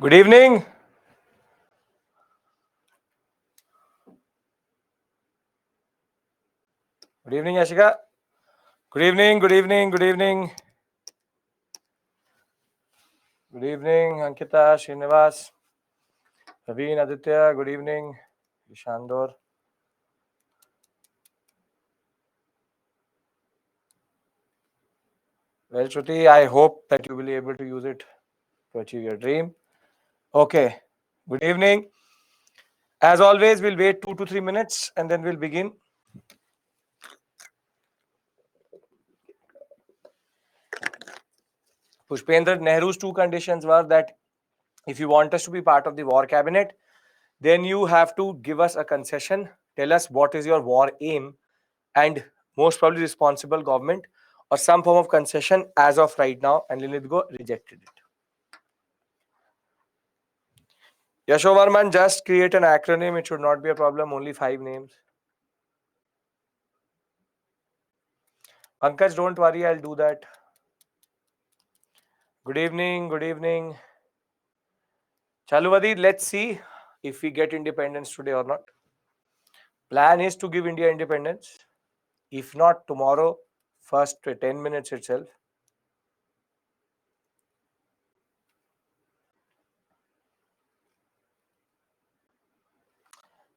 Good evening. Good evening, Yashika. Good evening, good evening, good evening. Good evening, Ankita, Srinivas, Raveen, Aditya. Good evening, Ishandor. Well, Shruti, I hope that you will be able to use it to achieve your dream. Okay. Good evening. As always, we'll wait 2 to 3 minutes and then we'll begin. Pushpendra Nehru's two conditions were that if you want us to be part of the war cabinet, then you have to give us a concession, tell us what is your war aim, and most probably responsible government or some form of concession as of right now, and Lilithgo rejected it. Yashovarman, just create an acronym. It should not be a problem. Only 5 names. Pankaj, don't worry. I'll do that. Good evening. Good evening. Chaluvadi, let's see if we get independence today or not. Plan is to give India independence. If not tomorrow, first 10 minutes itself.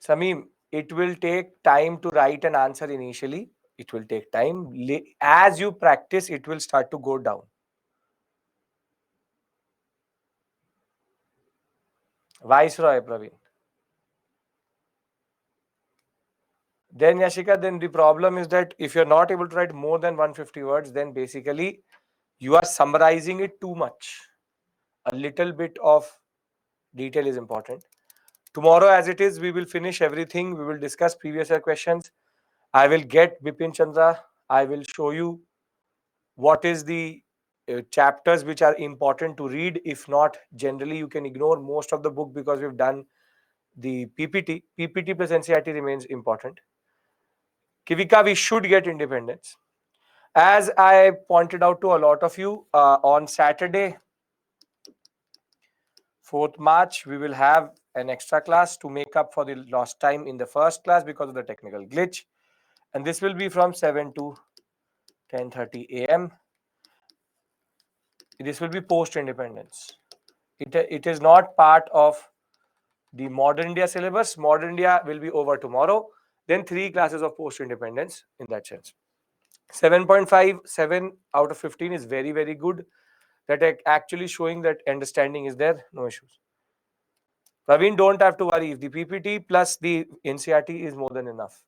Sameem, it will take time to write an answer initially. It will take time. As you practice, it will start to go down. Viceroy, Praveen. Then Yashika, then the problem is that if you're not able to write more than 150 words, then basically you are summarizing it too much. A little bit of detail is important. Tomorrow, as it is, we will finish everything. We will discuss previous year questions. I will get Bipin Chandra. I will show you what is the chapters which are important to read. If not, generally you can ignore most of the book because we've done the PPT. PPT plus NCERT remains important. Kivika, we should get independence. As I pointed out to a lot of you, on Saturday, 4th March, we will have an extra class to make up for the lost time in the first class because of the technical glitch. And this will be from 7 to 10:30 a.m. This will be post-independence. It is not part of the modern India syllabus. Modern India will be over tomorrow. Then 3 classes of post-independence in that sense. 7.5, 7 out of 15 is very, very good. That actually showing that understanding is there, no issues. Praveen, don't have to worry. If the PPT plus the NCERT is more than enough.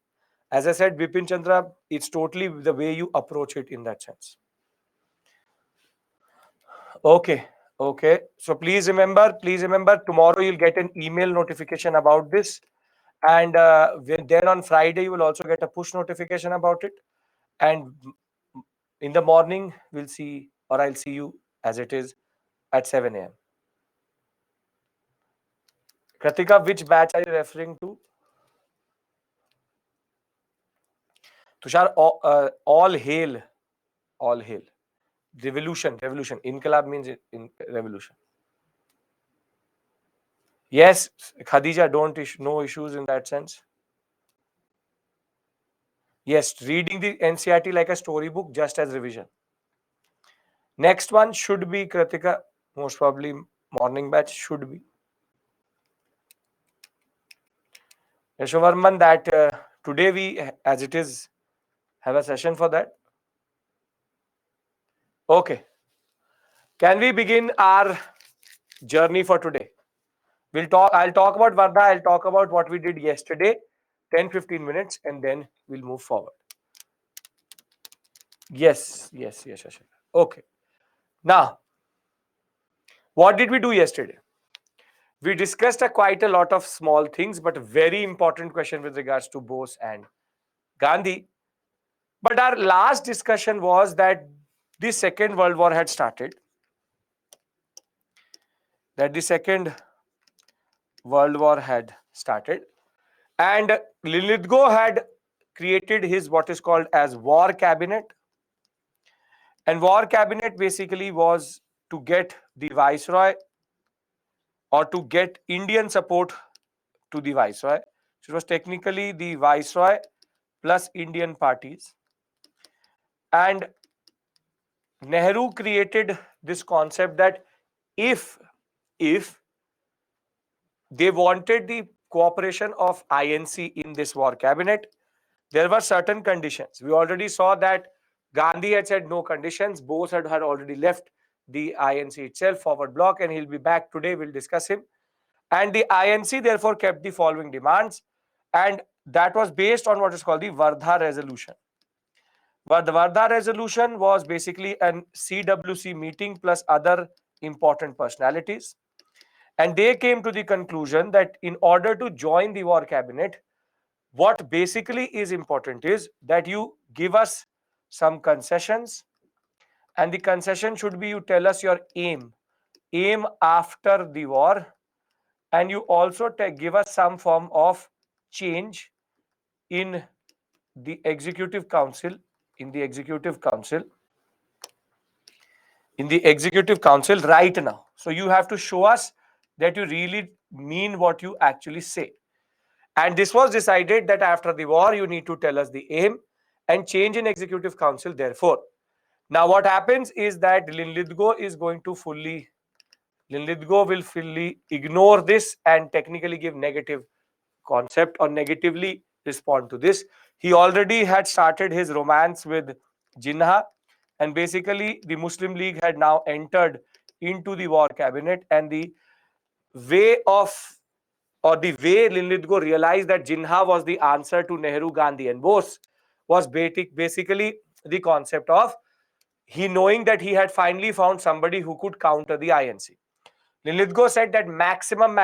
As I said, Bipin Chandra, it's totally the way you approach it in that sense. Okay. Okay. So please remember, tomorrow you'll get an email notification about this. And then on Friday, you will also get a push notification about it. And in the morning, we'll see, or I'll see you as it is at 7 a.m. Kratika, which batch are you referring to? Tushar, all hail. All hail. Revolution. Inqilab means in revolution. Yes, Khadija, no issues in that sense. Yes, reading the NCERT like a storybook just as revision. Next one should be Kritika, most probably morning batch should be. Yashovarman, that today we, as it is, have a session for that. Okay. Can we begin our journey for today? I'll talk about Vardha, I'll talk about what we did yesterday, 10-15 minutes, and then we'll move forward. Yes. Okay. Now, what did we do yesterday? We discussed quite a lot of small things, but a very important question with regards to Bose and Gandhi. But our last discussion was that the Second World War had started. And Lilithgo had created his what is called as war cabinet. And war cabinet basically was to get the viceroy or to get Indian support to the Viceroy. So it was technically the Viceroy plus Indian parties. And Nehru created this concept that if they wanted the cooperation of INC in this war cabinet, there were certain conditions. We already saw that Gandhi had said no conditions. Bose had already left the INC itself, forward bloc, and he'll be back today. We'll discuss him. And the INC therefore kept the following demands, and that was based on what is called the Wardha Resolution. But the Wardha Resolution was basically an CWC meeting plus other important personalities. And they came to the conclusion that in order to join the war cabinet, what basically is important is that you give us some concessions, and the concession should be you tell us your aim after the war, and you also give us some form of change in the executive council, in the executive council right now. So you have to show us that you really mean what you actually say. And this was decided that after the war, you need to tell us the aim and change in executive council. Therefore, now what happens is that Linlithgow will fully ignore this and technically give negative concept or negatively respond to this. He already had started his romance with Jinnah, and basically the Muslim League had now entered into the war cabinet, and the way Linlithgow realized that Jinnah was the answer to Nehru, Gandhi and Bose was basically the concept of he knowing that he had finally found somebody who could counter the INC. Linlithgow said that maximum,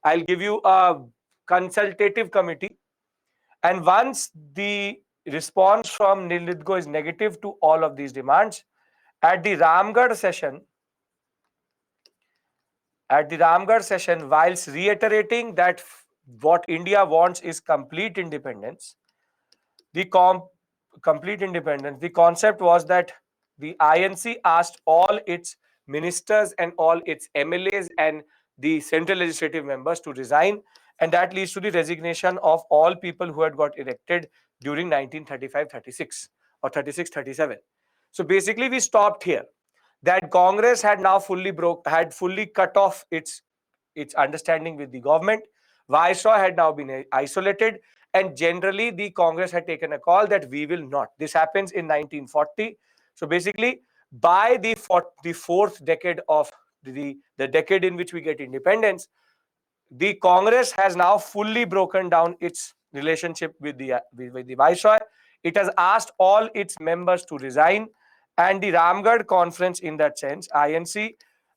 I'll give you a consultative committee, and once the response from Linlithgow is negative to all of these demands, at the Ramgarh session, whilst reiterating that what India wants is complete independence, the concept was that the INC asked all its ministers and all its MLAs and the central legislative members to resign, and that leads to the resignation of all people who had got elected during 1935-36 or 36-37. So basically we stopped here, that Congress had now fully cut off its understanding with the government. Viceroy had now been isolated, and generally the Congress had taken a call that we will not. This happens in 1940. So basically, by the fourth decade of the decade in which we get independence, the Congress has now fully broken down its relationship with the Viceroy. It has asked all its members to resign, and the Ramgarh conference, in that sense, INC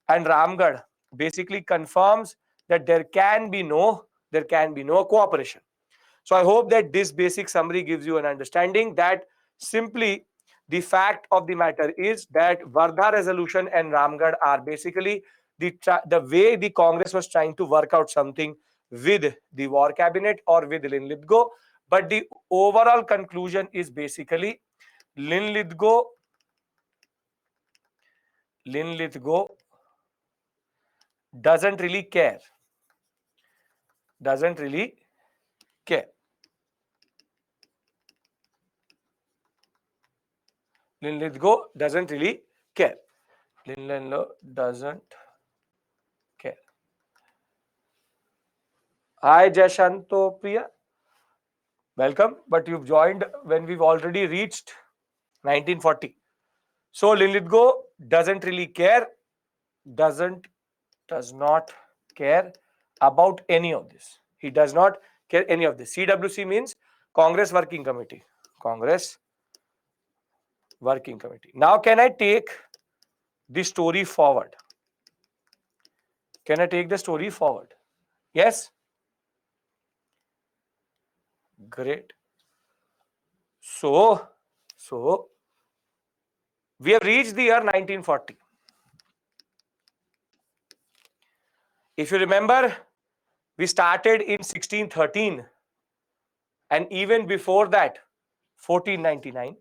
and Ramgarh, basically confirms that there can be no cooperation. So I hope that this basic summary gives you an understanding that simply the fact of the matter is that Wardha Resolution and Ramgarh are basically the way the Congress was trying to work out something with the war cabinet or with Linlithgow. But the overall conclusion is basically Linlithgow doesn't really care. Linlithgow doesn't really care. Linlithgow doesn't care. Hi, Jashanto Priya. Welcome, but you've joined when we've already reached 1940. So Linlithgow doesn't really care, does not care about any of this. He does not care any of this. CWC means Congress Working Committee. Congress Working Committee. Now, can I take the story forward? Can I take the story forward? Yes? Great. So we have reached the year 1940. If you remember, we started in 1613, and even before that, 1499.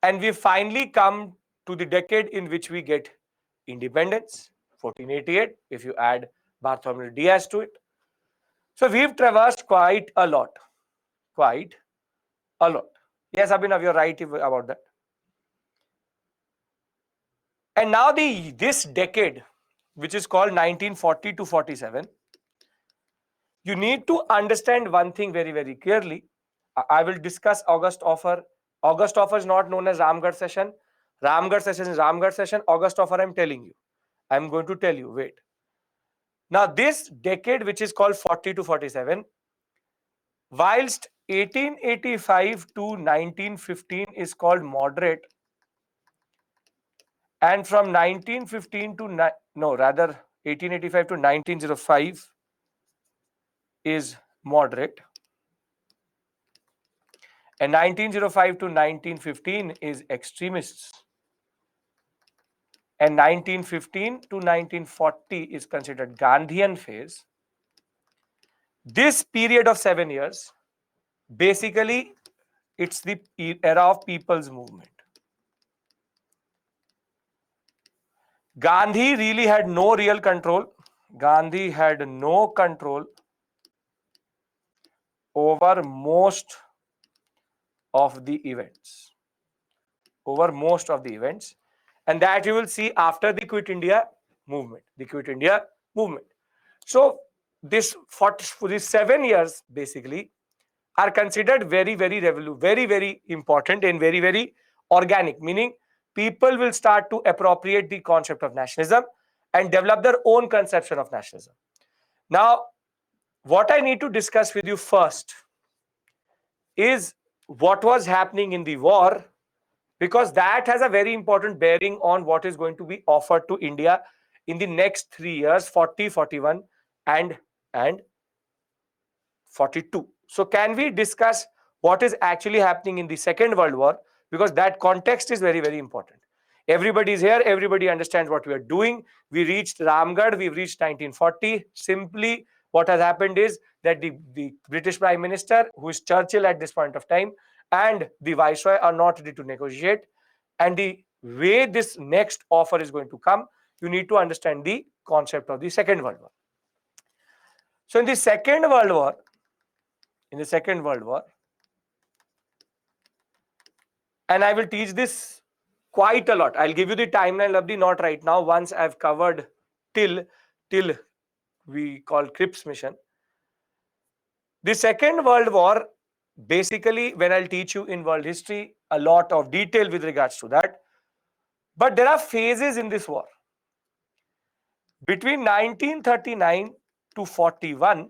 And we finally come to the decade in which we get independence, 1488, if you add Bartholomew Diaz to it. So we've traversed quite a lot. Quite a lot. Yes, Abhinav, you're right about that. And now this decade, which is called 1940 to 47, you need to understand one thing very, very clearly. I will discuss August offer. August offer is not known as Ramgarh session. Ramgarh session is Ramgarh session. August offer, I'm telling you. I'm going to tell you. Wait. Now, this decade, which is called 40 to 47, whilst 1885 to 1915 is called moderate, and from 1915 to 1885 to 1905 is moderate, and 1905 to 1915 is extremists, and 1915 to 1940 is considered Gandhian phase. This period of 7 years, basically, it's the era of people's movement. Gandhi really had no real control. Gandhi had no control over most of the events. Over most of the events. And that you will see after the Quit India movement. The Quit India movement. So this 7 years basically are considered very, very important and very, very organic, meaning people will start to appropriate the concept of nationalism and develop their own conception of nationalism. Now, what I need to discuss with you first is what was happening in the war, because that has a very important bearing on what is going to be offered to India in the next 3 years, 40, 41 and 42. So can we discuss what is actually happening in the Second World War? Because that context is very, very important. Everybody is here. Everybody understands what we are doing. We reached Ramgarh. We've reached 1940. Simply what has happened is that the British Prime Minister, who is Churchill at this point of time, and the Viceroy are not ready to negotiate. And the way this next offer is going to come, you need to understand the concept of the Second World War. So in the Second World War, and I will teach this quite a lot. I'll give you the timeline, Labdi, not right now. Once I've covered till we call Cripps mission. The Second World War, basically, when I'll teach you in world history, a lot of detail with regards to that. But there are phases in this war. Between 1939 to 41,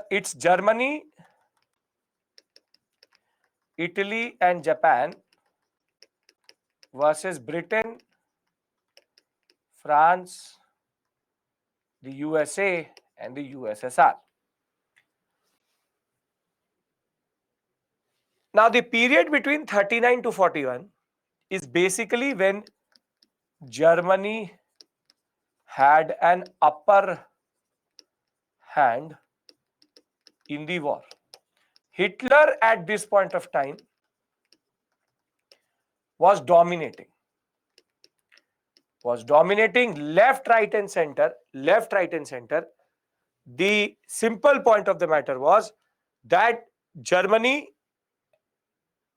it's Germany, Italy and Japan versus Britain, France, the USA and the USSR. Now, the period between 39 to 41 is basically when Germany had an upper hand in the war. Hitler at this point of time was dominating left, right and center. The simple point of the matter was that Germany,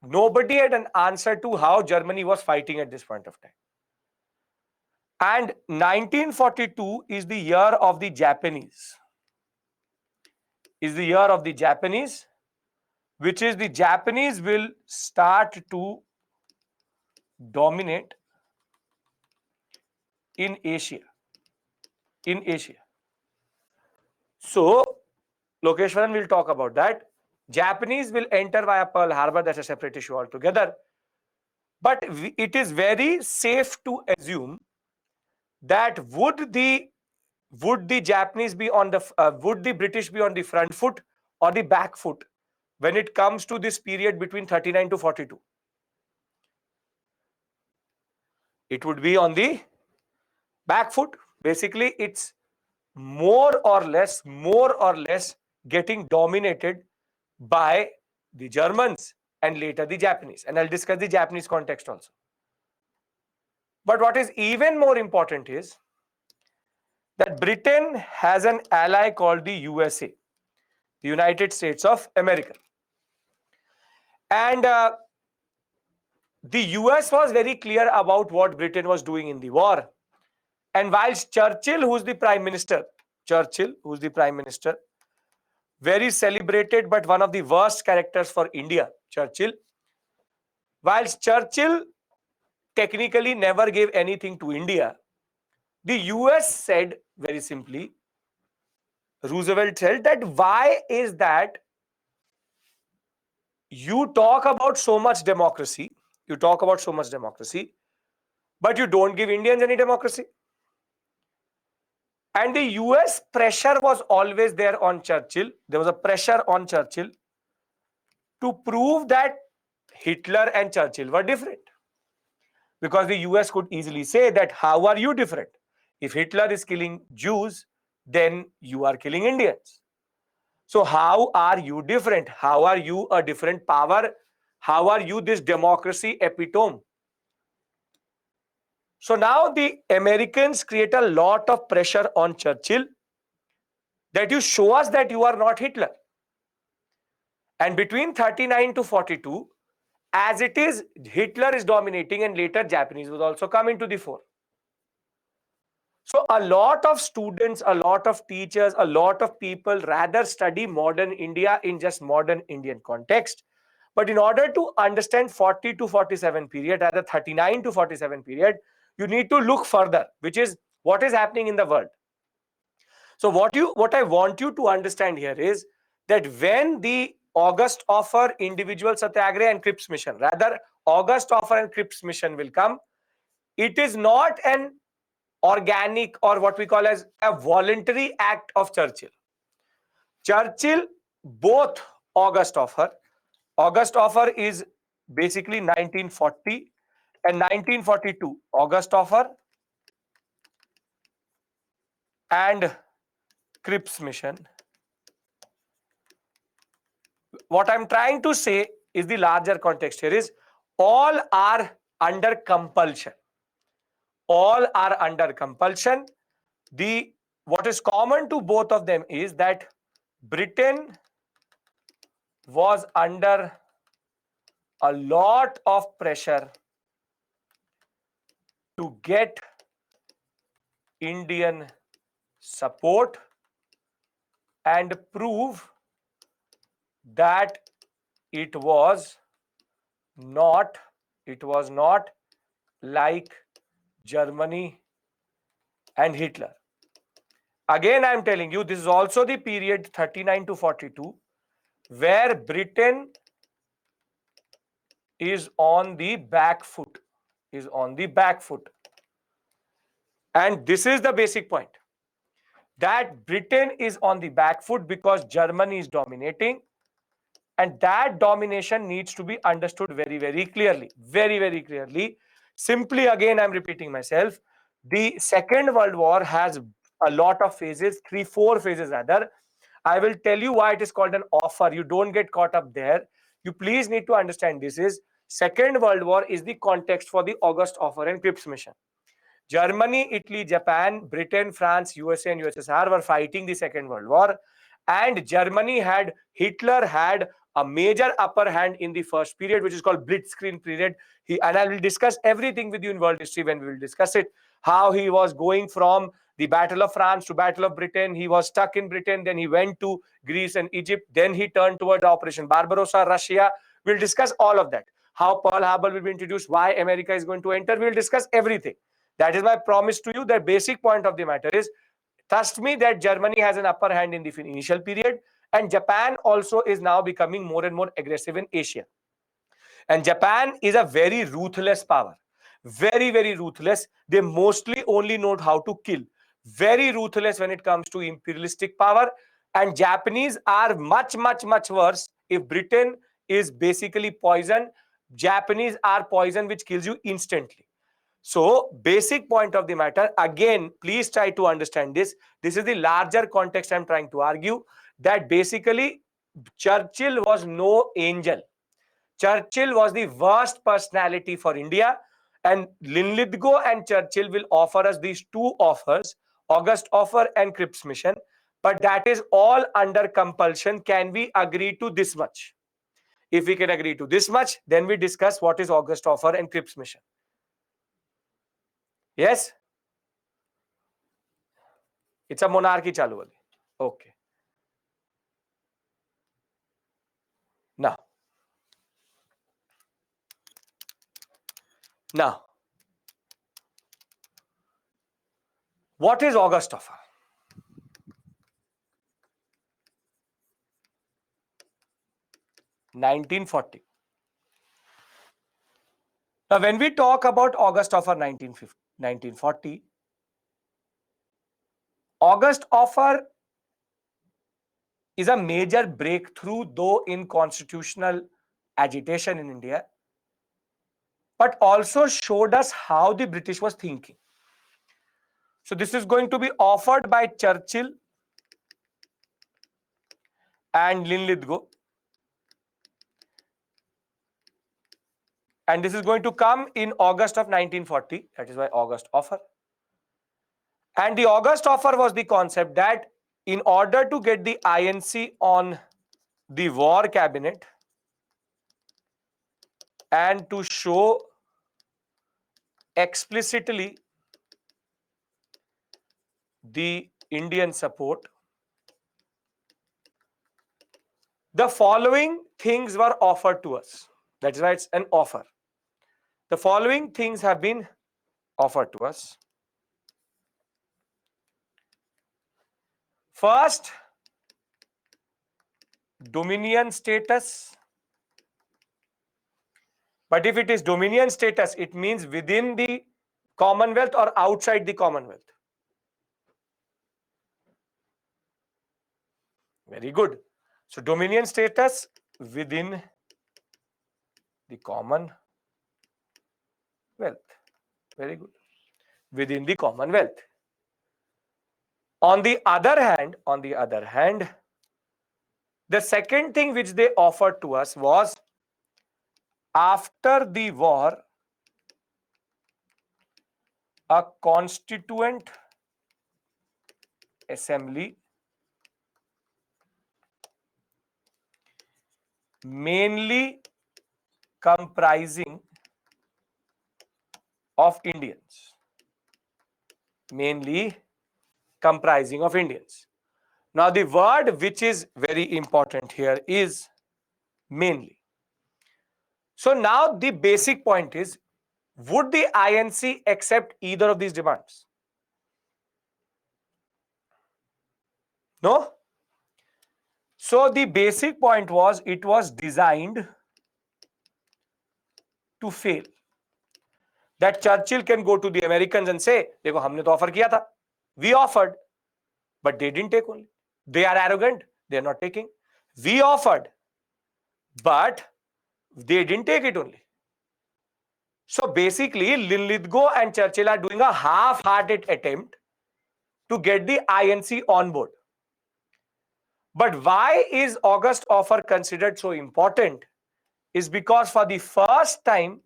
nobody had an answer to how Germany was fighting at this point of time. And 1942 is the year of the Japanese. Which is the Japanese will start to dominate in Asia. So, Lokeshwaran will talk about that. Japanese will enter via Pearl Harbor. That's a separate issue altogether. But it is very safe to assume that would the Japanese be on the would the British be on the front foot or the back foot when it comes to this period between 39 to 42? It would be on the back foot. Basically, it's more or less getting dominated by the Germans and later the Japanese. And I'll discuss the Japanese context also. But what is even more important is that Britain has an ally called the USA, the United States of America. And the US was very clear about what Britain was doing in the war. And whilst Churchill, who's the prime minister, very celebrated but one of the worst characters for India, whilst Churchill technically never gave anything to India, the US said very simply, Roosevelt said that why is that you talk about so much democracy, but you don't give Indians any democracy? And the US pressure was always there on Churchill. There was a pressure on Churchill to prove that Hitler and Churchill were different. Because the US could easily say that, how are you different? If Hitler is killing Jews, then you are killing Indians. So how are you different? How are you a different power? How are you this democracy epitome? So now the Americans create a lot of pressure on Churchill that you show us that you are not Hitler. And between 39 to 42, as it is, Hitler is dominating and later Japanese will also come into the fore. So a lot of students, a lot of teachers, a lot of people rather study modern India in just modern Indian context. But in order to understand 40 to 47 period, rather 39 to 47 period, you need to look further, which is what is happening in the world. So what I want you to understand here is that when the August Offer Individual Satyagraha and Cripps Mission, rather August Offer and Cripps Mission will come, it is not an organic or what we call as a voluntary act of Churchill. Churchill, both August Offer is basically 1940 and 1942, August Offer and Cripps Mission. What I'm trying to say is the larger context here is all are under compulsion. All are under compulsion. What is common to both of them is that Britain was under a lot of pressure to get Indian support and prove that it was not like Germany and Hitler. Again, I am telling you, this is also the period 39 to 42 where Britain is on the back foot, And this is the basic point, that Britain is on the back foot because Germany is dominating, and that domination needs to be understood very, very clearly. Very, very clearly. Simply, again, I'm repeating myself. The Second World War has a lot of phases, 3-4 phases rather. I will tell you why it is called an offer. You don't get caught up there. You please need to understand this is Second World War is the context for the August Offer and Cripps Mission. Germany, Italy, Japan, Britain, France, USA and USSR were fighting the Second World War, and Hitler had a major upper hand in the first period, which is called Blitzkrieg period. And I will discuss everything with you in world history when we will discuss it, how he was going from the Battle of France to Battle of Britain. He was stuck in Britain, then he went to Greece and Egypt, then he turned towards Operation Barbarossa, Russia. We'll discuss all of that. How Pearl Harbor will be introduced, why America is going to enter. We'll discuss everything. That is my promise to you. The basic point of the matter is, trust me that Germany has an upper hand in the initial period, and Japan also is now becoming more and more aggressive in Asia. And Japan is a very ruthless power. Very, very ruthless. They mostly only know how to kill. Very ruthless when it comes to imperialistic power. And Japanese are much, much, much worse. If Britain is basically poison, Japanese are poison which kills you instantly. So, basic point of the matter, again, please try to understand this. This is the larger context I'm trying to argue, that basically Churchill was no angel. Churchill was the worst personality for India, And Linlithgow and Churchill will offer us these two offers, August offer and Cripps mission, but that is all under compulsion. Can we agree to this much? If we can agree to this much, then we discuss what is August offer and Cripps mission. Yes? It's a monarchy chalu wali. Okay. Now, what is August offer? (1940). Now, when we talk about August offer 1940, August offer is a major breakthrough, though in constitutional agitation in India, but also showed us how the British was thinking. So this is going to be offered by Churchill and Linlithgow. And this is going to come in August of 1940. That is why August offer. And the August offer was the concept that in order to get the INC on the war cabinet and to show explicitly the Indian support, the following things were offered to us. That is why it's an offer. The following things have been offered to us. First, dominion status. But if it is dominion status, it means within the Commonwealth or outside the Commonwealth. Very good. So dominion status within the Commonwealth. Very good. Within the Commonwealth. On the other hand, the second thing which they offered to us was, after the war, a constituent assembly mainly comprising of Indians. Mainly comprising of Indians. Now, the word which is very important here is mainly. So now the basic point is, would the INC accept either of these demands? No? So the basic point was, it was designed to fail. That Churchill can go to the Americans and say, देखो हमने तो offer किया था. We offered, but they didn't take only. They are arrogant. They are not taking. We offered, but they didn't take it only. So basically, Linlithgow and Churchill are doing a half-hearted attempt to get the INC on board. But why is August offer considered so important? Is because for the first time,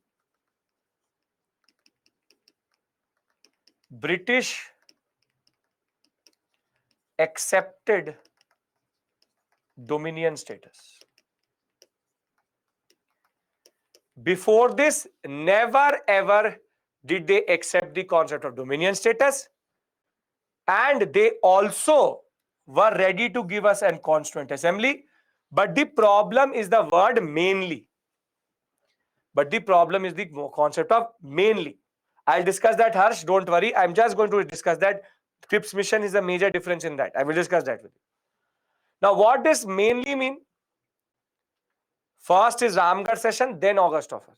British accepted dominion status. Before this, never ever did they accept the concept of dominion status, and they also were ready to give us a constituent assembly. But the problem is the word mainly. But the problem is the concept of mainly. I'll discuss that, Harsh. Don't worry. I'm just going to discuss that. Cripps mission is a major difference in that. I will discuss that with you. Now, what does mainly mean? First is Ramgarh session, then August offer.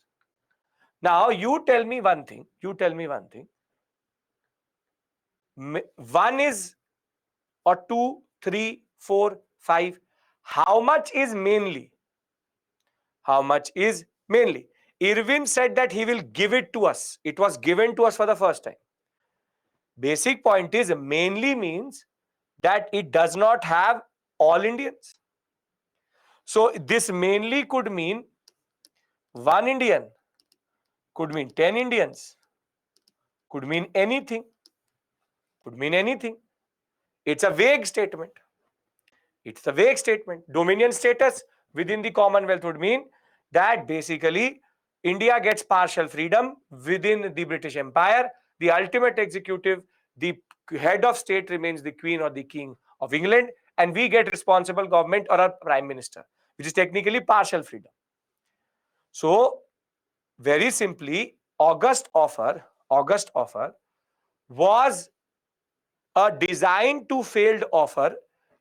Now, you tell me one thing. One is, or 2, 3, 4, 5. How much is mainly? How much is mainly? Irwin said that he will give it to us. It was given to us for the first time. Basic point is, mainly means that it does not have all Indians. So this mainly could mean one Indian, could mean 10 Indians, could mean anything, could mean anything. It's a vague statement. It's a vague statement. Dominion status within the Commonwealth would mean that basically India gets partial freedom within the British Empire. The ultimate executive, the head of state remains the Queen or the King of England, and we get responsible government or a prime minister, which is technically partial freedom. So, very simply, August offer was a designed to failed offer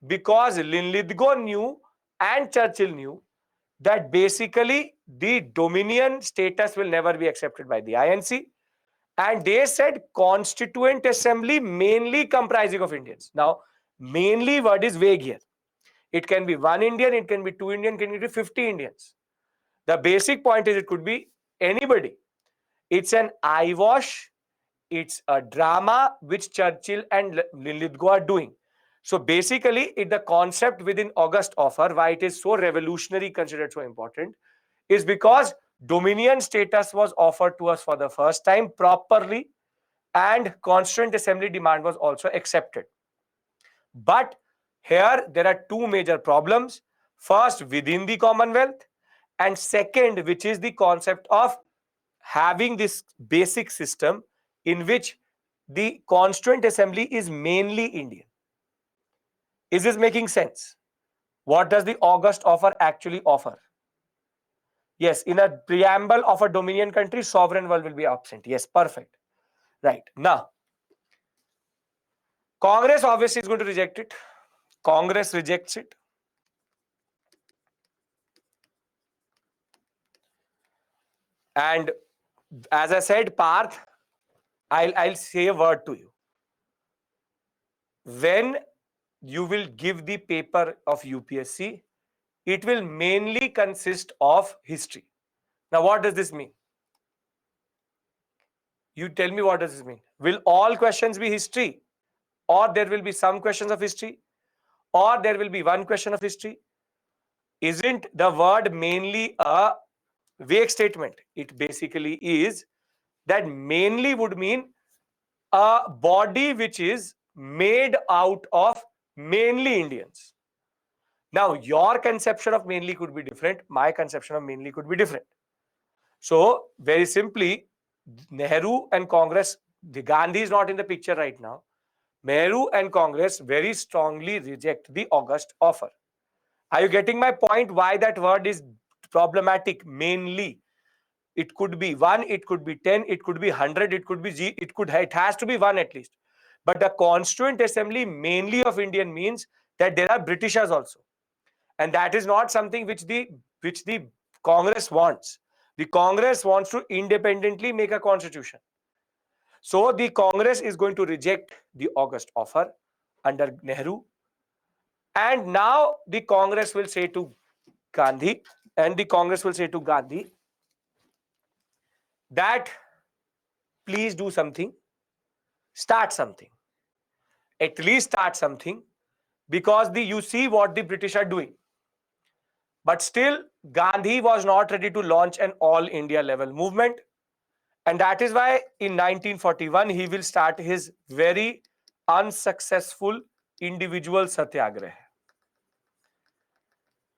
because Linlithgow knew and Churchill knew that basically the Dominion status will never be accepted by the INC. And they said Constituent Assembly mainly comprising of Indians. Now, mainly word is vague here. It can be 1 Indian, it can be 2 Indian, it can be 50 Indians. The basic point is it could be anybody. It's an eyewash. It's a drama which Churchill and Linlithgow are doing. So basically, the concept within August offer, why it is so revolutionary, considered so important, is because Dominion status was offered to us for the first time properly, and Constituent Assembly demand was also accepted. But here there are two major problems. First, within the Commonwealth, and second, which is the concept of having this basic system in which the Constituent Assembly is mainly Indian. Is this making sense? What does the August offer actually offer? Yes, in a preamble of a Dominion country, sovereign world will be absent. Yes, perfect. Right. Now, Congress obviously is going to reject it. Congress rejects it. And as I said, Parth, I'll say a word to you. When you will give the paper of UPSC, it will mainly consist of history. Now, what does this mean? You tell me, what does this mean? Will all questions be history? Or there will be some questions of history? Or there will be one question of history? Isn't the word mainly a vague statement? It basically is that mainly would mean a body which is made out of mainly Indians. Now, your conception of mainly could be different. My conception of mainly could be different. So, very simply, Nehru and Congress, the Gandhi is not in the picture right now. Nehru and Congress very strongly reject the August offer. Are you getting my point? Why that word is problematic? Mainly, it could be 1, it could be 10, it could be 100, it could be G, it has to be 1 at least. But the Constituent Assembly mainly of Indian means that there are Britishers also. And that is not something which the Congress wants. The Congress wants to independently make a constitution. So the Congress is going to reject the August offer under Nehru. And now the Congress will say to Gandhi, that please do something, start something. At least start something, because you see what the British are doing. But still, Gandhi was not ready to launch an all India level movement. And that is why in 1941, he will start his very unsuccessful individual satyagraha.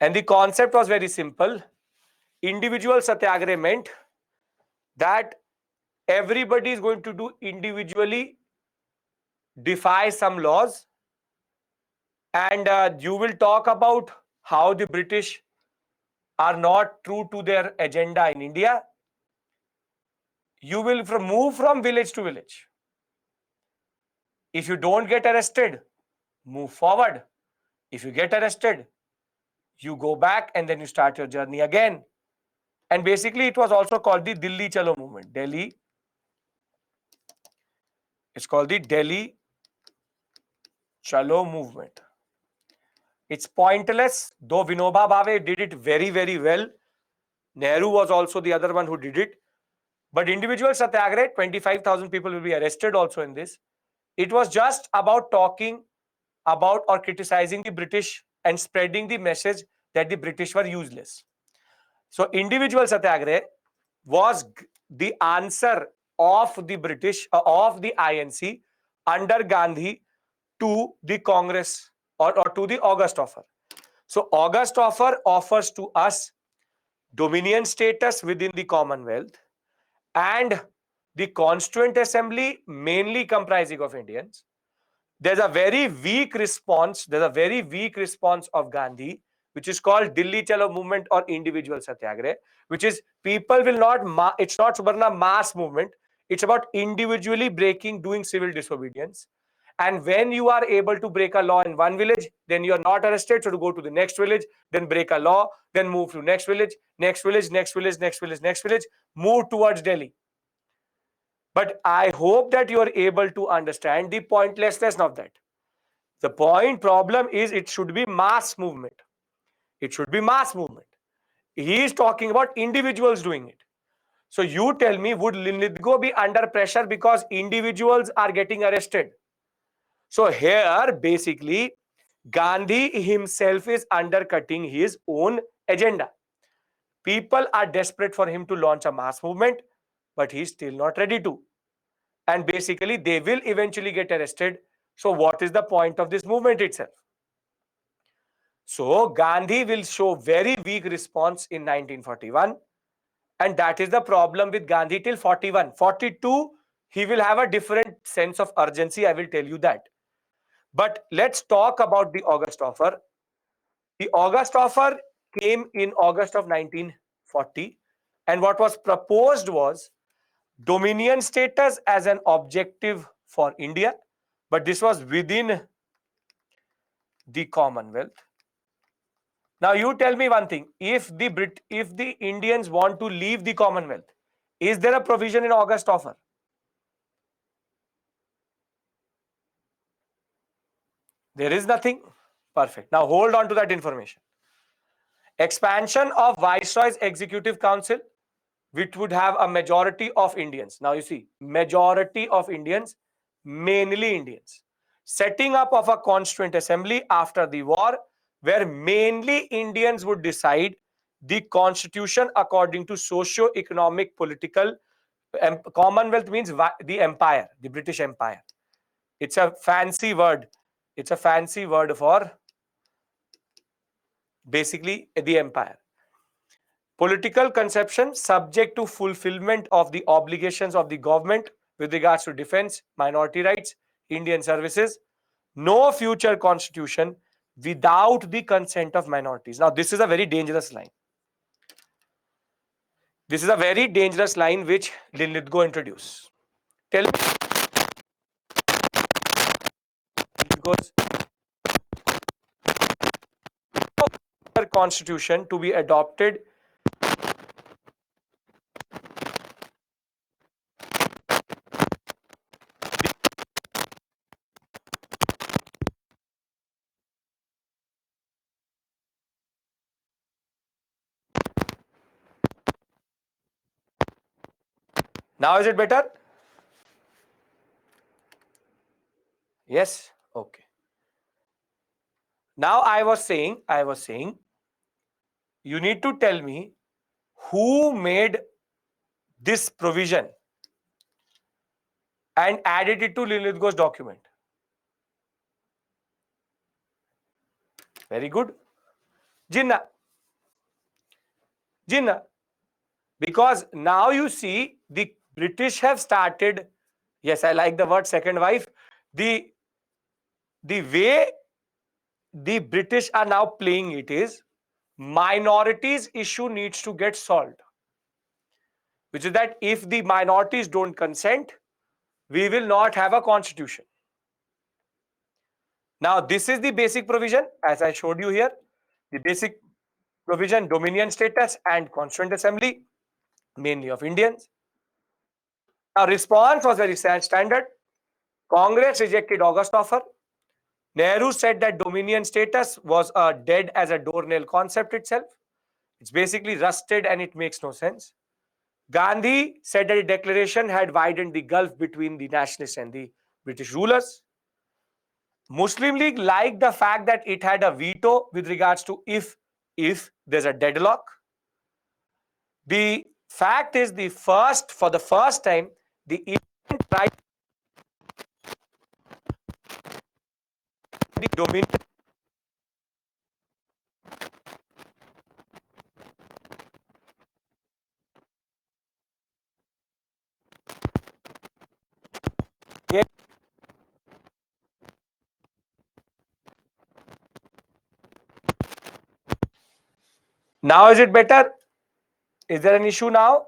And the concept was very simple. Individual satyagraha meant that everybody is going to do individually, defy some laws, and you will talk about how the British are not true to their agenda in India. You will move from village to village. If you don't get arrested, move forward. If you get arrested, you go back and then you start your journey again. And basically, it was also called the Delhi Chalo movement. It's called the Delhi Chalo movement. It's pointless, though Vinoba Bhave did it very, very well. Nehru was also the other one who did it. But individual satyagraha, 25,000 people will be arrested also in this. It was just about talking about or criticizing the British and spreading the message that the British were useless. So individual satyagraha was the answer of the British, of the INC under Gandhi to the Congress or to the August offer. So August offer offers to us dominion status within the Commonwealth and the Constituent Assembly mainly comprising of Indians. There's a very weak response. There's a very weak response of Gandhi, which is called Delhi Chalo movement or individual satyagrah, which is people will not, it's not Subarna mass movement. It's about individually breaking, doing civil disobedience. And when you are able to break a law in one village, then you are not arrested. So to go to the next village, then break a law, then move to next village, next village, next village, next village, next village, move towards Delhi. But I hope that you are able to understand the pointlessness of that. The problem is it should be mass movement. It should be mass movement. He is talking about individuals doing it. So you tell me, would Lithgow be under pressure because individuals are getting arrested? So here, basically, Gandhi himself is undercutting his own agenda. People are desperate for him to launch a mass movement, but he's still not ready to. And basically, they will eventually get arrested. So what is the point of this movement itself? So Gandhi will show very weak response in 1941. And that is the problem with Gandhi till 41. 42, he will have a different sense of urgency. I will tell you that. But let's talk about the August offer. The August offer came in August of 1940. And what was proposed was dominion status as an objective for India. But this was within the Commonwealth. Now you tell me one thing, if the Indians want to leave the Commonwealth, is there a provision in August offer? There is nothing. Perfect. Now hold on to that information. Expansion of Viceroy's Executive Council, which would have a majority of Indians. Now you see, majority of Indians, mainly Indians. Setting up of a Constituent Assembly after the war, where mainly Indians would decide the constitution according to socio-economic, political. Commonwealth means the empire, the British Empire. It's a fancy word. It's a fancy word for basically the empire. Political conception subject to fulfillment of the obligations of the government with regards to defense, minority rights, Indian services. No future constitution without the consent of minorities. Now, this is a very dangerous line. This is a very dangerous line which Lithgow introduced. Tell me, Lithgow's constitution to be adopted. Now is it better? Yes? Okay. Now I was saying, you need to tell me who made this provision and added it to Lithgow's document. Very good. Jinnah. Jinnah. Because now you see the British have started, yes, I like the word second wife. The way the British are now playing it is minorities issue needs to get solved. Which is that if the minorities don't consent, we will not have a constitution. Now, this is the basic provision, as I showed you here. The basic provision, dominion status and Constituent Assembly, mainly of Indians. Now, response was very standard. Congress rejected August offer. Nehru said that dominion status was dead as a doornail concept itself. It's basically rusted and it makes no sense. Gandhi said that the declaration had widened the gulf between the nationalists and the British rulers. Muslim League liked the fact that it had a veto with regards to if there's a deadlock. The Fact is, for the first time, the Indian tried the dominion. Now is it better? Is there an issue now?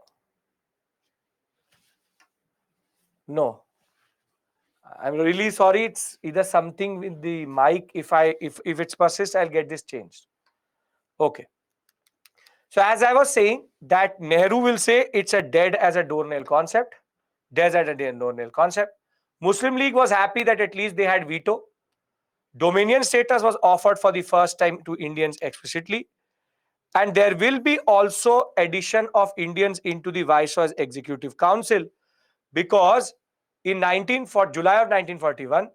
No. I'm really sorry. It's either something with the mic. If it's persists, I'll get this changed. Okay. So as I was saying, that Nehru will say it's a dead as a doornail concept. Dead as a doornail concept. Muslim League was happy that at least they had veto. Dominion status was offered for the first time to Indians explicitly. And there will be also addition of Indians into the Viceroy's Executive Council, because in July of 1941,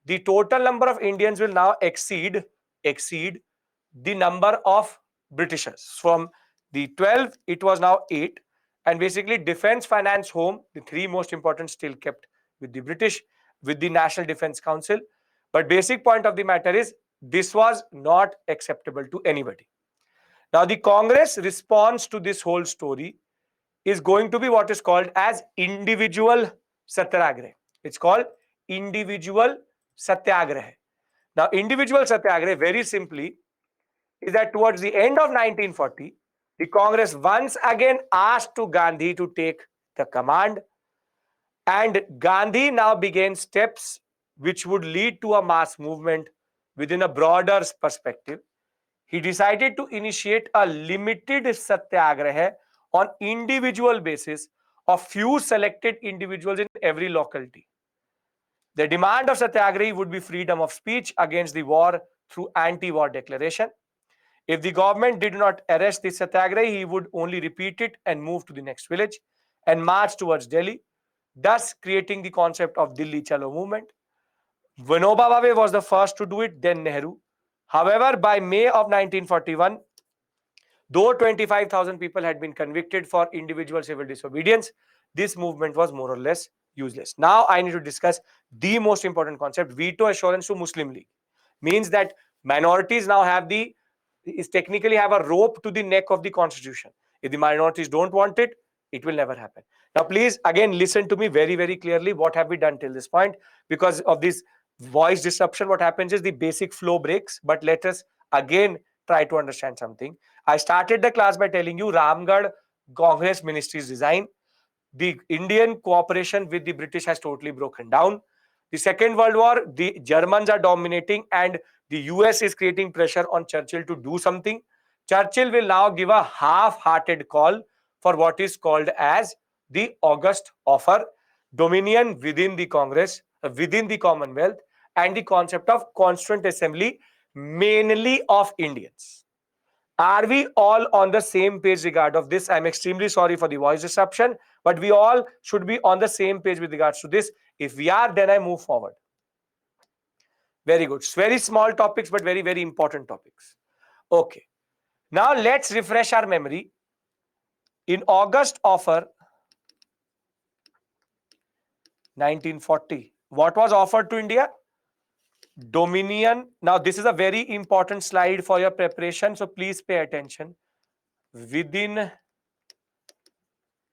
the total number of Indians will now exceed the number of Britishers. From the 12, it was now 8. And basically, defense, finance, home, the three most important, still kept with the British, with the National Defense Council. But basic point of the matter is, this was not acceptable to anybody. Now, the Congress response to this whole story is going to be what is called as individual satyagraha. It's called individual satyagraha. Now, individual satyagraha, very simply, is that towards the end of 1940, the Congress once again asked to Gandhi to take the command, and Gandhi now began steps which would lead to a mass movement within a broader perspective. He decided to initiate a limited satyagraha on individual basis of few selected individuals in every locality. The demand of satyagrahi would be freedom of speech against the war through anti-war declaration. If the government did not arrest the satyagrahi, he would only repeat it and move to the next village and march towards Delhi, thus creating the concept of Dilli Chalo movement. Vinoba Bhave was the first to do it, then Nehru. However, by May of 1941, though 25,000 people had been convicted for individual civil disobedience, this movement was more or less useless. Now I need to discuss the most important concept: veto assurance to Muslim League. Means that minorities now technically have a rope to the neck of the constitution. If the minorities don't want it, it will never happen. Now please again listen to me very, very clearly. What have we done till this point? Because of this voice disruption, what happens is the basic flow breaks. But let us again try to understand something. I started the class by telling you Ramgarh Congress ministries resign. The Indian cooperation with the British has totally broken down. The Second World War, the Germans are dominating, and the US is creating pressure on Churchill to do something. Churchill will now give a half-hearted call for what is called as the August Offer, dominion within the Congress, within the Commonwealth, and the concept of Constituent Assembly, mainly of Indians. Are we all on the same page regard of this? I'm extremely sorry for the voice disruption, but we all should be on the same page with regards to this. If we are, then I move forward. Very good. It's very small topics, but very, very important topics. Okay. Now let's refresh our memory. In August Offer 1940, what was offered to India? Dominion. Now this is a very important slide for your preparation, so please pay attention. Within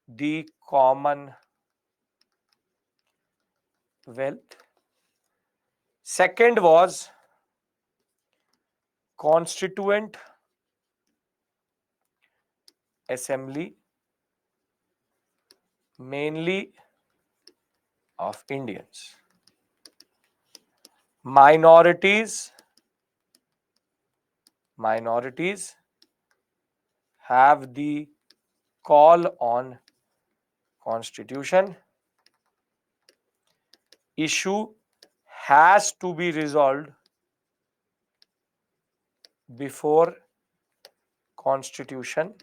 the Commonwealth. Second was Constituent Assembly, mainly of Indians. Minorities have the call on constitution. Issue has to be resolved before constitution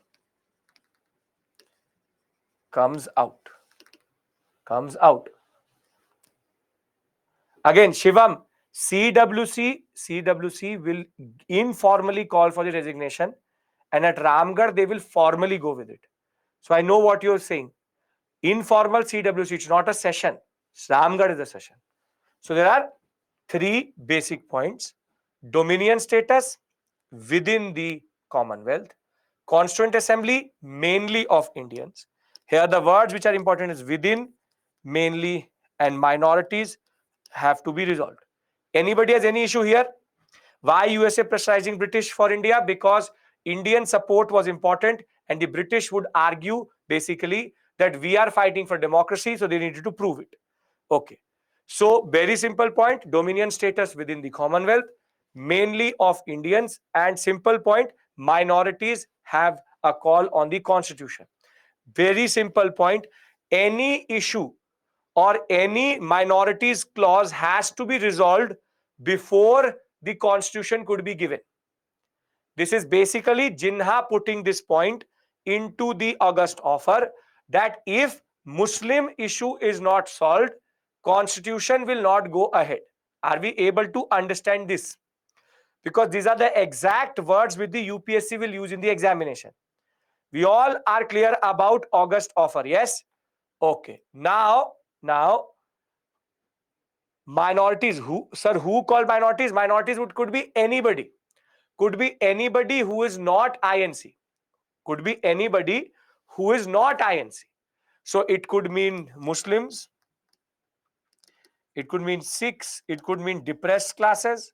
comes out. Again, Shivam, CWC will informally call for the resignation, and at Ramgarh they will formally go with it. So I know what you're saying. Informal CWC, it's not a session. Ramgarh is a session. So there are three basic points: dominion status within the Commonwealth, Constituent Assembly mainly of Indians. Here the words which are important is within, mainly, and minorities have to be resolved. Anybody has any issue here? Why USA pressurizing British for India? Because Indian support was important, and the British would argue basically that we are fighting for democracy, so they needed to prove it. Okay. So, very simple point: dominion status within the Commonwealth, mainly of Indians, and simple point: minorities have a call on the Constitution. Very simple point: any issue or any minorities clause has to be resolved before the Constitution could be given. This is basically Jinha putting this point into the August offer, that if Muslim issue is not solved, Constitution will not go ahead. Are we able to understand this? Because these are the exact words which the UPSC will use in the examination. We all are clear about August offer, yes? Okay. Now, minorities, who, sir, who called minorities? Minorities could be anybody. Could be anybody who is not INC. Could be anybody who is not INC. So it could mean Muslims, it could mean Sikhs, it could mean depressed classes.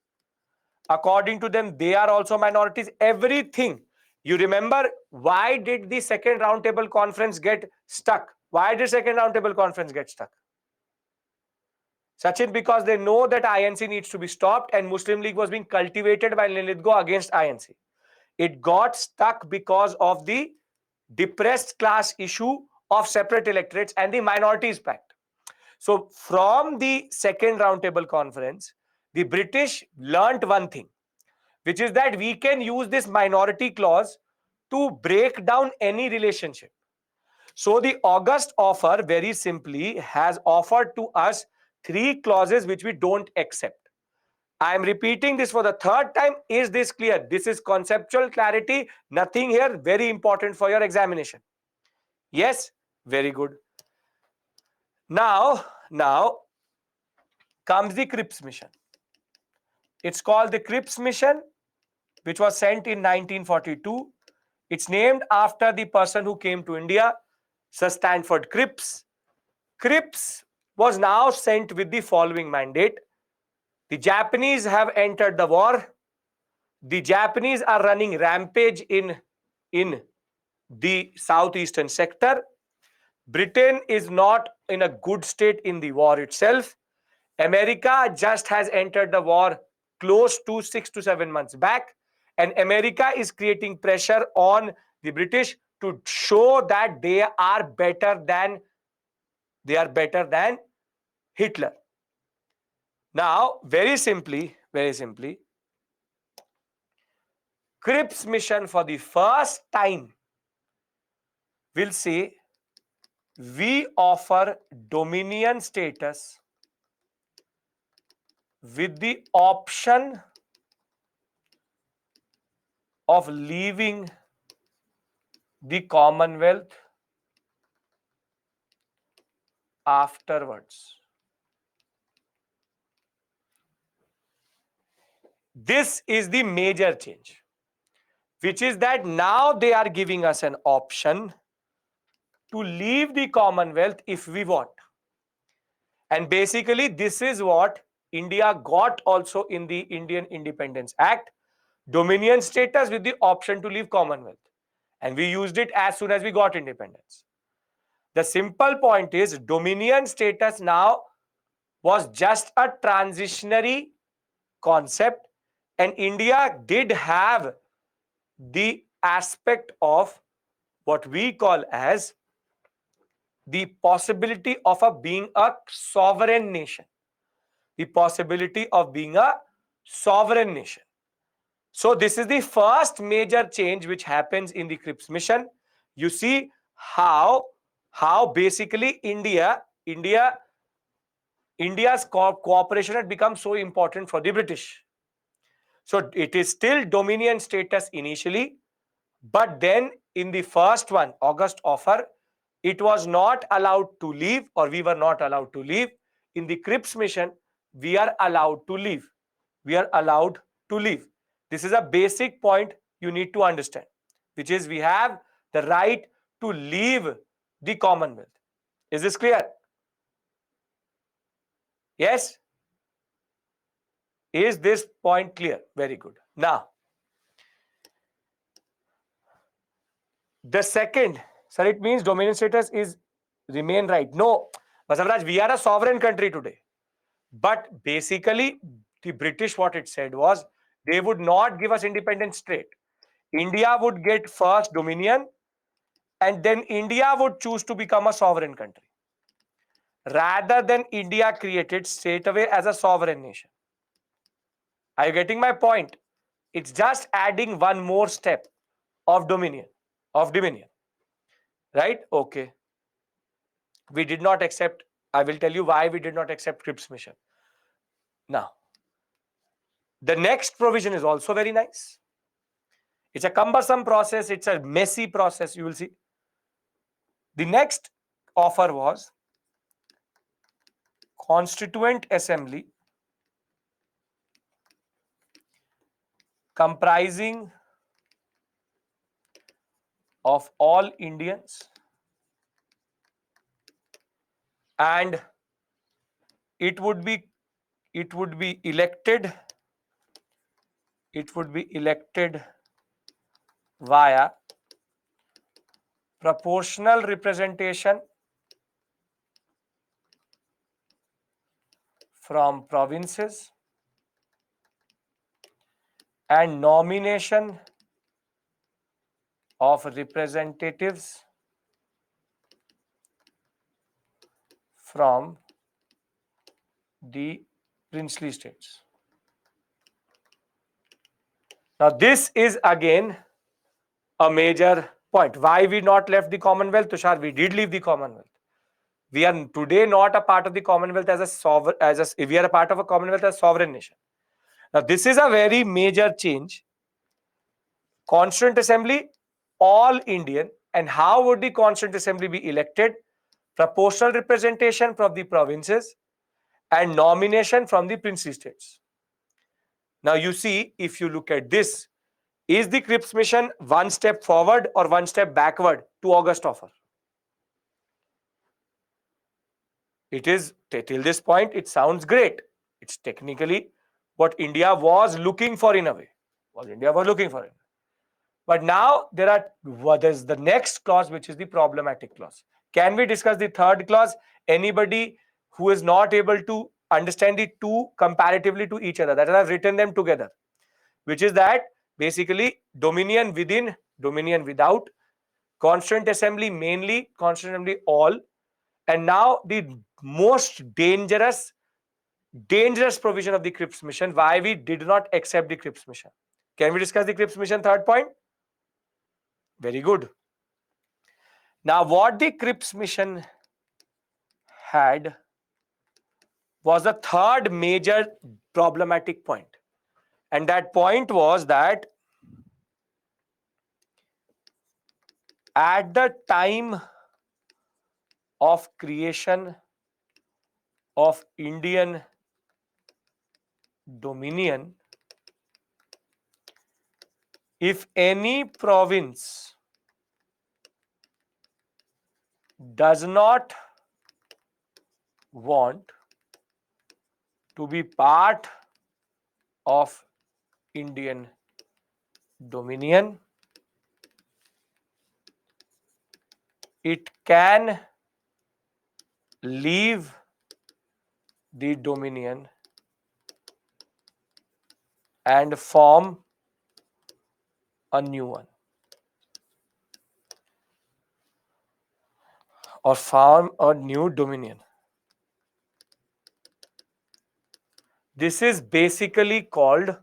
According to them, they are also minorities. Everything. You remember, why did the second roundtable conference get stuck? Why did second roundtable conference get stuck? Sachin, because they know that INC needs to be stopped, and Muslim League was being cultivated by Lilithgo against INC. It got stuck because of the depressed class issue of separate electorates and the minorities pact. So from the second roundtable conference, the British learnt one thing, which is that we can use this minority clause to break down any relationship. So the August offer very simply has offered to us three clauses which we don't accept. I am repeating this for the third time. Is this clear? This is conceptual clarity. Nothing here. Very important for your examination. Yes? Very good. Now comes the Cripps mission. It's called the Cripps mission, which was sent in 1942. It's named after the person who came to India, Sir Stanford Cripps. Cripps was now sent with the following mandate. The Japanese have entered the war. The Japanese are running rampage in the southeastern sector. Britain is not in a good state in the war itself. America just has entered the war close to 6 to 7 months back, and America is creating pressure on the British to show that they are better than Hitler. Now, very simply, Cripps mission for the first time will say, we offer dominion status with the option of leaving the Commonwealth afterwards. This is the major change, which is that now they are giving us an option to leave the Commonwealth if we want. And basically, this is what India got also in the Indian Independence Act: dominion status with the option to leave Commonwealth. And we used it as soon as we got independence. The simple point is, dominion status now was just a transitionary concept, and India did have the aspect of what we call as the possibility of being a sovereign nation. The possibility of being a sovereign nation. So this is the first major change which happens in the Cripps mission. You see how basically India's cooperation had become so important for the British. So it is still dominion status initially, but then in the first one, August offer, it was not allowed to leave, or we were not allowed to leave. In the Cripps mission, we are allowed to leave. We are allowed to leave. This is a basic point you need to understand, which is we have the right to leave the Commonwealth. Is this clear? Yes? Is this point clear? Very good. Now, the second, sir, it means dominion status is remain right. No, Basavaraj, we are a sovereign country today. But basically, the British, what it said was, they would not give us independence straight. India would get first dominion, and then India would choose to become a sovereign country, rather than India created straight away as a sovereign nation. Are you getting my point? It's just adding one more step of dominion, right? Okay. We did not accept. I will tell you why we did not accept Cripps mission. Now, the next provision is also very nice. It's a cumbersome process. It's a messy process. You will see. The next offer was Constituent Assembly comprising of all Indians, and it would be elected via proportional representation from provinces and nomination of representatives from the princely states. Now, this is again a major point. Why we not left the Commonwealth, Tushar? We did leave the Commonwealth. We are today not a part of the Commonwealth as a sovereign. We are a part of a Commonwealth as a sovereign nation. Now, this is a very major change. Constituent Assembly, all Indian. And how would the Constituent Assembly be elected? Proportional representation from the provinces and nomination from the princely states. Now, you see, if you look at this, is the Cripps mission one step forward or one step backward to August offer? It is, till this point, it sounds great. It's technically what India was looking for in a way. India was looking for it. But now there's the next clause, which is the problematic clause. Can we discuss the third clause? Anybody who is not able to understand the two comparatively to each other, that I've written them together, which is that basically dominion within, dominion without, Constituent Assembly mainly, Constituent Assembly all, and now the most dangerous provision of the Cripps mission, why we did not accept the Cripps mission. Can we discuss the Cripps mission third point? Very good. Now, what the Cripps mission had was a third major problematic point. And that point was that at the time of creation of Indian dominion, if any province does not want to be part of Indian dominion, it can leave the dominion and form a new one, or form a new dominion. This is basically called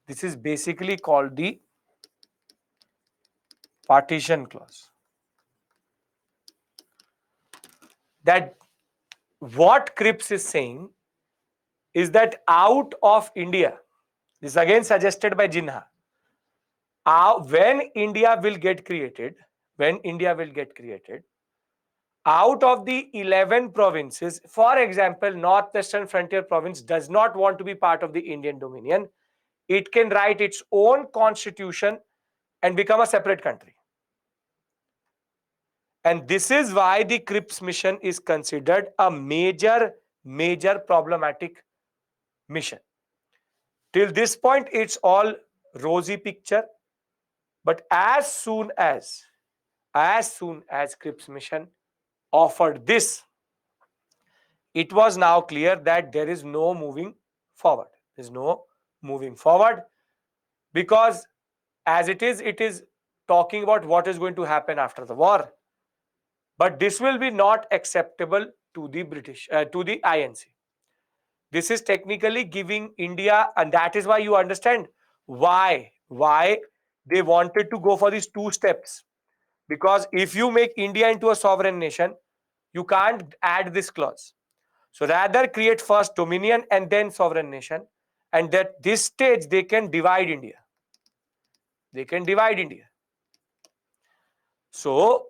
the partition clause. That what Cripps is saying is that out of India, this is again suggested by Jinha, when India will get created, out of the 11 provinces, for example, Northwestern Frontier Province does not want to be part of the Indian Dominion. It can write its own constitution and become a separate country. And this is why the Cripps mission is considered a major problematic mission. Till this point, it's all rosy picture. But as soon as Cripps mission offered this, it was now clear that there is no moving forward. There's no moving forward, because as it is talking about what is going to happen after the war. But this will be not acceptable to the British, to the INC. This is technically giving India, and that is why you understand why they wanted to go for these two steps. Because if you make India into a sovereign nation, you can't add this clause. So rather create first dominion and then sovereign nation, and at this stage they can divide India. So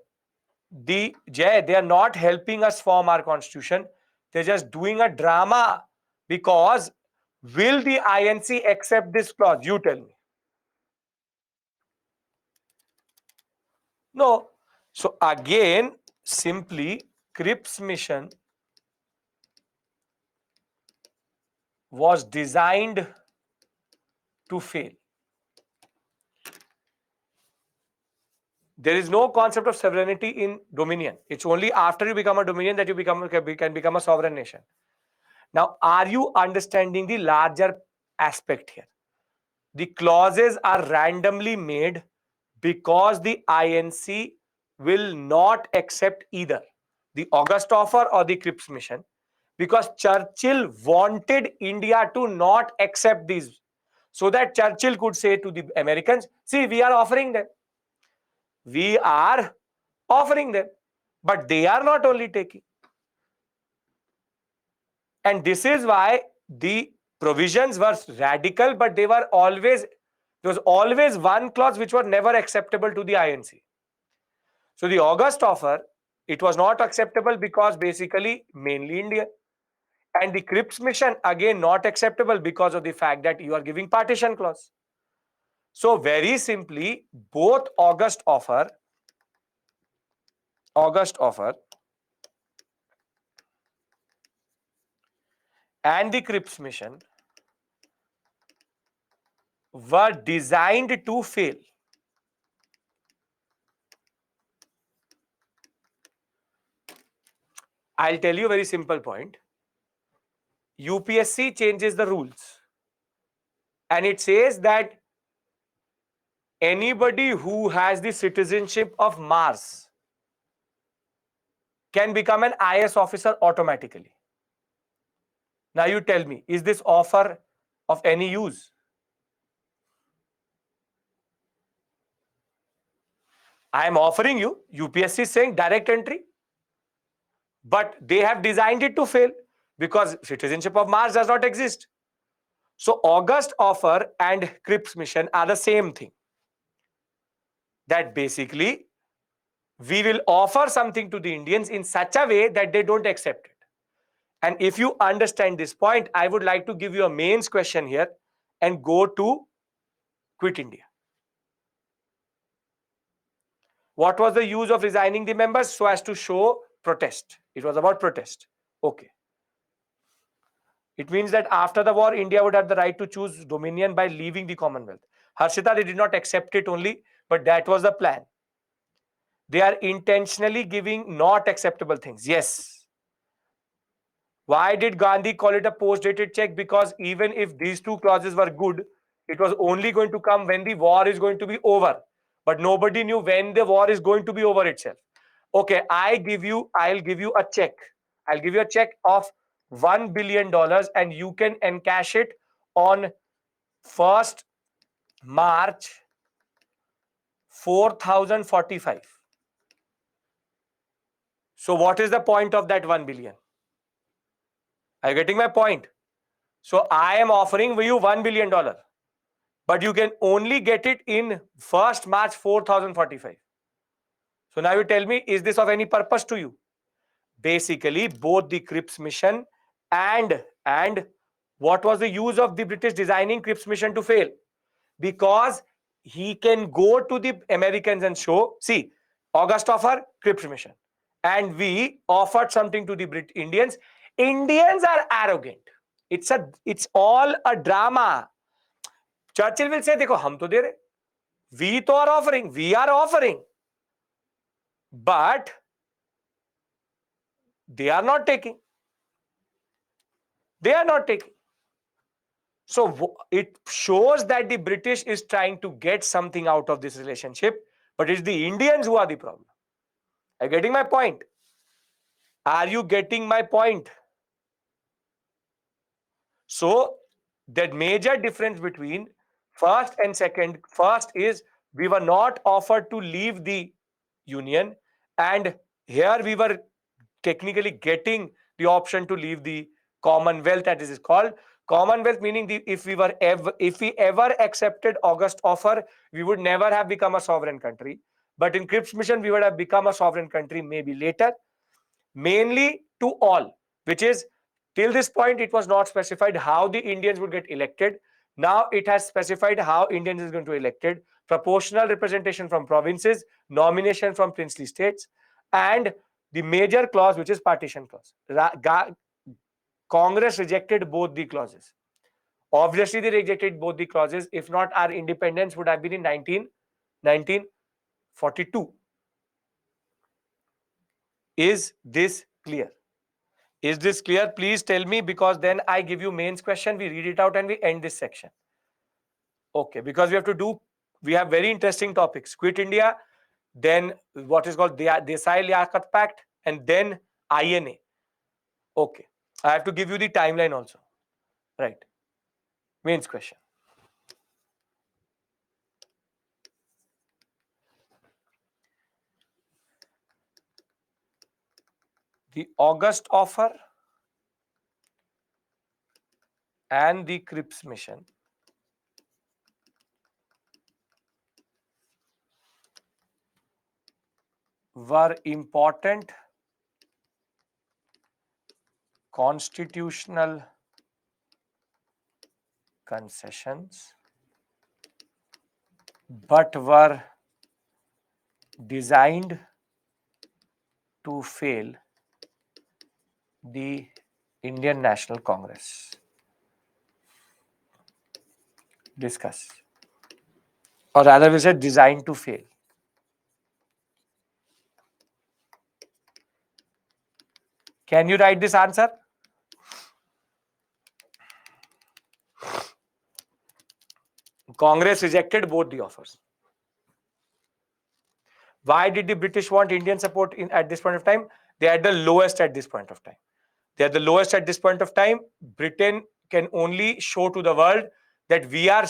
they are not helping us form our constitution. They're just doing a drama. Because will the INC accept this clause? You tell me. No. So again, simply Cripps mission was designed to fail. There is no concept of sovereignty in dominion. It's only after you become a dominion that you can become a sovereign nation. Now, are you understanding the larger aspect here? The clauses are randomly made because the INC will not accept either the August offer or the Cripps mission, because Churchill wanted India to not accept these, so that Churchill could say to the Americans, see, we are offering them, but they are not only taking. And this is why the provisions were radical, but there was always one clause which was never acceptable to the INC. So the August offer, it was not acceptable because basically mainly India. And the Cripps mission, again, not acceptable because of the fact that you are giving partition clause. So very simply, both August offer and the Cripps mission were designed to fail. I'll tell you a very simple point. UPSC changes the rules and it says that anybody who has the citizenship of Mars can become an IS officer automatically. Now you tell me, is this offer of any use? I am offering you, UPSC is saying direct entry, but they have designed it to fail because citizenship of Mars does not exist. So August offer and Cripps mission are the same thing. That basically we will offer something to the Indians in such a way that they don't accept it. And if you understand this point, I would like to give you a mains question here and go to Quit India. What was the use of resigning the members? So as to show protest. It was about protest. Okay. It means that after the war, India would have the right to choose dominion by leaving the Commonwealth. Harshita, they did not accept it only, but that was the plan. They are intentionally giving not acceptable things. Yes. Why did Gandhi call it a post-dated check? Because even if these two clauses were good, it was only going to come when the war is going to be over. But nobody knew when the war is going to be over itself. Okay, I'll give you a check. I'll give you a check of $1 billion and you can encash it on 1st March 4045. So what is the point of that 1 billion? Are you getting my point? So I am offering you $1 billion. but you can only get it in 1st March 4045. So now you tell me, is this of any purpose to you? Basically, both the Cripps mission and what was the use of the British designing Cripps mission to fail? Because he can go to the Americans and show, see, August offer, Cripps mission, and we offered something to the Indians. Indians are arrogant. It's all a drama. Churchill will say, देखो हम तो दे रहे, we तो are offering, but they are not taking. They are not taking. So it shows that the British is trying to get something out of this relationship, but it's the Indians who are the problem. Are you getting my point? Are you getting my point? So the major difference between first and second, first is we were not offered to leave the union, and here we were technically getting the option to leave the Commonwealth, as it is called. Commonwealth meaning if we ever accepted August offer, we would never have become a sovereign country. But in Cripps mission, we would have become a sovereign country maybe later, mainly to all, which is till this point it was not specified how the Indians would get elected. Now it has specified how Indians is going to be elected: proportional representation from provinces, nomination from princely states, and the major clause, which is partition clause. Congress rejected both the clauses. Obviously, they rejected both the clauses. If not, our independence would have been in 1942. Is this clear? Is this clear? Please tell me, because then I give you mains question, we read it out and we end this section. Okay, because we have very interesting topics. Quit India, then what is called the Desai-Liaquat Pact, and then INA. Okay, I have to give you the timeline also. Right. Mains question. The August offer and the Cripps mission were important constitutional concessions, but were designed to fail the Indian National Congress. Discuss. Or rather, we said designed to fail. Can you write this answer? Congress rejected both the offers. Why did the British want Indian support at this point of time? They are the lowest at this point of time. They are the lowest at this point of time. Britain can only show to the world that we are.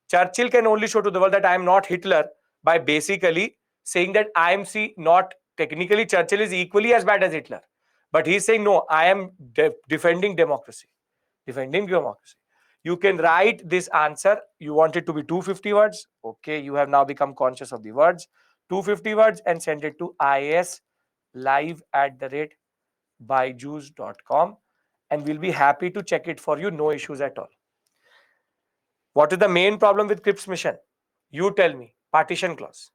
Churchill can only show to the world that I am not Hitler by basically saying that I am not technically Churchill is equally as bad as Hitler, but he's saying no, I am defending democracy. Defending democracy. You can write this answer. You want it to be 250 words. Okay, you have now become conscious of the words. 250 words, and send it to islive@byju's.com, and we'll be happy to check it for you. No issues at all. What is the main problem with Cripps mission? You tell me. Partition clause.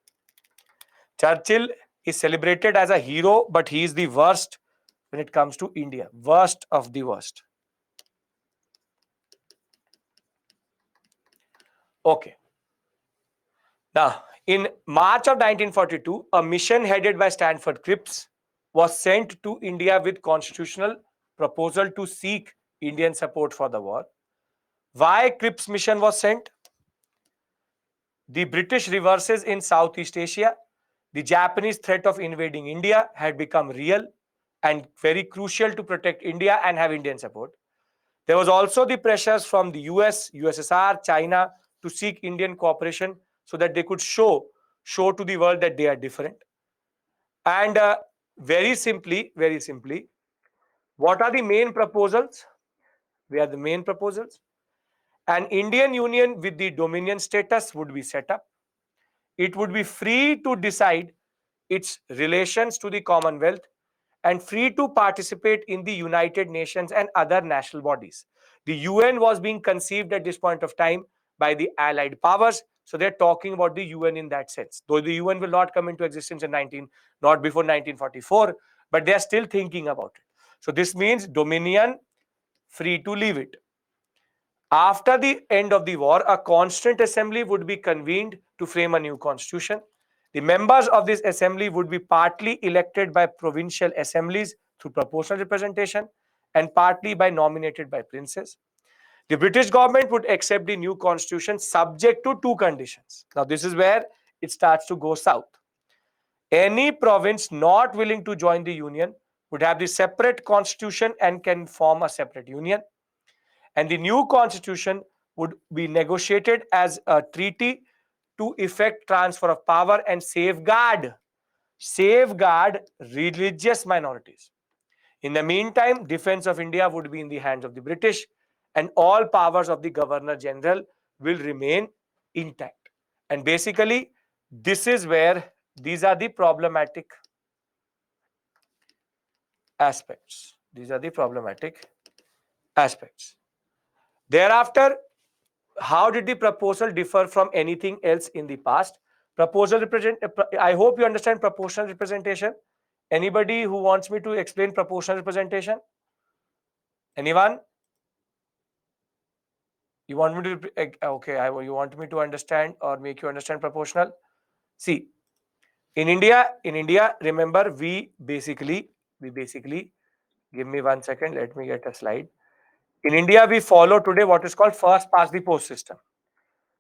Churchill is celebrated as a hero, but he is the worst when it comes to India. Worst of the worst. Okay. Now, in March of 1942, a mission headed by Stanford Cripps was sent to India with constitutional proposal to seek Indian support for the war. Why Cripps mission was sent? The British reverses in Southeast Asia, the Japanese threat of invading India had become real and very crucial to protect India and have Indian support. There was also the pressures from the US, USSR, China to seek Indian cooperation so that they could show to the world that they are different. And very simply, what are the main proposals? We are the main proposals. An Indian Union with the dominion status would be set up. It would be free to decide its relations to the Commonwealth and free to participate in the United Nations and other national bodies. The UN was being conceived at this point of time by the Allied powers. So they're talking about the UN in that sense. Though the UN will not come into existence in not before 1944, but they are still thinking about it. So this means dominion, free to leave it. After the end of the war, a Constituent Assembly would be convened to frame a new constitution. The members of this assembly would be partly elected by provincial assemblies through proportional representation and partly by nominated by princes. The British government would accept the new constitution subject to two conditions. Now, this is where it starts to go south. Any province not willing to join the union would have the separate constitution and can form a separate union. And the new constitution would be negotiated as a treaty to effect transfer of power and safeguard religious minorities. In the meantime, defense of India would be in the hands of the British, and all powers of the Governor General will remain intact. And basically, this is where these are the problematic aspects. These are the problematic aspects. Thereafter, how did the proposal differ from anything else in the past? I hope you understand proportional representation. Anybody who wants me to explain proportional representation? Anyone? You want me to, okay, you want me to understand or make you understand proportional? See, in India, remember, we basically, give me 1 second, let me get a slide. In India, we follow today what is called first past the post system.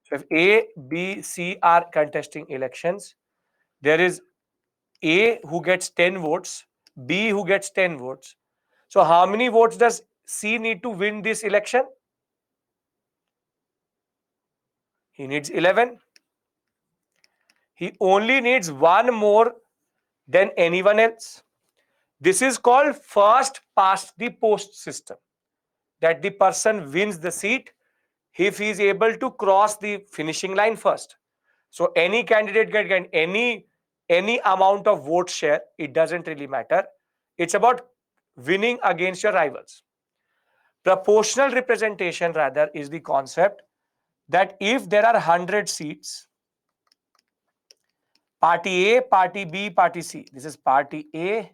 So if A, B, C are contesting elections, there is A who gets 10 votes, B who gets 10 votes. So how many votes does C need to win this election? He needs 11. He only needs one more than anyone else. This is called first past the post system. That the person wins the seat if he is able to cross the finishing line first. So any candidate can any amount of vote share, it doesn't really matter. It's about winning against your rivals. Proportional representation rather is the concept that if there are 100 seats, party A, party B, party C, this is party A,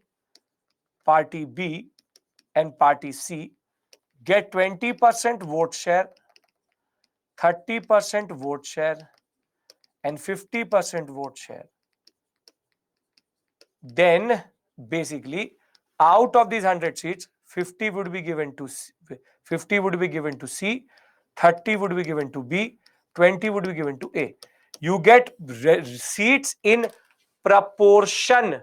party B and party C get 20% vote share, 30% vote share and 50% vote share. Then basically out of these 100 seats, 50 would be given to C, 50 would be given to C, 30 would be given to B, 20 would be given to A. You get seats in proportion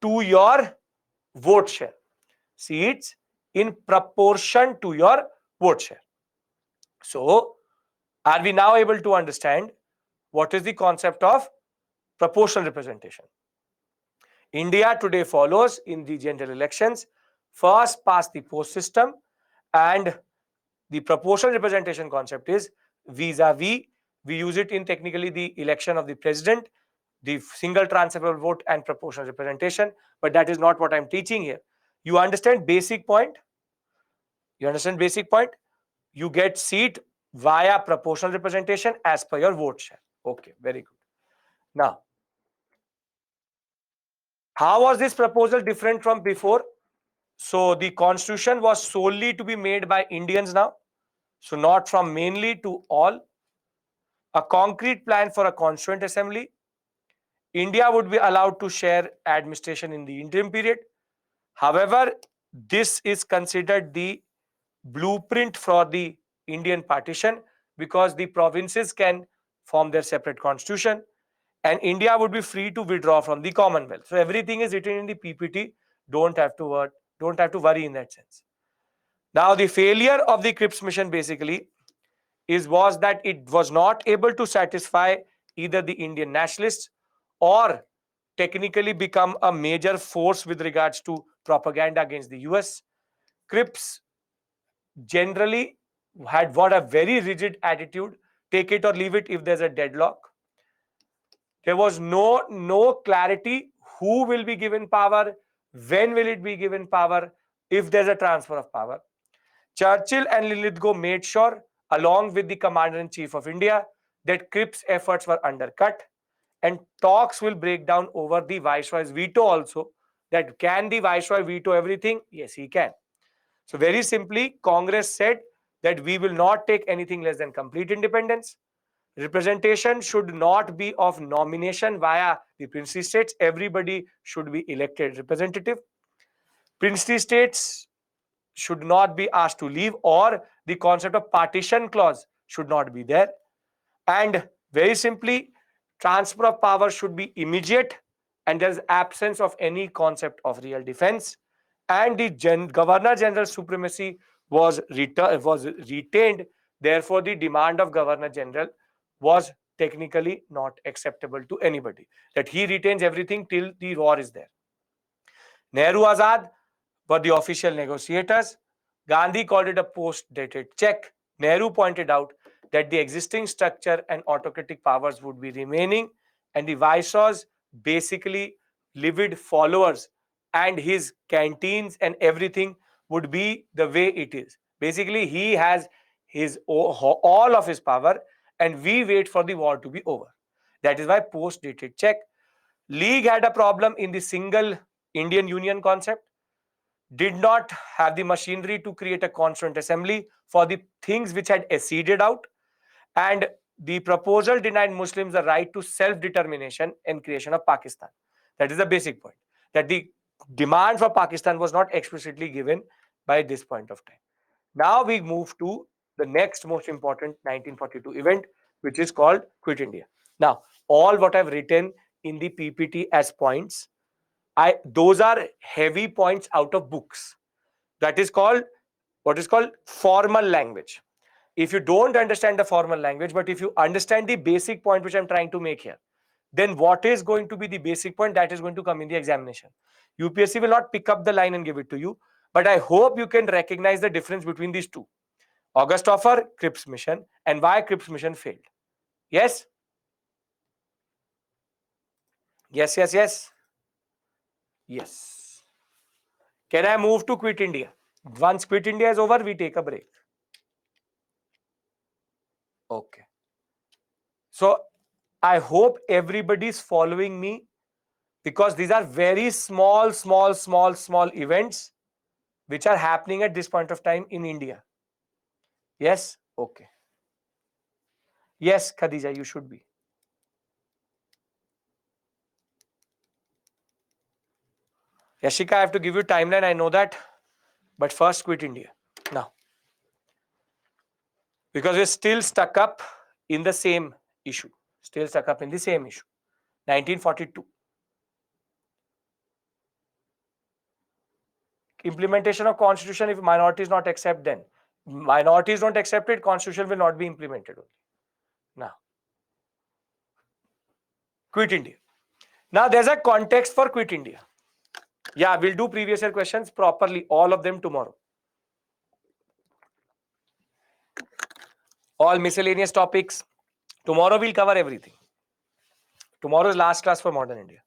to your vote share. Seats in proportion to your vote share. So, are we now able to understand what is the concept of proportional representation? India today follows in the general elections first past the post system, and the proportional representation concept is vis-a-vis. We use it in technically the election of the president, the single transferable vote and proportional representation, but that is not what I'm teaching here. You understand basic point? You understand basic point? You get seat via proportional representation as per your vote share. Okay, very good. Now, how was this proposal different from before? So the constitution was solely to be made by Indians now. So not from mainly to all. A concrete plan for a constituent assembly. India would be allowed to share administration in the interim period. However, this is considered the blueprint for the Indian partition because the provinces can form their separate constitution and India would be free to withdraw from the Commonwealth. So everything is written in the PPT. Don't have to worry in that sense. Now, the failure of the Cripps mission basically was that it was not able to satisfy either the Indian nationalists or technically become a major force with regards to propaganda against the US. Cripps generally had what a very rigid attitude, take it or leave it if there's a deadlock. There was no clarity who will be given power, when will it be given power, if there's a transfer of power. Churchill and Lithgow made sure, along with the Commander-in-Chief of India, that Cripps' efforts were undercut, and talks will break down over the Viceroy's veto also. That can the Viceroy veto everything? Yes, he can. So very simply, Congress said that we will not take anything less than complete independence. Representation should not be of nomination via the princely states. Everybody should be elected representative. Princely states should not be asked to leave, or the concept of partition clause should not be there. And very simply, transfer of power should be immediate, and there is absence of any concept of real defense. And the Governor General supremacy was retained. Therefore, the demand of Governor General was technically not acceptable to anybody. That he retains everything till the war is there. Nehru Azad were the official negotiators. Gandhi called it a post-dated check. Nehru pointed out that the existing structure and autocratic powers would be remaining, and the viceroys, basically livid followers, and his canteens and everything would be the way it is. Basically, he has his all of his power, and we wait for the war to be over. That is why post-dated check. League had a problem in the single Indian Union concept, did not have the machinery to create a constituent assembly for the things which had acceded out, and the proposal denied Muslims the right to self-determination and creation of Pakistan. That is the basic point. That the demand for Pakistan was not explicitly given by this point of time. Now we move to the next most important 1942 event, which is called Quit India. Now, all what I've written in the PPT as points, those are heavy points out of books. That is called what is called formal language. If you don't understand the formal language, but if you understand the basic point which I'm trying to make here, then what is going to be the basic point that is going to come in the examination? UPSC will not pick up the line and give it to you, but I hope you can recognize the difference between these two. August offer, Cripps mission, and why Cripps mission failed. Yes? Yes, yes, yes. Yes. Can I move to Quit India? Once Quit India is over, we take a break. Okay. So I hope everybody is following me, because these are very small events which are happening at this point of time in India. Yes? Okay. Yes, Khadija, you should be. Yashika, I have to give you timeline, I know that. But first, Quit India. Now, because we're still stuck up in the same issue. Still stuck up in the same issue. 1942. Implementation of constitution, if minorities not accept, then minorities don't accept it, constitution will not be implemented only. Now, Quit India. Now, there's a context for Quit India. Yeah, we'll do previous year questions properly, all of them tomorrow. All miscellaneous topics. Tomorrow we'll cover everything. Tomorrow is last class for modern India.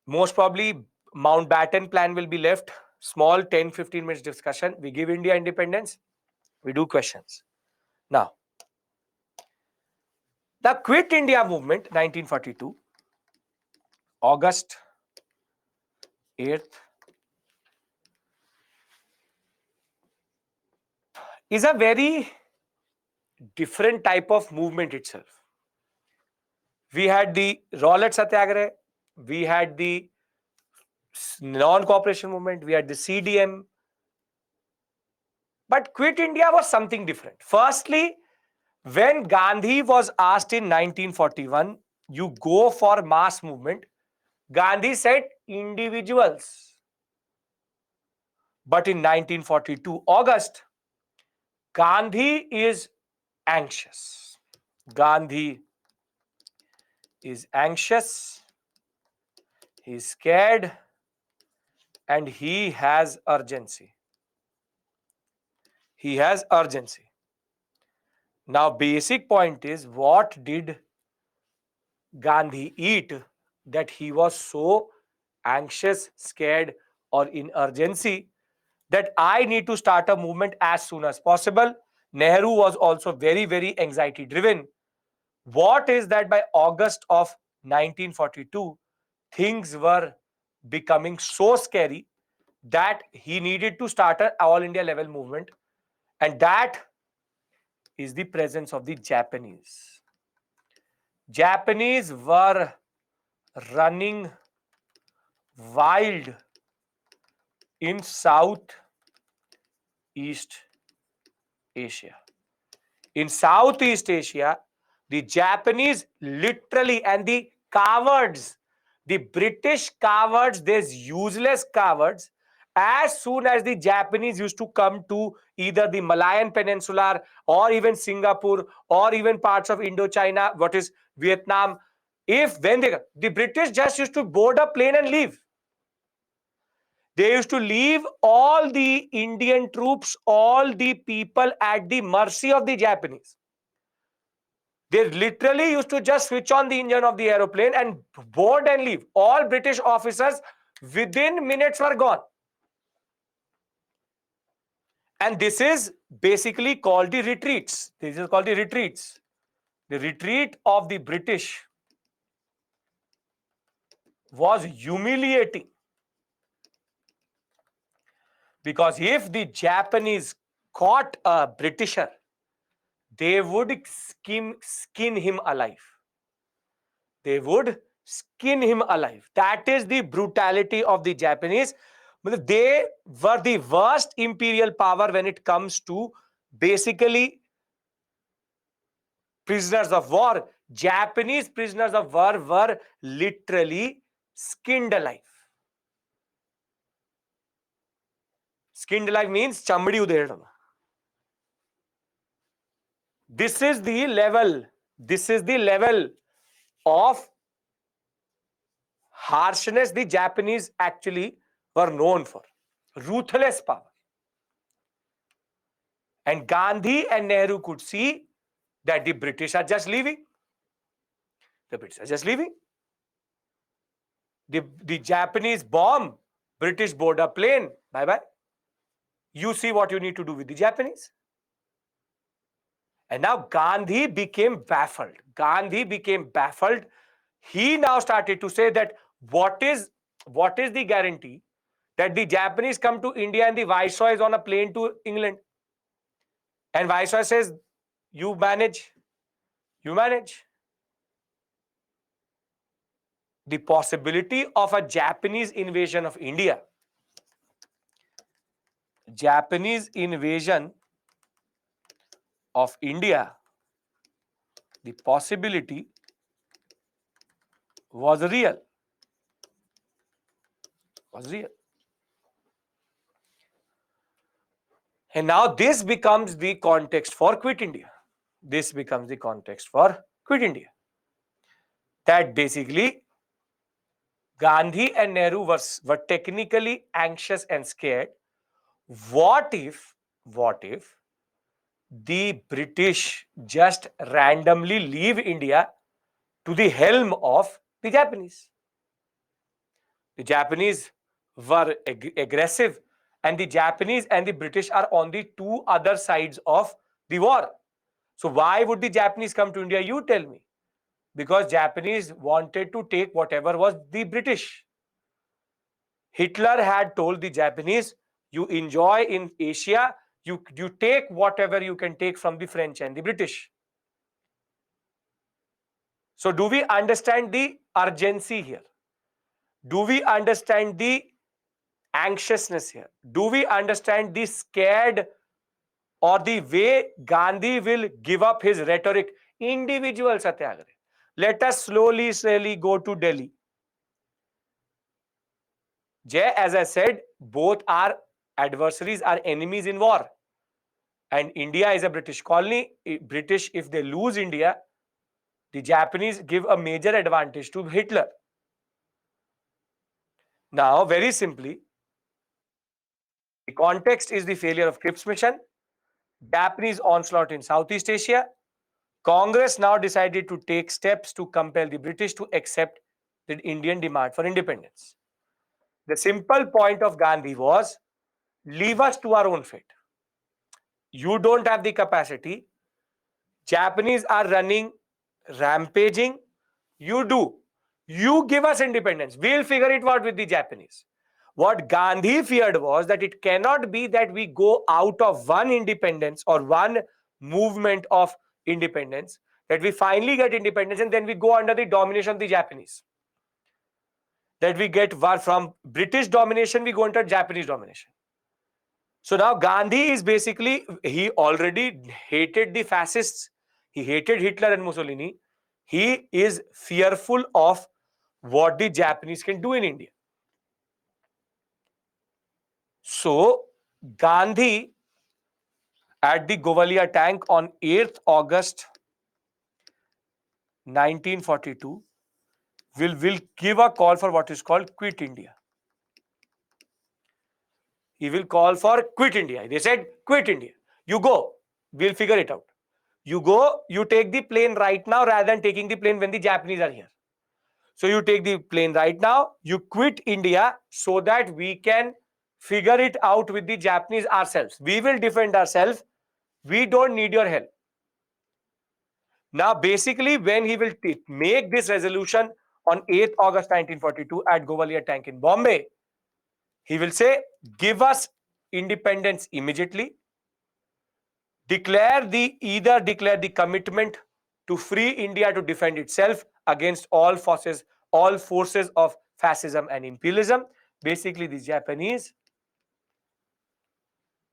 Most probably Mountbatten plan will be left. Small 10-15 minutes discussion. We give India independence. We do questions. Now, the Quit India movement, 1942, August 8th, is a very different type of movement itself. We had the Rowlatt Satyagraha, we had the non-cooperation movement, we had the CDM. But Quit India was something different. Firstly, when Gandhi was asked in 1941, you go for mass movement, Gandhi said individuals. But in 1942, August, Gandhi is anxious. Gandhi is anxious, he's scared, and he has urgency. He has urgency. Now, basic point is, what did Gandhi eat that he was so anxious, scared, or in urgency that I need to start a movement as soon as possible? Nehru was also very, very anxiety driven. What is that by August of 1942, things were becoming so scary that he needed to start an all India level movement, and that is the presence of the Japanese. Japanese were running wild in Southeast Asia. In Southeast Asia, the Japanese literally, and the cowards, the British cowards, these useless cowards, as soon as the Japanese used to come to either the Malayan Peninsula or even Singapore or even parts of Indochina, what is Vietnam, when the British just used to board a plane and leave. They used to leave all the Indian troops, all the people at the mercy of the Japanese. They literally used to just switch on the engine of the aeroplane and board and leave. All British officers within minutes were gone. And this is basically called the retreats. This is called the retreats. The retreat of the British was humiliating. Because if the Japanese caught a Britisher, they would skin him alive. They would skin him alive. That is the brutality of the Japanese. They were the worst imperial power when it comes to basically prisoners of war. Japanese prisoners of war were literally skinned alive. Skinned alive means chamdi uderadam. This is the level. This is the level of harshness the Japanese actually were known for. Ruthless power. And Gandhi and Nehru could see that the British are just leaving. The British are just leaving. The Japanese bomb, British board a plane. Bye-bye. You see what you need to do with the Japanese. And now Gandhi became baffled. Gandhi became baffled. He now started to say that what is the guarantee that the Japanese come to India and the Viceroy is on a plane to England? And Viceroy says, you manage. You manage. The possibility of a Japanese invasion of India. Japanese invasion of India, the possibility was real. Was real. And now this becomes the context for Quit India. This becomes the context for Quit India. That basically Gandhi and Nehru were technically anxious and scared. What if the British just randomly leave India to the helm of the Japanese? The Japanese were aggressive, and the Japanese and the British are on the two other sides of the war. So why would the Japanese come to India? You tell me. Because Japanese wanted to take whatever was the British. Hitler had told the Japanese, you enjoy in Asia, you take whatever you can take from the French and the British. So do we understand the urgency here? Do we understand the anxiousness here? Do we understand the scared or the way Gandhi will give up his rhetoric? Individual satyagraha. Let us slowly go to Delhi. Jay, as I said, both are adversaries, are enemies in war. And India is a British colony. British, if they lose India, the Japanese give a major advantage to Hitler. Now, very simply, the context is the failure of Cripps mission. Japanese onslaught in Southeast Asia. Congress now decided to take steps to compel the British to accept the Indian demand for independence. The simple point of Gandhi was, leave us to our own fate. You don't have the capacity. Japanese are running, rampaging. You do. You give us independence. We'll figure it out with the Japanese. What Gandhi feared was that it cannot be that we go out of one independence or one movement of independence, that we finally get independence and then we go under the domination of the Japanese. That we get from British domination, we go under Japanese domination. So now Gandhi is basically, he already hated the fascists. He hated Hitler and Mussolini. He is fearful of what the Japanese can do in India. So Gandhi at the Govalia tank on 8th August 1942 will give a call for what is called Quit India. He will call for Quit India. They said, quit India. You go. We'll figure it out. You go, you take the plane right now rather than taking the plane when the Japanese are here. So you take the plane right now, you quit India so that we can figure it out with the Japanese ourselves. We will defend ourselves. We don't need your help. Now, basically, when he will make this resolution on 8th August 1942 at Govalia Tank in Bombay, he will say, give us independence immediately. Either declare the commitment to free India to defend itself against all forces of fascism and imperialism. Basically, the Japanese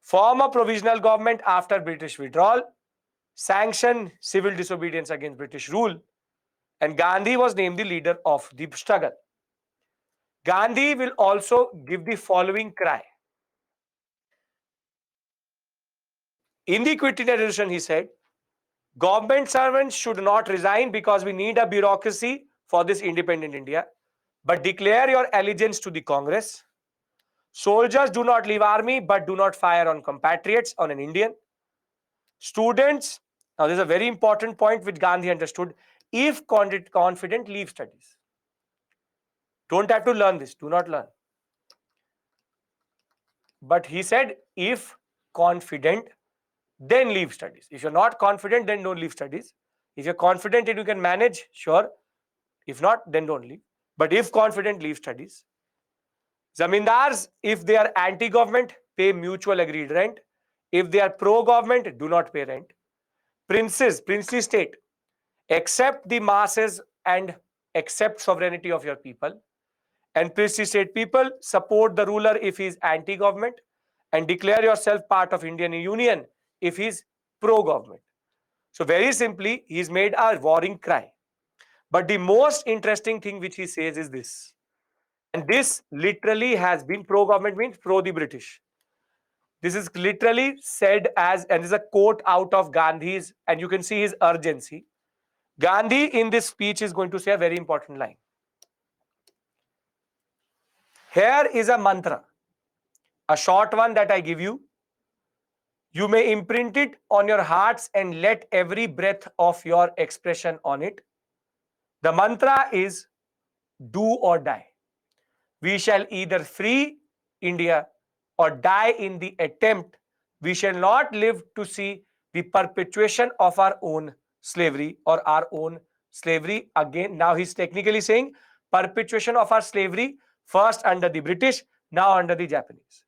form a provisional government after British withdrawal, sanction civil disobedience against British rule, and Gandhi was named the leader of the struggle. Gandhi will also give the following cry. In the Quit India resolution, he said, government servants should not resign because we need a bureaucracy for this independent India, but declare your allegiance to the Congress. Soldiers do not leave army, but do not fire on compatriots, on an Indian. Students, now there's a very important point which Gandhi understood. If confident, leave studies. Don't have to learn this, do not learn. But he said, if confident, then leave studies. If you're not confident, then don't leave studies. If you're confident and you can manage, sure. If not, then don't leave. But if confident, leave studies. Zamindars, if they are anti-government, pay mutual agreed rent. If they are pro-government, do not pay rent. Princes, princely state, accept the masses and accept sovereignty of your people. And princely state people, support the ruler if he is anti-government and declare yourself part of Indian Union if he is pro-government. So very simply, he's made a warring cry. But the most interesting thing which he says is this. And this literally has been pro-government means pro the British. This is literally said as, and this is a quote out of Gandhi's, and you can see his urgency. Gandhi in this speech is going to say a very important line. Here is a mantra, a short one that I give you. You may imprint it on your hearts and let every breath of your expression on it. The mantra is do or die. We shall either free India or die in the attempt. We shall not live to see the perpetuation of our own slavery or our own slavery again. Now he's technically saying perpetuation of our slavery, first under the British, now under the Japanese.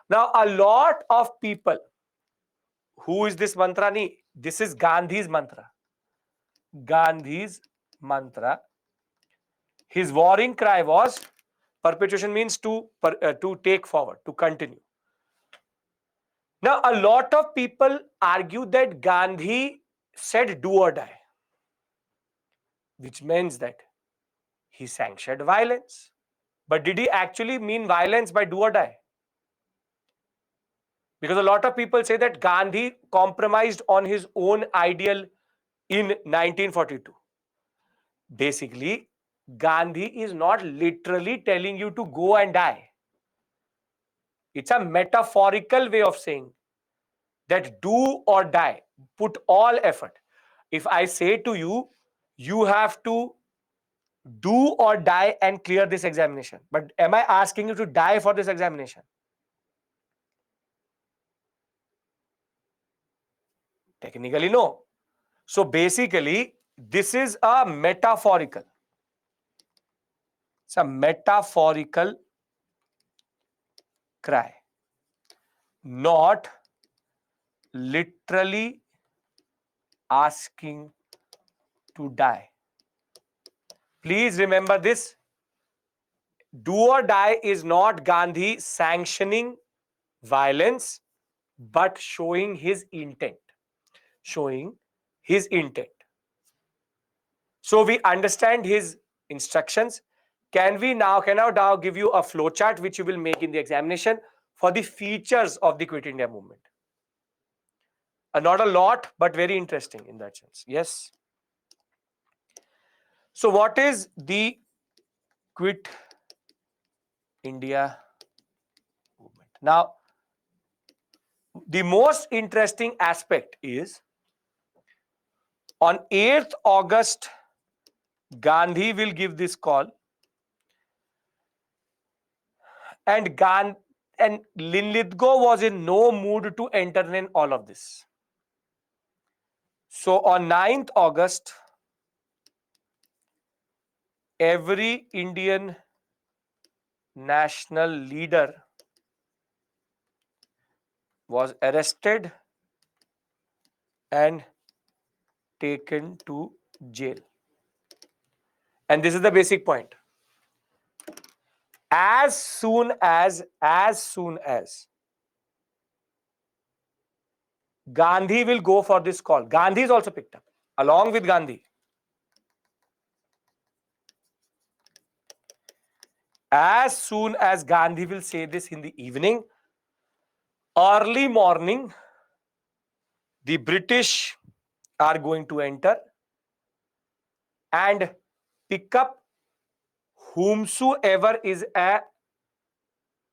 Now a lot of people, who is this mantra? This is Gandhi's mantra. Gandhi's mantra. His warring cry was, perpetuation means to take forward, to continue. Now, a lot of people argue that Gandhi said do or die, which means that he sanctioned violence. But did he actually mean violence by do or die? Because a lot of people say that Gandhi compromised on his own ideal in 1942. Basically, Gandhi is not literally telling you to go and die. It's a metaphorical way of saying that do or die, put all effort. If I say to you, you have to do or die and clear this examination, but am I asking you to die for this examination? Technically, no. So basically, this is a metaphorical. It's a metaphorical cry, not literally asking to die. Please remember this. Do or die is not Gandhi sanctioning violence, but showing his intent. Showing his intent. So we understand his instructions. Can I now give you a flow chart which you will make in the examination for the features of the Quit India movement? Not a lot, but very interesting in that sense. Yes. So what is the Quit India movement? Now, the most interesting aspect is on 8th August, Gandhi will give this call, and Linlithgow was in no mood to entertain all of this. So on 9th August, every Indian national leader was arrested and taken to jail. And this is the basic point. As soon as Gandhi will go for this call, Gandhi is also picked up along with Gandhi. As soon as Gandhi will say this in the evening, early morning, the British are going to enter and pick up whomsoever is a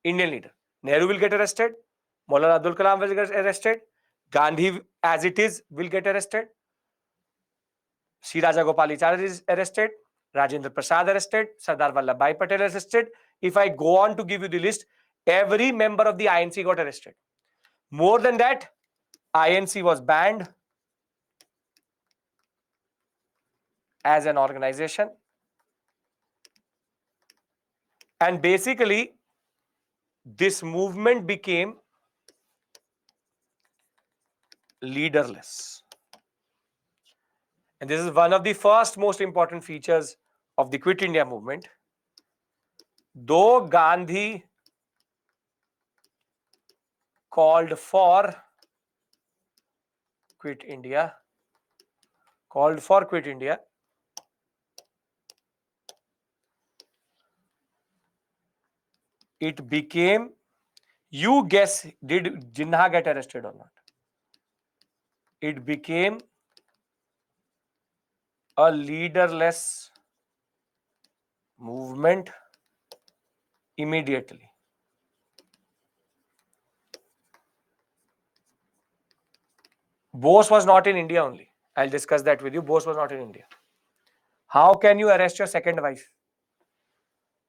Indian leader. Nehru will get arrested. Maulana Abdul Kalam will get arrested. Gandhi, as it is, will get arrested. Sri Raja Gopalachari is arrested. Rajendra Prasad arrested. Sardar Vallabhbhai Patel arrested. If I go on to give you the list, every member of the INC got arrested. More than that, INC was banned as an organization. And basically, this movement became leaderless. And this is one of the first most important features of the Quit India movement. Though Gandhi called for Quit India, it became, you guess, did Jinnah get arrested or not? It became a leaderless movement immediately. Bose was not in India only. I'll discuss that with you. Bose was not in India. How can you arrest your second wife?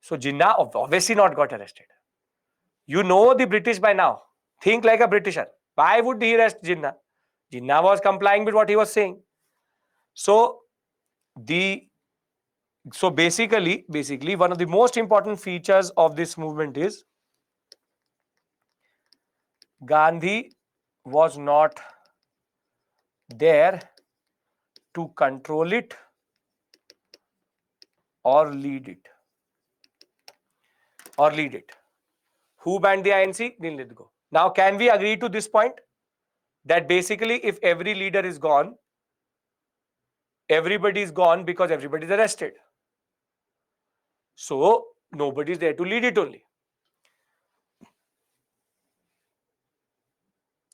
So Jinnah obviously not got arrested. You know the British by now. Think like a Britisher. Why would he arrest Jinnah? Jinnah was complying with what he was saying. So basically, one of the most important features of this movement is Gandhi was not there to control it or lead it. Who banned the INC? Linlithgow. Now, can we agree to this point? That basically, if every leader is gone, everybody is gone because everybody is arrested. So, nobody is there to lead it only.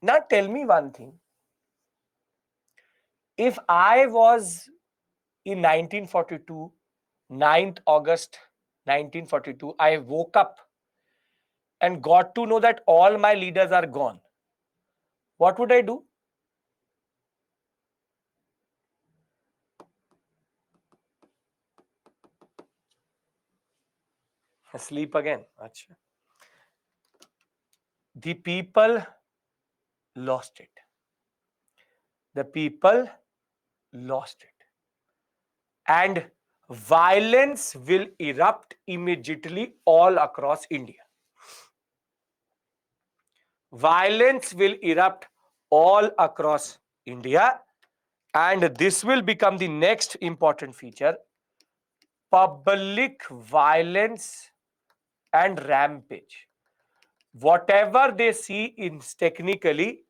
Now, tell me one thing. If I was in 1942, 9th August 1942, I woke up and got to know that all my leaders are gone. What would I do? Sleep again. Achha. The people lost it. The people lost it. And violence will erupt immediately all across India. Violence will erupt all across India, and this will become the next important feature: public violence and rampage. Whatever they see in technically,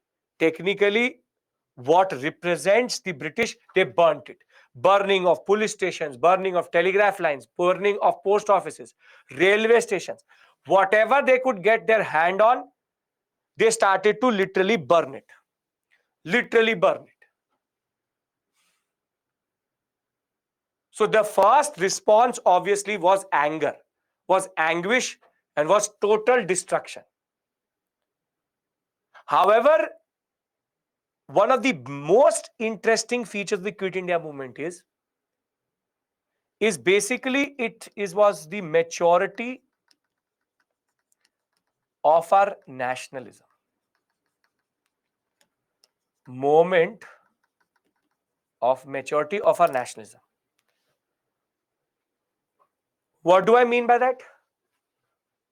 what represents the British, they burnt it. Burning of police stations, burning of telegraph lines, burning of post offices, railway stations, whatever they could get their hand on, they started to literally burn it. Literally burn it. So the first response obviously was anger, was anguish, and was total destruction. However, one of the most interesting features of the Quit India movement is basically was the maturity of our nationalism. Moment of maturity of our nationalism. What do I mean by that?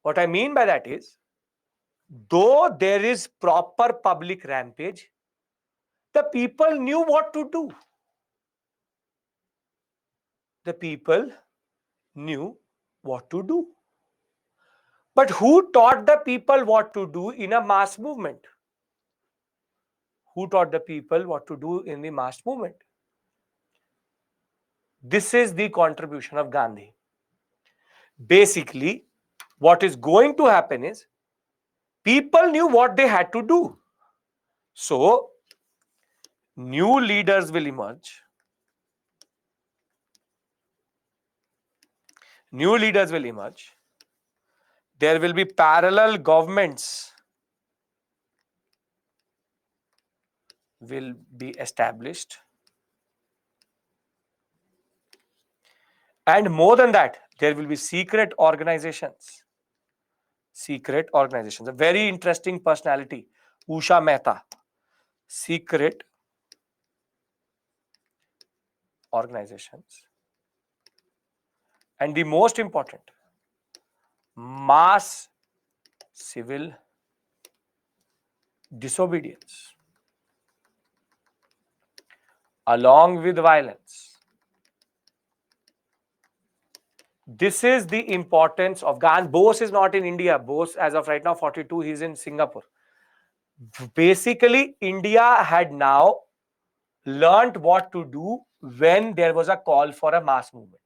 What I mean by that is, though there is proper public rampage, the people knew what to do. The people knew what to do. But who taught the people what to do in a mass movement? Who taught the people what to do in the mass movement? This is the contribution of Gandhi. Basically, what is going to happen is, people knew what they had to do. So, new leaders will emerge. New leaders will emerge. There will be parallel governments will be established. And more than that, there will be secret organizations. Secret organizations. A very interesting personality, Usha Mehta. Secret organizations. And the most important, mass civil disobedience along with violence. This is the importance of Gandhi. Bose is not in India. Bose, as of right now, 42, he's in Singapore. Basically, India had now learned what to do when there was a call for a mass movement.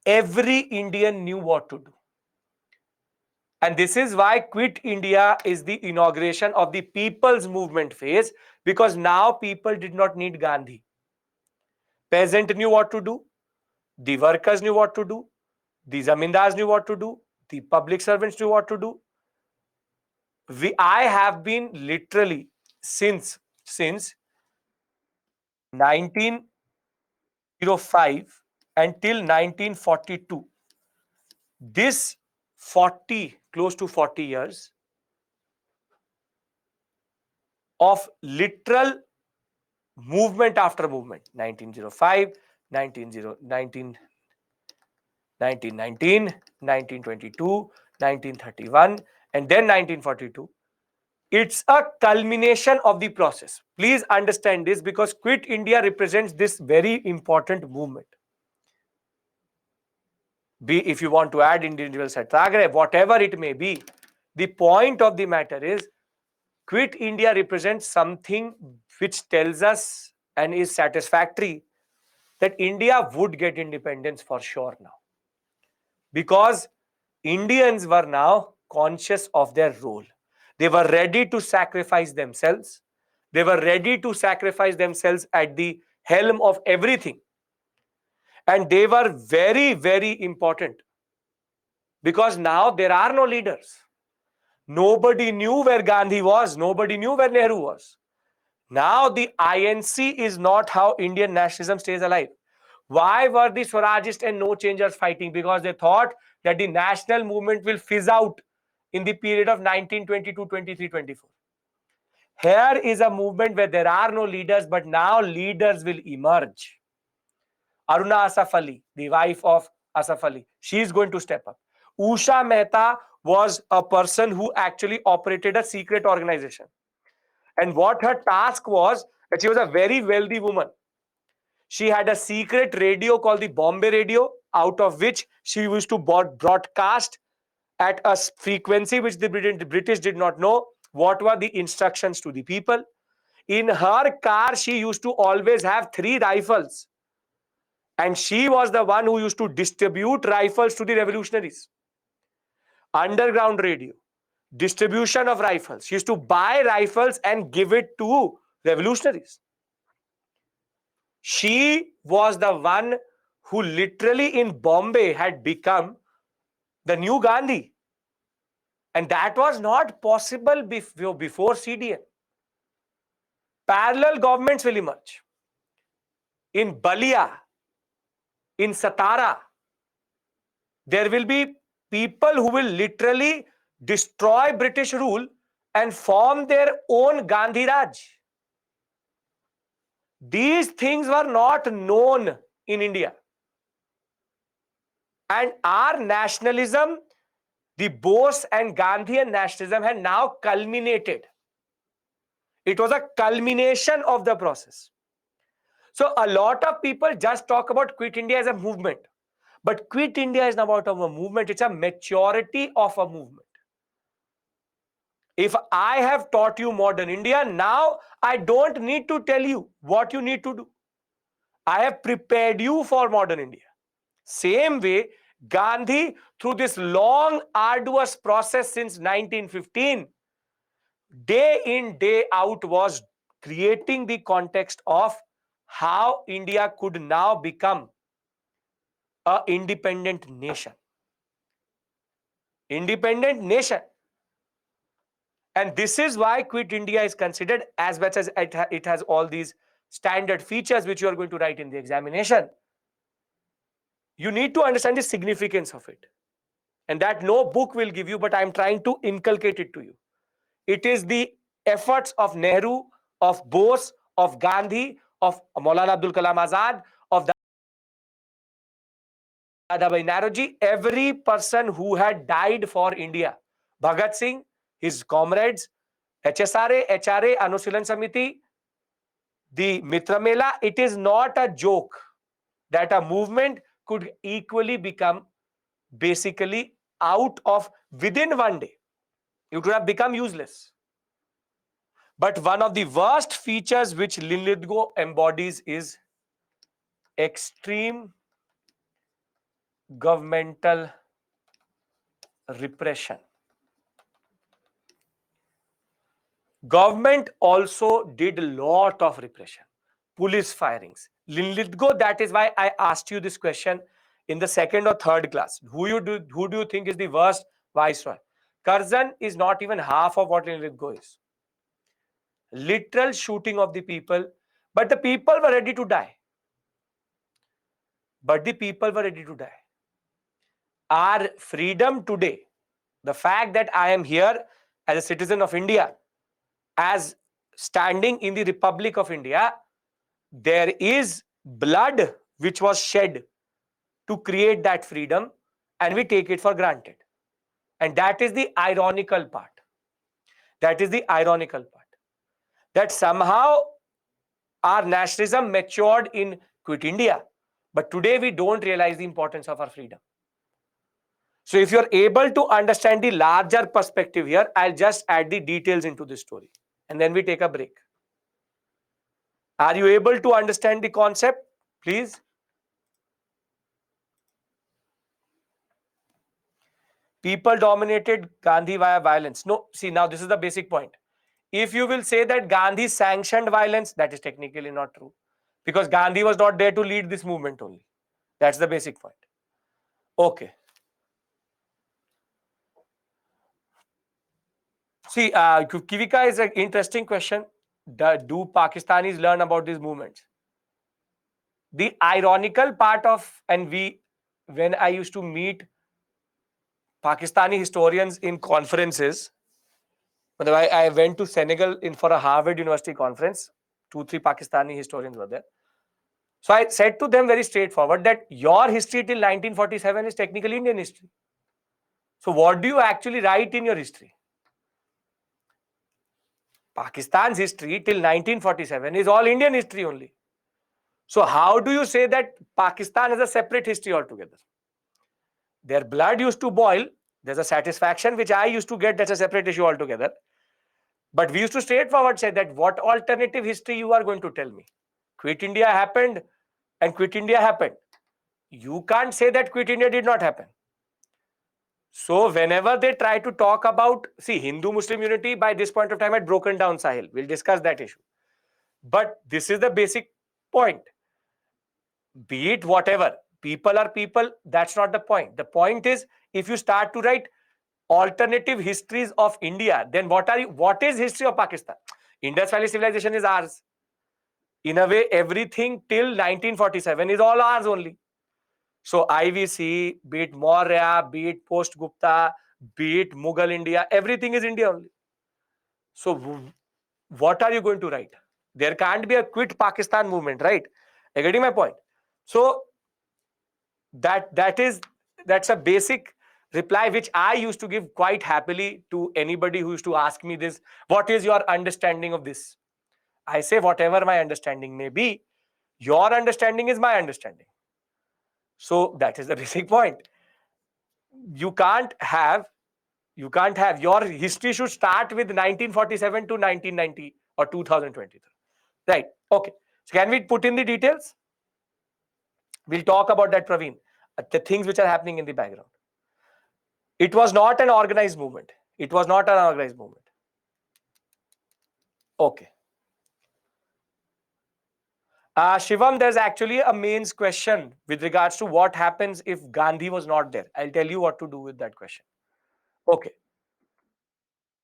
Every Indian knew what to do. And this is why Quit India is the inauguration of the people's movement phase, because now people did not need Gandhi. Peasant knew what to do. The workers knew what to do. The zamindars knew what to do. The public servants knew what to do. I have been literally since 1905 until 1942, this 40, close to 40 years of literal movement after movement, 1905, 1919, 1922, 1931, and then 1942. It's a culmination of the process. Please understand this, because Quit India represents this very important movement. If you want to add individual satyagraha, whatever it may be, the point of the matter is, Quit India represents something which tells us and is satisfactory that India would get independence for sure now. Because Indians were now conscious of their role. They were ready to sacrifice themselves. They were ready to sacrifice themselves at the helm of everything. And they were very, very important, because now there are no leaders. Nobody knew where Gandhi was. Nobody knew where Nehru was. Now the INC is not how Indian nationalism stays alive. Why were the Swarajists and no changers fighting? Because they thought that the national movement will fizz out in the period of 1922, 23, 24. Here is a movement where there are no leaders, but now leaders will emerge. Aruna Asaf Ali, the wife of Asaf Ali, she is going to step up. Usha Mehta was a person who actually operated a secret organization. And what her task was, that she was a very wealthy woman. She had a secret radio called the Bombay Radio, out of which she used to broadcast at a frequency which the British did not know what were the instructions to the people. In her car, she used to always have 3 rifles. And she was the one who used to distribute rifles to the revolutionaries. Underground radio, distribution of rifles. She used to buy rifles and give it to revolutionaries. She was the one who literally in Bombay had become the new Gandhi. And that was not possible before CDM. Parallel governments will emerge. In Balia, in Satara, there will be people who will literally destroy British rule and form their own Gandhi Raj. These things were not known in India. And our nationalism, the Bose and Gandhian nationalism, had now culminated. It was a culmination of the process. So a lot of people just talk about Quit India as a movement. But Quit India is not about a movement, it's a maturity of a movement. If I have taught you modern India, now I don't need to tell you what you need to do. I have prepared you for modern India. Same way, Gandhi, through this long, arduous process since 1915, day in, day out, was creating the context of how India could now become an independent nation. Independent nation. And this is why Quit India is considered, as much as it has all these standard features which you are going to write in the examination. You need to understand the significance of it. And that no book will give you, but I'm trying to inculcate it to you. It is the efforts of Nehru, of Bose, of Gandhi, of Maulana Abdul Kalam Azad, of Dadabhai Naroji, every person who had died for India. Bhagat Singh, his comrades, HSRA, HRA, Anusilan Samiti, the Mitra Mela. It is not a joke that a movement could equally become basically out of within one day. It would have become useless. But one of the worst features which Linlithgow embodies is extreme governmental repression. Government also did a lot of repression. Police firings. Linlithgow, that is why I asked you this question in the second or third class. Who do you think is the worst viceroy? Curzon is not even half of what Linlithgow is. Literal shooting of the people, but the people were ready to die. But the people were ready to die. Our freedom today, the fact that I am here as a citizen of India, as standing in the Republic of India, there is blood which was shed to create that freedom, and we take it for granted. And that is the ironical part. That is the ironical part. That somehow our nationalism matured in Quit India, but today we don't realize the importance of our freedom. So if you're able to understand the larger perspective here, I'll just add the details into this story and then we take a break. Are you able to understand the concept? Please. People dominated Gandhi via violence. No, see, now this is the basic point. If you will say that Gandhi sanctioned violence, that is technically not true. Because Gandhi was not there to lead this movement only. That's the basic point. Okay. See, Kivika is an interesting question. Do Pakistanis learn about these movements? The ironical part of, when I used to meet Pakistani historians in conferences, but I went to Senegal for a Harvard University conference. 2-3 Pakistani historians were there. So I said to them very straightforward that your history till 1947 is technically Indian history. So what do you actually write in your history? Pakistan's history till 1947 is all Indian history only. So how do you say that Pakistan has a separate history altogether? Their blood used to boil. There's a satisfaction which I used to get. That's a separate issue altogether. But we used to straightforward say that what alternative history you are going to tell me? Quit India happened and Quit India happened. You can't say that Quit India did not happen. So whenever they try to talk about, see, Hindu-Muslim unity by this point of time had broken down, Sahil. We'll discuss that issue. But this is the basic point. Be it whatever, people are people, that's not the point. The point is, if you start to write alternative histories of India, then what is history of Pakistan? Indus Valley civilization is ours. In a way, everything till 1947 is all ours only. So IVC, be it Maurya, be it post-Gupta, be it Mughal India, everything is India only. So what are you going to write? There can't be a Quit Pakistan movement, right? Are you getting my point? So that's a basic reply which I used to give quite happily to anybody who used to ask me this. What is your understanding of this? I say whatever my understanding may be, your understanding is my understanding. So that is the basic point. You can't have your history should start with 1947 to 1990 or 2023. Right. Okay. So can we put in the details? We'll talk about that, Praveen. The things which are happening in the background. It was not an organized movement. It was not an organized movement. Okay. Shivam, there's actually a mains question with regards to what happens if Gandhi was not there. I'll tell you what to do with that question. Okay.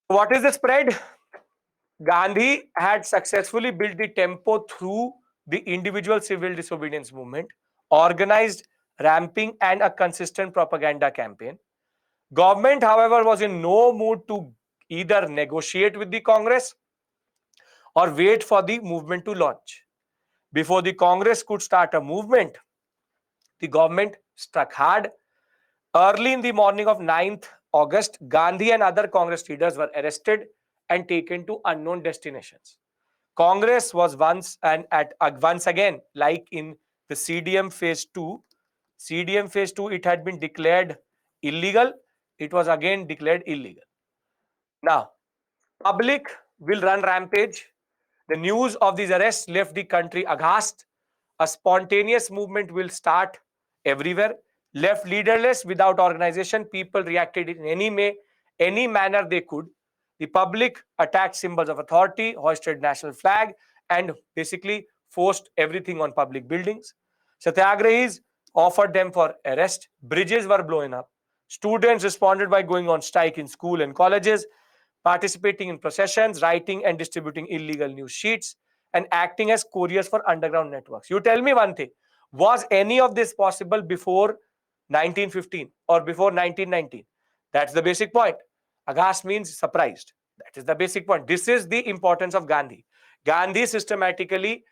What is the spread? Gandhi had successfully built the tempo through the individual civil disobedience movement, organized ramping and a consistent propaganda campaign. Government, however, was in no mood to either negotiate with the Congress or wait for the movement to launch. Before the Congress could start a movement, the government struck hard. Early in the morning of 9th August, Gandhi and other Congress leaders were arrested and taken to unknown destinations. Congress was once again, like in the CDM phase 2, it had been declared illegal. It was again declared illegal. Now, public will run rampage. The news of these arrests left the country aghast. A spontaneous movement will start everywhere. Left leaderless, without organization, people reacted in any manner they could. The public attacked symbols of authority, hoisted national flag, and basically forced everything on public buildings. Satyagrahis offered them for arrest. Bridges were blown up. Students responded by going on strike in school and colleges, participating in processions, writing and distributing illegal news sheets, and acting as couriers for underground networks. You tell me one thing. Was any of this possible before 1915 or before 1919? That's the basic point. Aghast means surprised. That is the basic point. This is the importance of Gandhi. Gandhi systematically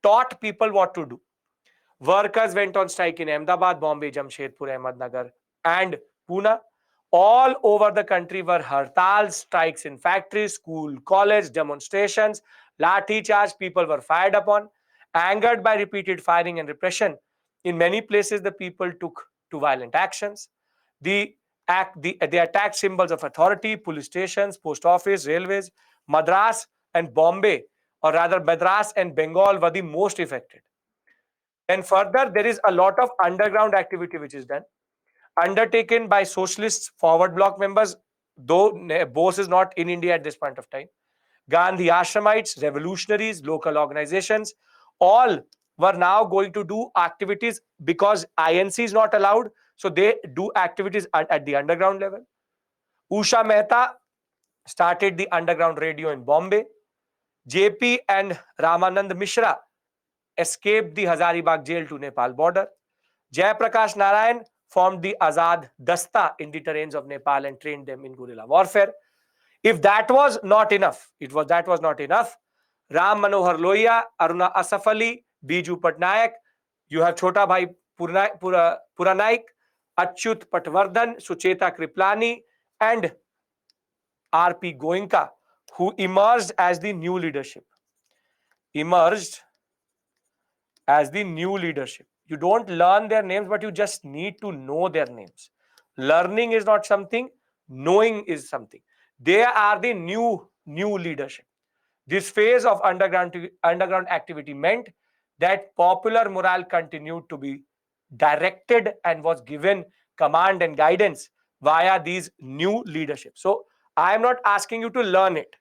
taught people what to do. Workers went on strike in Ahmedabad, Bombay, Jamshedpur, Ahmednagar, and Pune. All over the country were hartals, strikes in factories, school, college, demonstrations, lathi charge. People were fired upon, angered by repeated firing and repression. In many places, the people took to violent actions. They attacked symbols of authority, police stations, post office, railways. Madras and Bombay, or rather Madras and Bengal, were the most affected. And further, there is a lot of underground activity which is done, undertaken by socialist forward bloc members, though Bose is not in India at this point of time. Gandhi Ashramites, revolutionaries, local organizations, all were now going to do activities because INC is not allowed. So they do activities at the underground level. Usha Mehta started the underground radio in Bombay. JP and Ramanand Mishra escaped the Hazaribagh jail to Nepal border. Jayaprakash Narayan formed the Azad Dasta in the terrains of Nepal and trained them in guerrilla warfare. If that was not enough, Ram Manohar Lohia, Aruna Asaf Ali, Biju Patnaik, you have Chota Bhai Puranaik, Achyut Patwardhan, Sucheta Kriplani, and R.P. Goenka, who emerged as the new leadership. You don't learn their names, but you just need to know their names. Learning is not something, knowing is something. They are the new leadership. This phase of underground activity meant that popular morale continued to be directed and was given command and guidance via these new leadership. So I am not asking you to learn it,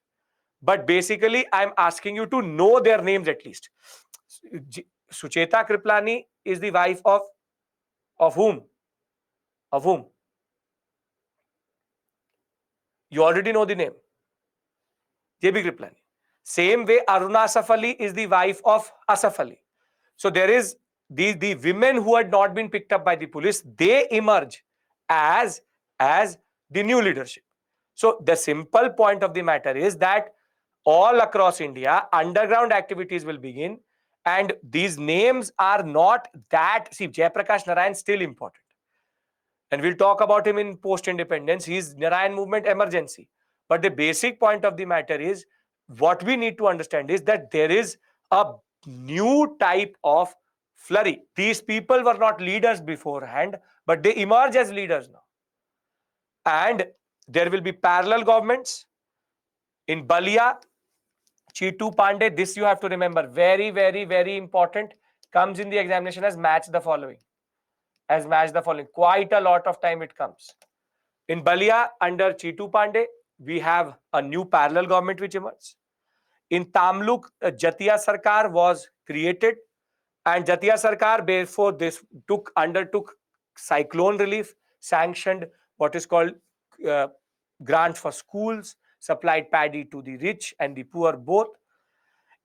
but basically I am asking you to know their names at least. Sucheta Kriplani is the wife of whom? Of whom? You already know the name. JB Kriplani. Same way, Aruna Asaf Ali is the wife of Asaf Ali. So there is the women who had not been picked up by the police, they emerge as the new leadership. So the simple point of the matter is that all across India, underground activities will begin, and these names are not that. See, Jayaprakash Narayan is still important, and we'll talk about him in post-independence. He's Narayan movement emergency. But the basic point of the matter is, what we need to understand is that there is a new type of flurry. These people were not leaders beforehand, but they emerge as leaders now. And there will be parallel governments. In Balia, Chitu Pandey, this you have to remember, very, very, very important, comes in the examination as match the following. Quite a lot of time it comes. In Balia, under Chitu Pandey, we have a new parallel government which emerged. In Tamluk, Jatiya Sarkar was created, and Jatiya Sarkar, before this, undertook cyclone relief, sanctioned what is called grants for schools, supplied paddy to the rich and the poor both.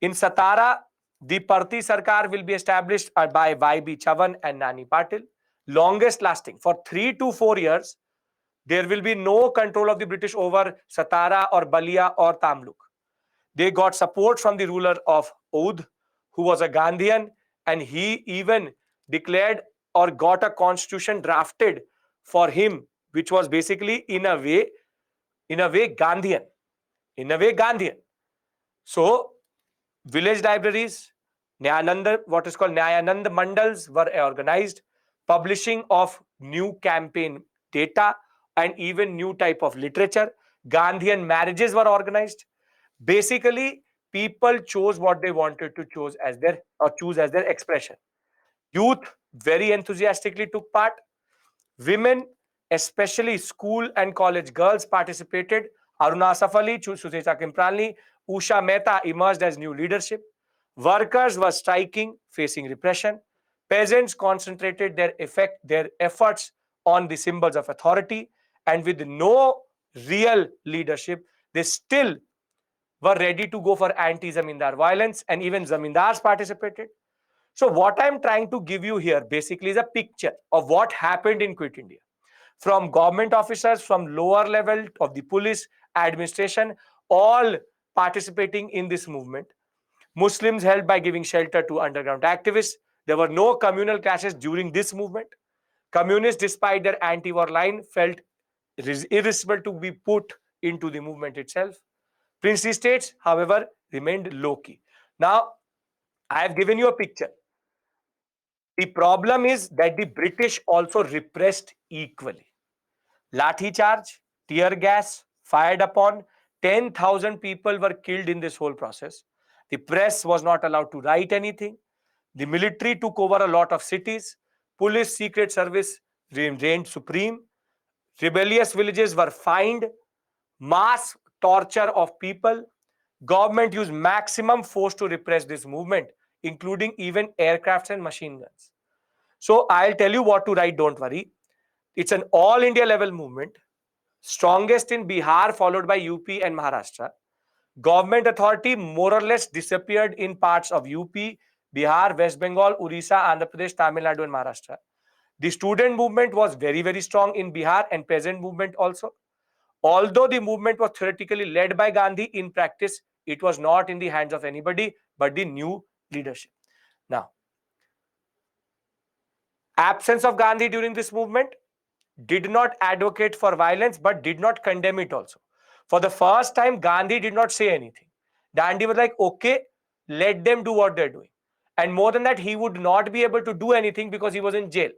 In Satara, the Parthi Sarkar will be established by Y.B. Chavan and Nani Patil. Longest lasting, for 3 to 4 years, there will be no control of the British over Satara or Balia or Tamluk. They got support from the ruler of Oudh, who was a Gandhian, and he even declared or got a constitution drafted for him, which was basically in a way Gandhian. So village libraries, what is called Nyayanand Mandals were organized, publishing of new campaign data and even new type of literature. Gandhian marriages were organized. Basically, people chose what they wanted to choose as their expression. Youth very enthusiastically took part. Women, especially school and college girls, participated. Aruna Asaf Ali, Sucheta Kriplani, Usha Mehta emerged as new leadership. Workers were striking, facing repression. Peasants concentrated their efforts on the symbols of authority, and with no real leadership, they still were ready to go for anti-zamindar violence, and even zamindars participated. So what I'm trying to give you here basically is a picture of what happened in Quit India. From government officers, from lower level of the police, administration, all participating in this movement. Muslims helped by giving shelter to underground activists. There were no communal clashes during this movement. Communists, despite their anti-war line, felt irresistible to be put into the movement itself. Princely states, however, remained low-key. Now, I have given you a picture. The problem is that the British also repressed equally. Lathi charge, tear gas, fired upon. 10,000 people were killed in this whole process. The press was not allowed to write anything. The military took over a lot of cities. Police, secret service reigned supreme. Rebellious villages were fined. Mass torture of people. Government used maximum force to repress this movement, including even aircrafts and machine guns. So I'll tell you what to write, don't worry. It's an all India level movement. strongest in Bihar, followed by UP and Maharashtra. Government authority more or less disappeared in parts of UP, Bihar, West Bengal, Orissa, Andhra Pradesh, Tamil Nadu, and Maharashtra. The student movement was very, very strong in Bihar, and peasant movement also. Although the movement was theoretically led by Gandhi, in practice, it was not in the hands of anybody but the new leadership. Now, absence of Gandhi during this movement, did not advocate for violence but did not condemn it also. For the first time, Gandhi did not say anything. Gandhi was like, okay, let them do what they're doing. And more than that, he would not be able to do anything because he was in jail.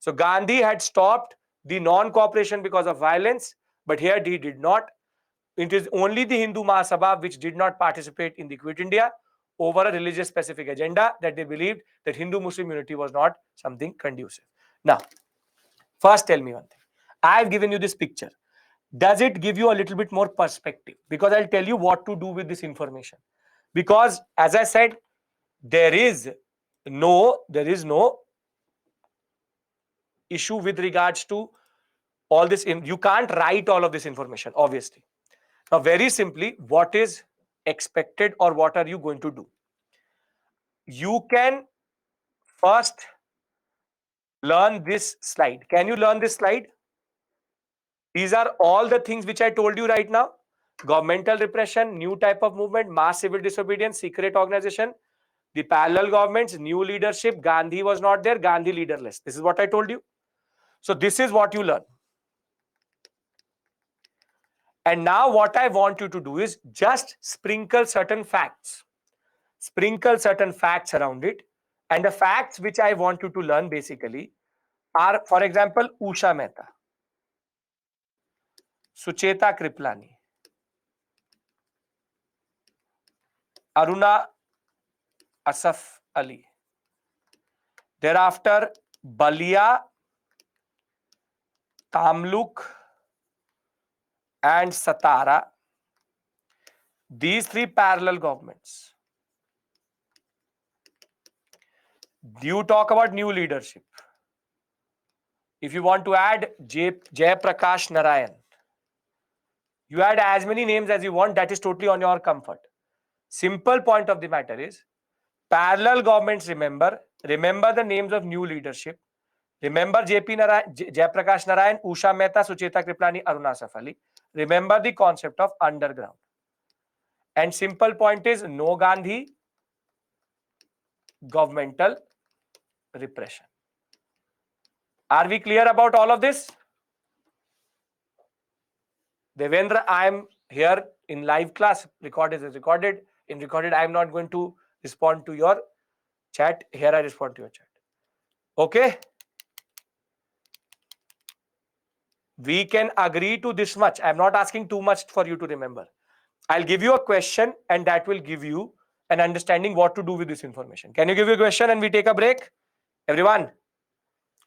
So Gandhi had stopped the non-cooperation because of violence, but here he did not. It is only the Hindu Mahasabha which did not participate in the Quit India over a religious specific agenda, that they believed that Hindu-Muslim unity was not something conducive. Now, first tell me one thing. I've given you this picture. Does it give you a little bit more perspective? Because I'll tell you what to do with this information. Because as I said, there is no issue with regards to all this. You can't write all of this information, obviously. Now, very simply, what is expected or what are you going to do? You can first learn this slide. Can you learn this slide? These are all the things which I told you right now. Governmental repression, new type of movement, mass civil disobedience, secret organization, the parallel governments, new leadership. Gandhi was not there, Gandhi leaderless. This is what I told you. So this is what you learn. And now what I want you to do is just sprinkle certain facts. Sprinkle certain facts around it. And the facts which I want you to learn basically are, for example, Usha Mehta, Sucheta Kriplani, Aruna Asaf Ali. Thereafter, Balia, Tamluk, and Satara. These three parallel governments. You talk about new leadership. If you want to add Jayaprakash Narayan, you add as many names as you want. That is totally on your comfort. Simple point of the matter is, parallel governments, remember the names of new leadership. Remember Jayaprakash Narayan, Usha Mehta, Sucheta Kriplani, Aruna Asaf Ali. Remember the concept of underground. And simple point is, no Gandhi, governmental repression. Are we clear about all of this? Devendra, I am here in live class. Recorded is recorded. In recorded, I am not going to respond to your chat. Here I respond to your chat. Okay? We can agree to this much. I am not asking too much for you to remember. I'll give you a question and that will give you an understanding what to do with this information. Can you give me a question and we take a break? Everyone,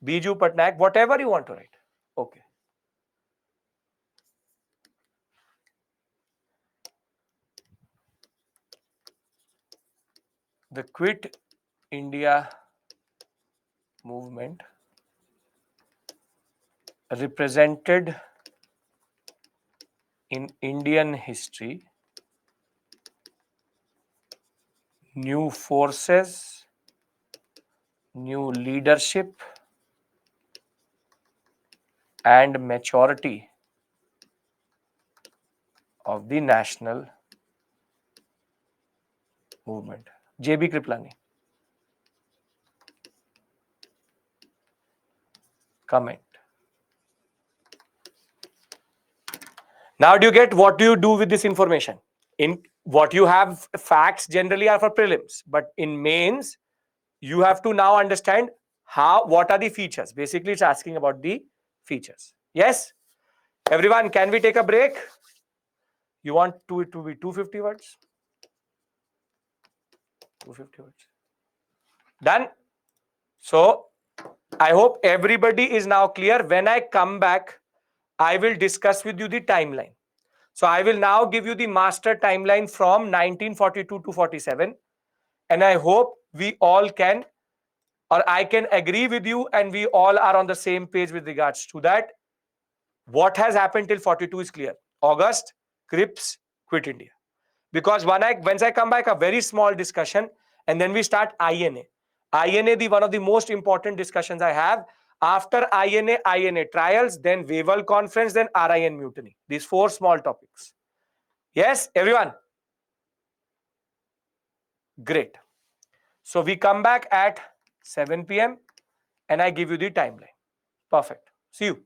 Biju Patnaik, whatever you want to write. Okay. The Quit India movement represented in Indian history new forces, new leadership, and maturity of the national movement. J.B. Kriplani. Comment. Now, do you get what do you do with this information? In what you have, facts generally are for prelims, but in mains, you have to now understand what are the features. Basically, it's asking about the features. Yes? Everyone, can we take a break? You want it to be 250 words? 250 words. Done? So, I hope everybody is now clear. When I come back, I will discuss with you the timeline. So I will now give you the master timeline from 1942 to 47. And I hope we all can, or I can agree with you and we all are on the same page with regards to that. What has happened till 42 is clear. August, Crips quit India. Because once I come back, a very small discussion, and then we start INA. INA, the one of the most important discussions I have. After INA, INA trials, then Wavell conference, then RIN mutiny. These four small topics. Yes, everyone? Great. So we come back at 7 p.m. and I give you the timeline. Perfect. See you.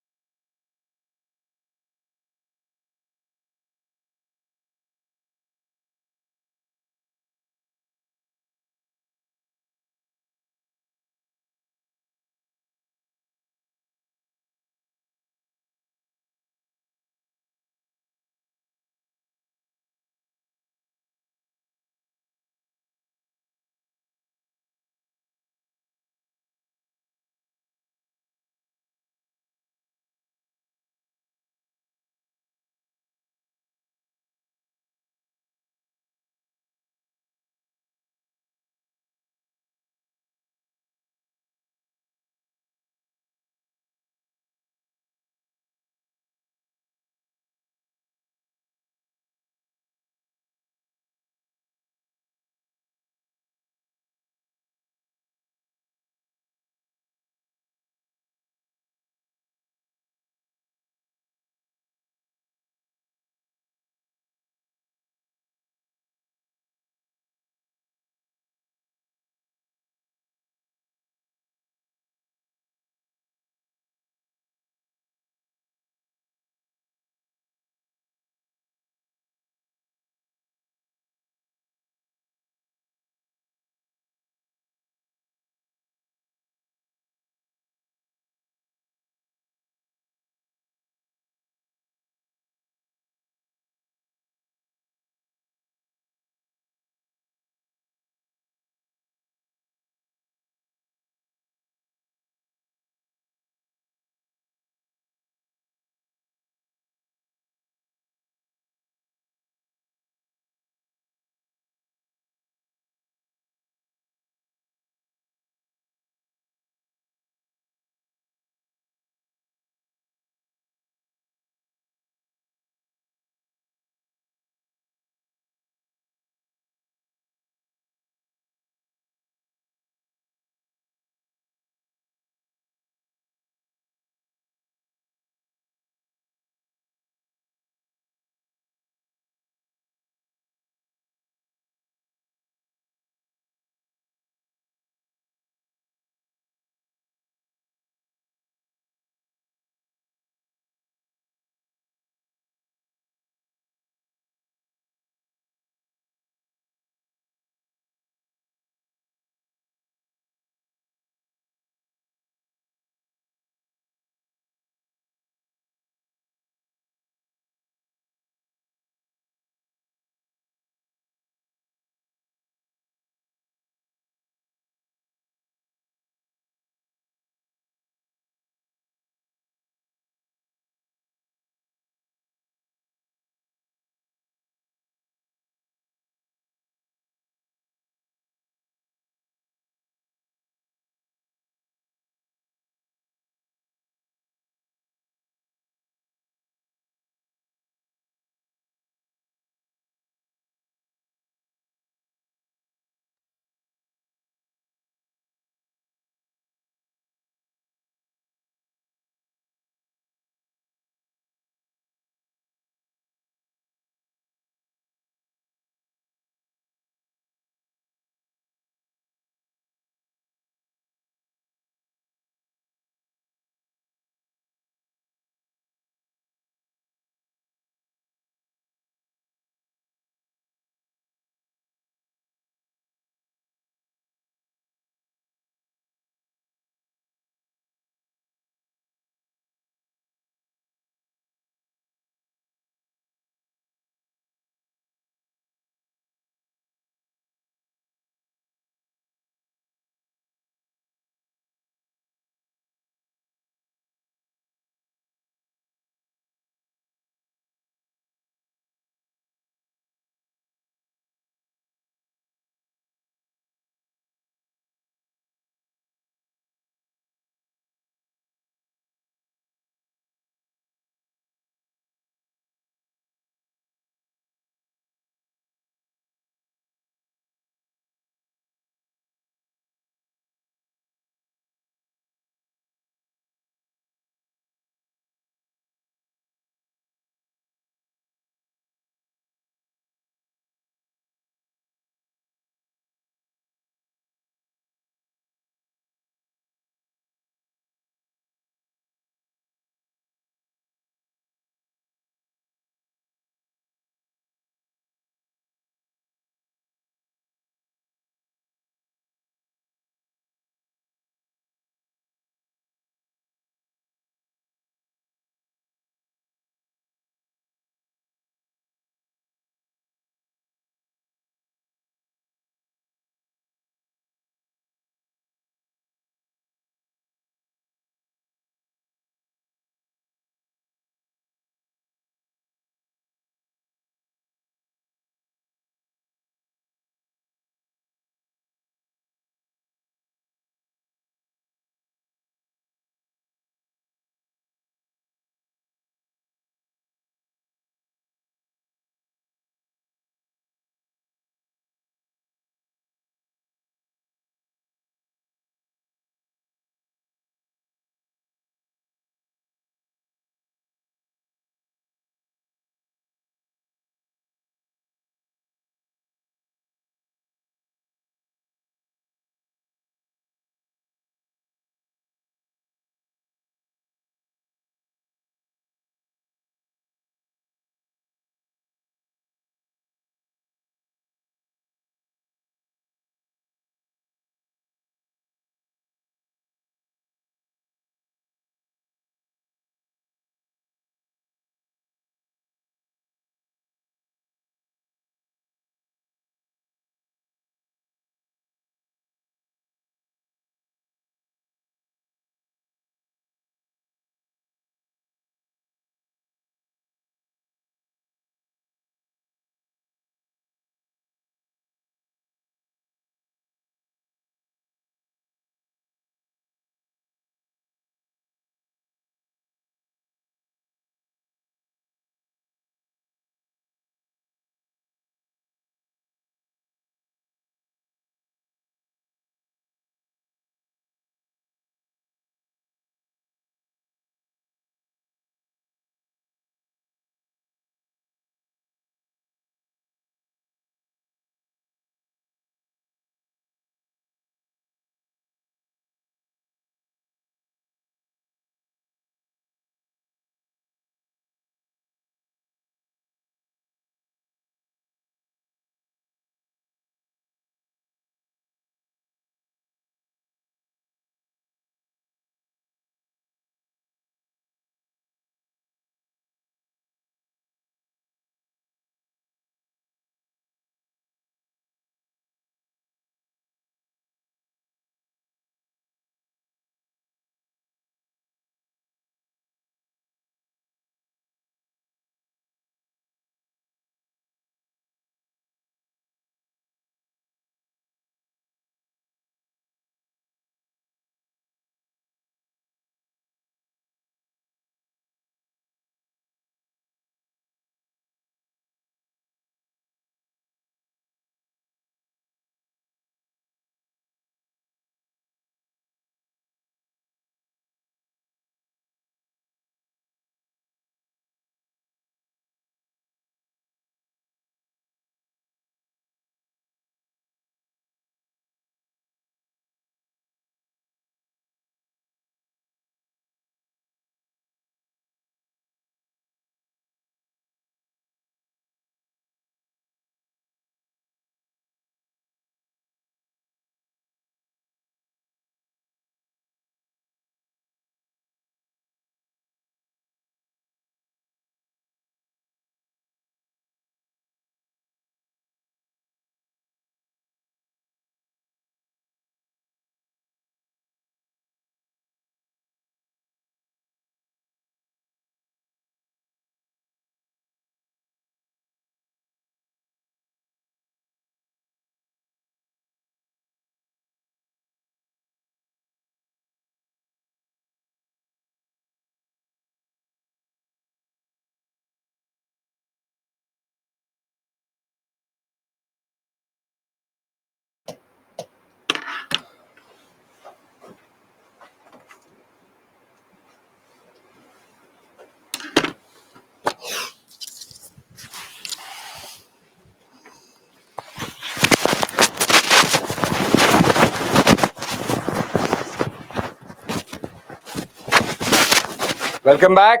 Welcome back.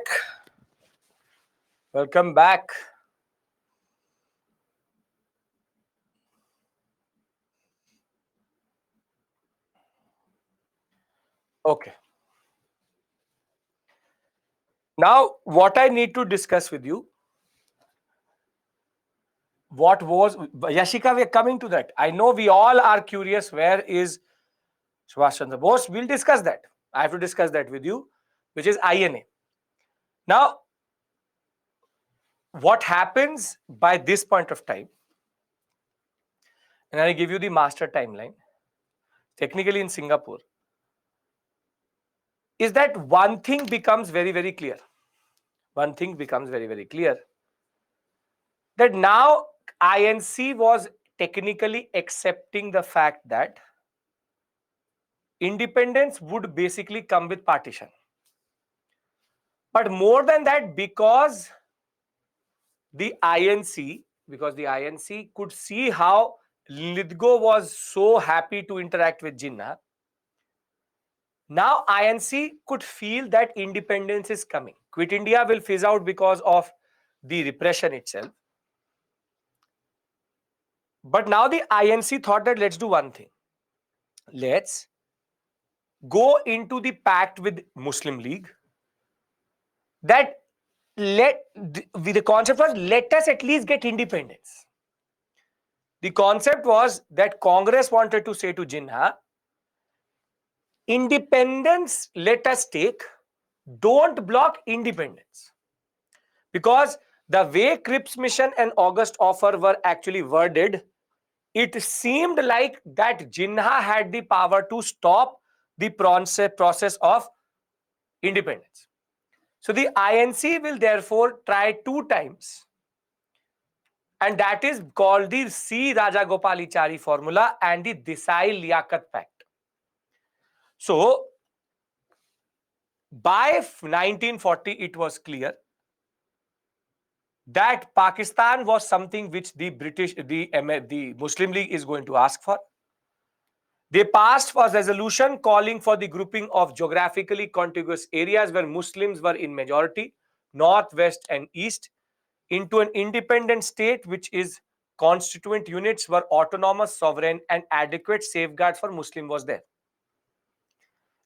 Welcome back. Okay. Now, what I need to discuss with you, what was Yashika, we are coming to that. I know we all are curious where is Subhash Chandra Bose. We'll discuss that. I have to discuss that with you, which is INA. Now, what happens by this point of time, and I give you the master timeline, technically in Singapore, is that one thing becomes very, very clear. One thing becomes very, very clear that now INC was technically accepting the fact that independence would basically come with partition. But more than that, because the INC could see how Lithgow was so happy to interact with Jinnah, now INC could feel that independence is coming. Quit India will fizz out because of the repression itself. But now the INC thought that let's do one thing. Let's go into the pact with Muslim League that the concept was let us at least get independence. The concept was that Congress wanted to say to Jinnah, independence let us take, don't block independence. Because the way Cripps Mission and August Offer were actually worded, it seemed like that Jinnah had the power to stop the process of independence. So the INC will therefore try 2 times, and that is called the C. Rajagopalachari formula and the Desai-Liaquat Pact. So by 1940, it was clear that Pakistan was something which the Muslim League is going to ask for. They passed a resolution calling for the grouping of geographically contiguous areas where Muslims were in majority, north, west, and east, into an independent state which is constituent units were autonomous, sovereign, and adequate safeguard for Muslim was there.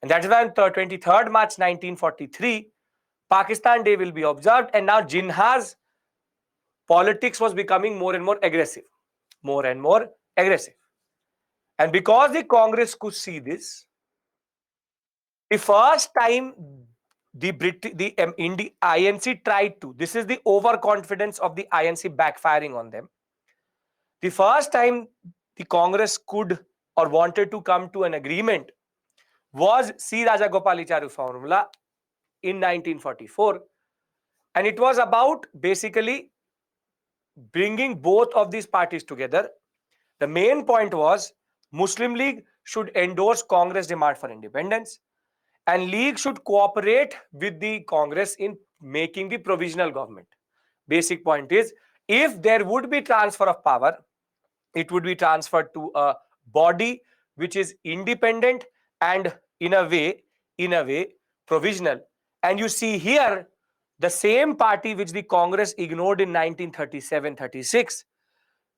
And that is why on 23rd March 1943, Pakistan Day will be observed, and now Jinnah's politics was becoming more and more aggressive. More and more aggressive. And because the Congress could see this, the first time the INC tried to, this is the overconfidence of the INC backfiring on them. The first time the Congress could or wanted to come to an agreement was C. Rajagopalachari formula in 1944. And it was about basically bringing both of these parties together. The main point was Muslim League should endorse Congress demand for independence, and League should cooperate with the Congress in making the provisional government. Basic point is, if there would be transfer of power, it would be transferred to a body which is independent and in a way provisional. And you see here the same party which the Congress ignored in 1937-36,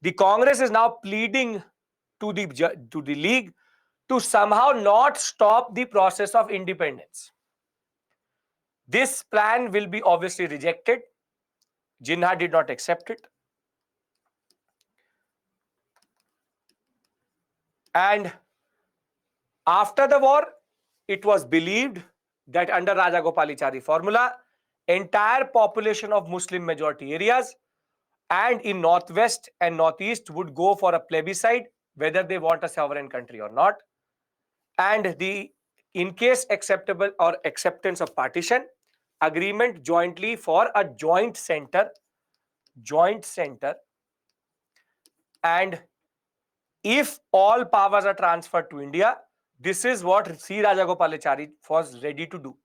the Congress is now pleading to the League to somehow not stop the process of independence. This plan will be obviously rejected. Jinnah did not accept it. And after the war, it was believed that under Rajagopalachari formula, entire population of Muslim majority areas and in northwest and northeast would go for a plebiscite whether they want a sovereign country or not. And in case acceptable or acceptance of partition, agreement jointly for a joint center, and if all powers are transferred to India, this is what C. Rajagopalachari was ready to do.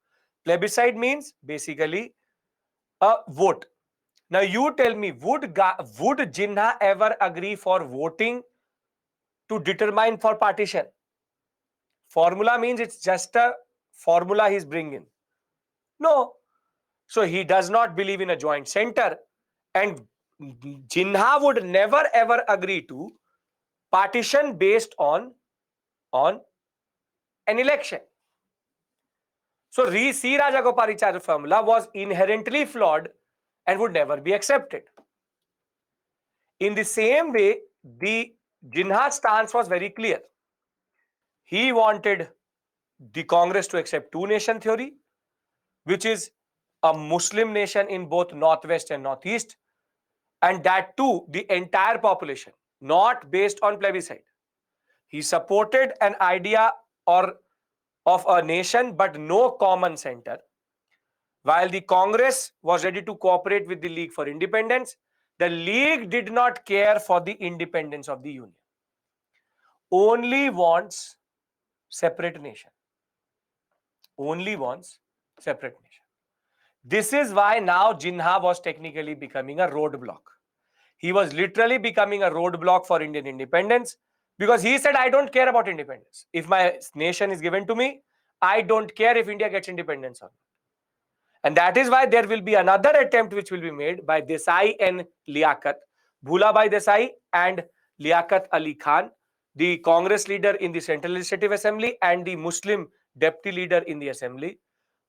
Plebiscite means basically a vote. Now you tell me, would Jinnah ever agree for voting to determine for partition? Formula means it's just a formula he's bringing. No. So he does not believe in a joint center, and Jinnah would never ever agree to partition based on an election. So C. Rajagopalachari formula was inherently flawed and would never be accepted. In the same way, the Jinnah stance was very clear. He wanted the Congress to accept two-nation theory, which is a Muslim nation in both Northwest and Northeast, and that too, the entire population, not based on plebiscite. He supported an idea of a nation, but no common center. While the Congress was ready to cooperate with the League for Independence, the League did not care for the independence of the Union. Only wants separate nation. Only wants separate nation. This is why now Jinnah was technically becoming a roadblock. He was literally becoming a roadblock for Indian independence because he said, I don't care about independence. If my nation is given to me, I don't care if India gets independence or not. And that is why there will be another attempt which will be made by Desai and Liaquat, Bhulabhai Desai and Liaquat Ali Khan, the Congress leader in the Central Legislative Assembly and the Muslim deputy leader in the Assembly.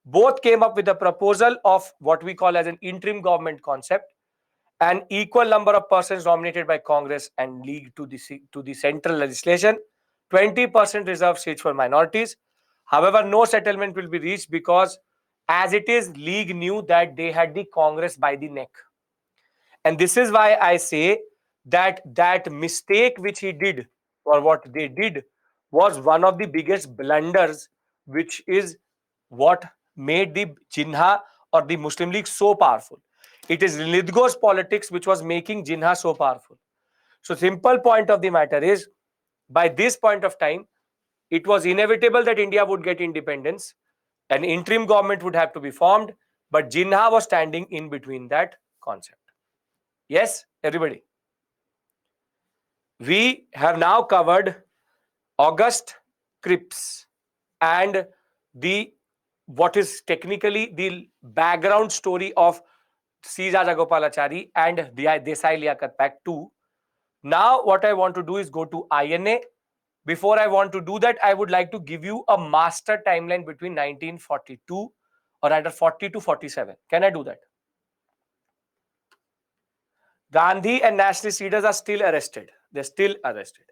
Both came up with a proposal of what we call as an interim government concept, an equal number of persons nominated by Congress and League to the central legislation, 20% reserved seats for minorities. However, no settlement will be reached because as it is, League knew that they had the Congress by the neck. And this is why I say that mistake which he did, or what they did, was one of the biggest blunders, which is what made the Jinnah or the Muslim League so powerful. It is Lidgo's politics which was making Jinnah so powerful. So simple point of the matter is, by this point of time, it was inevitable that India would get independence. An interim government would have to be formed, but Jinnah was standing in between that concept. Yes, everybody. We have now covered August Cripps and the what is technically the background story of C. Rajagopalachari and the Desai Liaquat Pact 2. Now, what I want to do is go to INA. Before I want to do that, I would like to give you a master timeline between 1942 or either 40 to 47. Can I do that? Gandhi and nationalist leaders are still arrested. They're still arrested.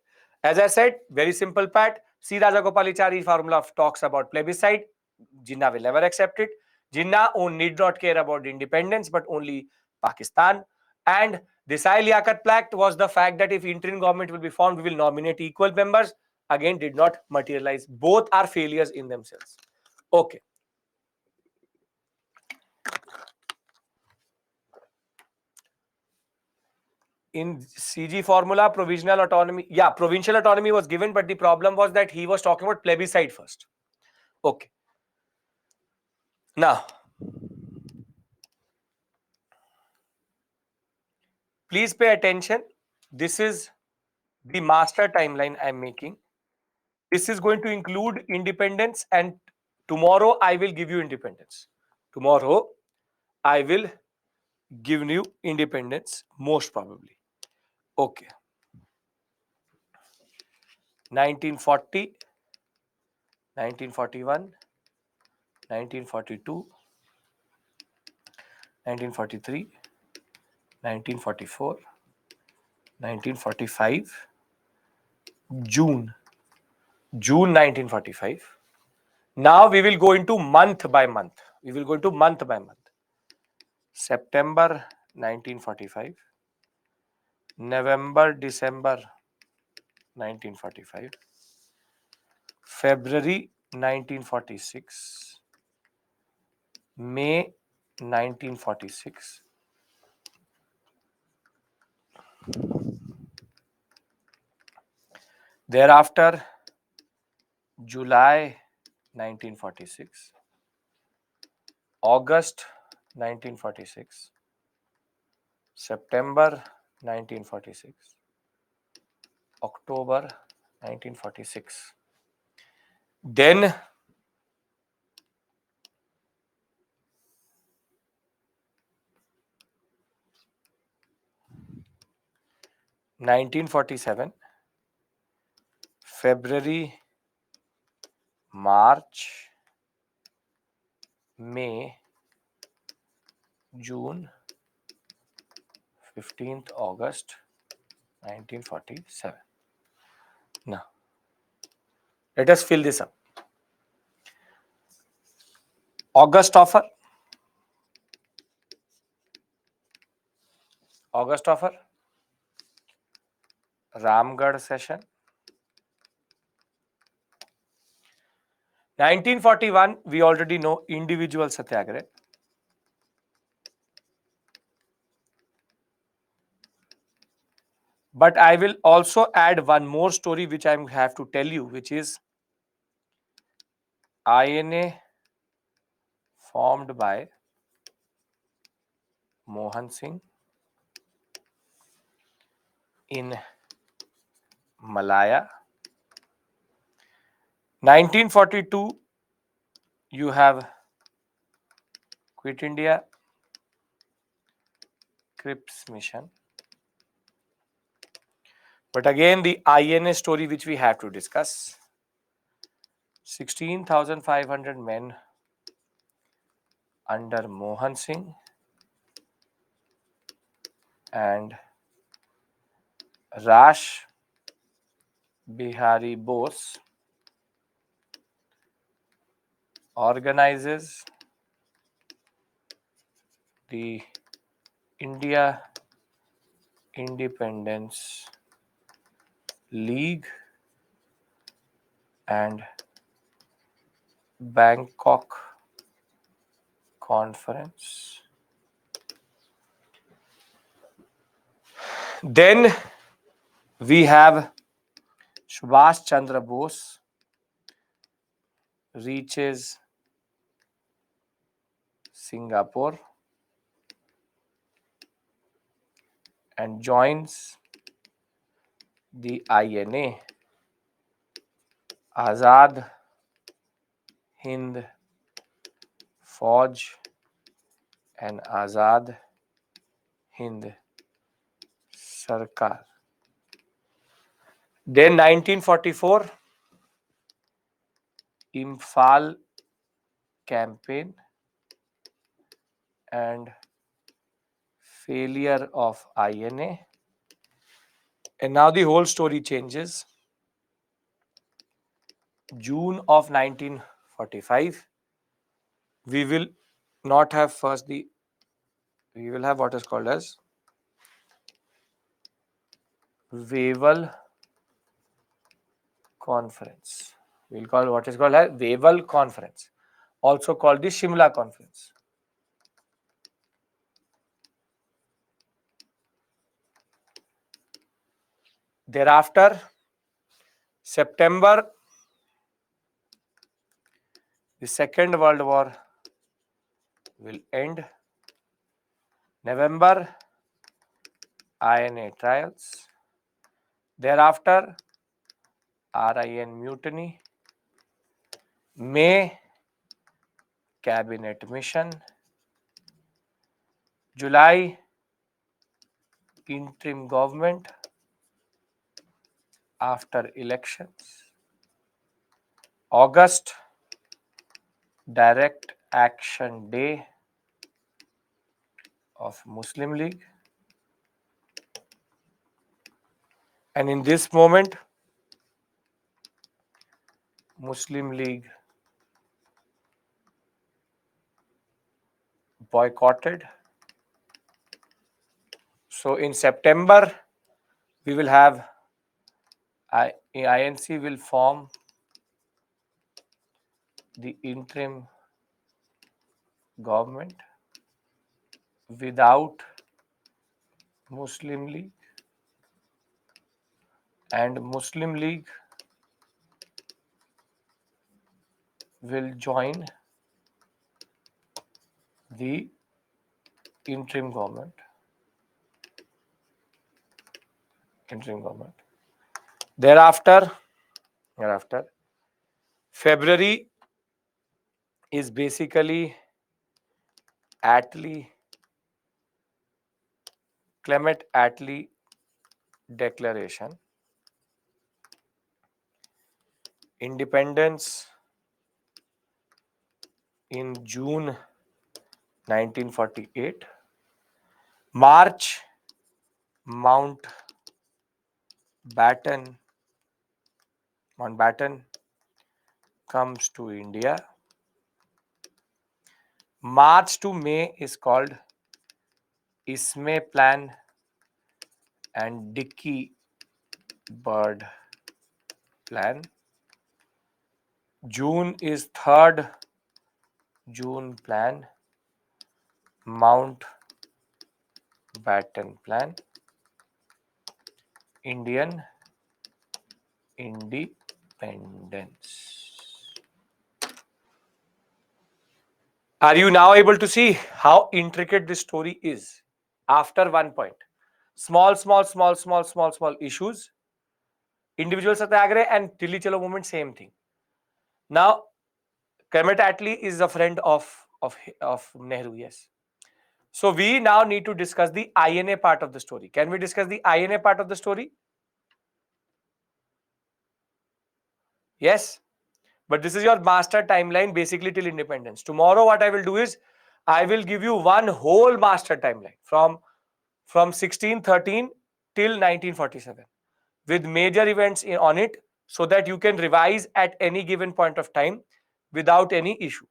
As I said, very simple pat. C. Rajagopalachari formula talks about plebiscite. Jinnah will never accept it. Jinnah need not care about independence, but only Pakistan. And Desai Liaquat Pact was the fact that if interim government will be formed, we will nominate equal members. Again, did not materialize. Both are failures in themselves. Okay. In CG formula, provisional autonomy, provincial autonomy was given, but the problem was that he was talking about plebiscite first. Okay. Now, please pay attention. This is the master timeline I'm making. This is going to include independence, and tomorrow I will give you independence. Tomorrow I will give you independence, most probably. Okay. 1940, 1941, 1942, 1943, 1944, 1945, June 1945. Now we will go into month by month. We will go into month by month. September 1945, November, December 1945, February 1946, May 1946, thereafter July 1946, August 1946, September 1946, October 1946. Then 1947, February, March, May, June, 15th August 1947. Now, let us fill this up. August offer. August offer. Ramgarh session. 1941, we already know individual satyagraha. But I will also add one more story which I have to tell you, which is INA formed by Mohan Singh in Malaya. 1942, you have Quit India, Cripps mission. But again, the INA story which we have to discuss. 16,500 men under Mohan Singh and Rash Bihari Bose organizes the India Independence League and Bangkok Conference. Then we have Subhash Chandra Bose reaches Singapore and joins the INA, Azad Hind Fauj and Azad Hind Sarkar. Then 1944, Imphal campaign and failure of INA. And now the whole story changes. June of 1945, we will not have first the, we will have what is called as Wavell Conference. We will call what is called as Wavell Conference, also called the Shimla Conference. Thereafter, September, the Second World War will end. November, INA trials. Thereafter, RIN mutiny. May, cabinet mission. July, interim government after elections. August, direct action day of Muslim League. And in this moment, Muslim League boycotted. So in September, we will have INC will form the interim government without Muslim League, and Muslim League will join the interim government. Thereafter, February is basically Attlee, Clement Attlee Declaration. Independence in June 1948. March, Mountbatten comes to India. March to May is called Ismay Plan and Dickey Bird Plan. June is third June Plan, Mountbatten Plan, Indian independence. Are you now able to see how intricate this story is? After one point, small issues, individual satyagrah and Tilli Chalo movement, same thing. Now, Clement Attlee is a friend of Nehru, yes. So we now need to discuss the INA part of the story. Can we discuss the INA part of the story? Yes. But this is your master timeline basically till independence. Tomorrow what I will do is I will give you one whole master timeline from 1613 till 1947 with major events on it so that you can revise at any given point of time without any issue.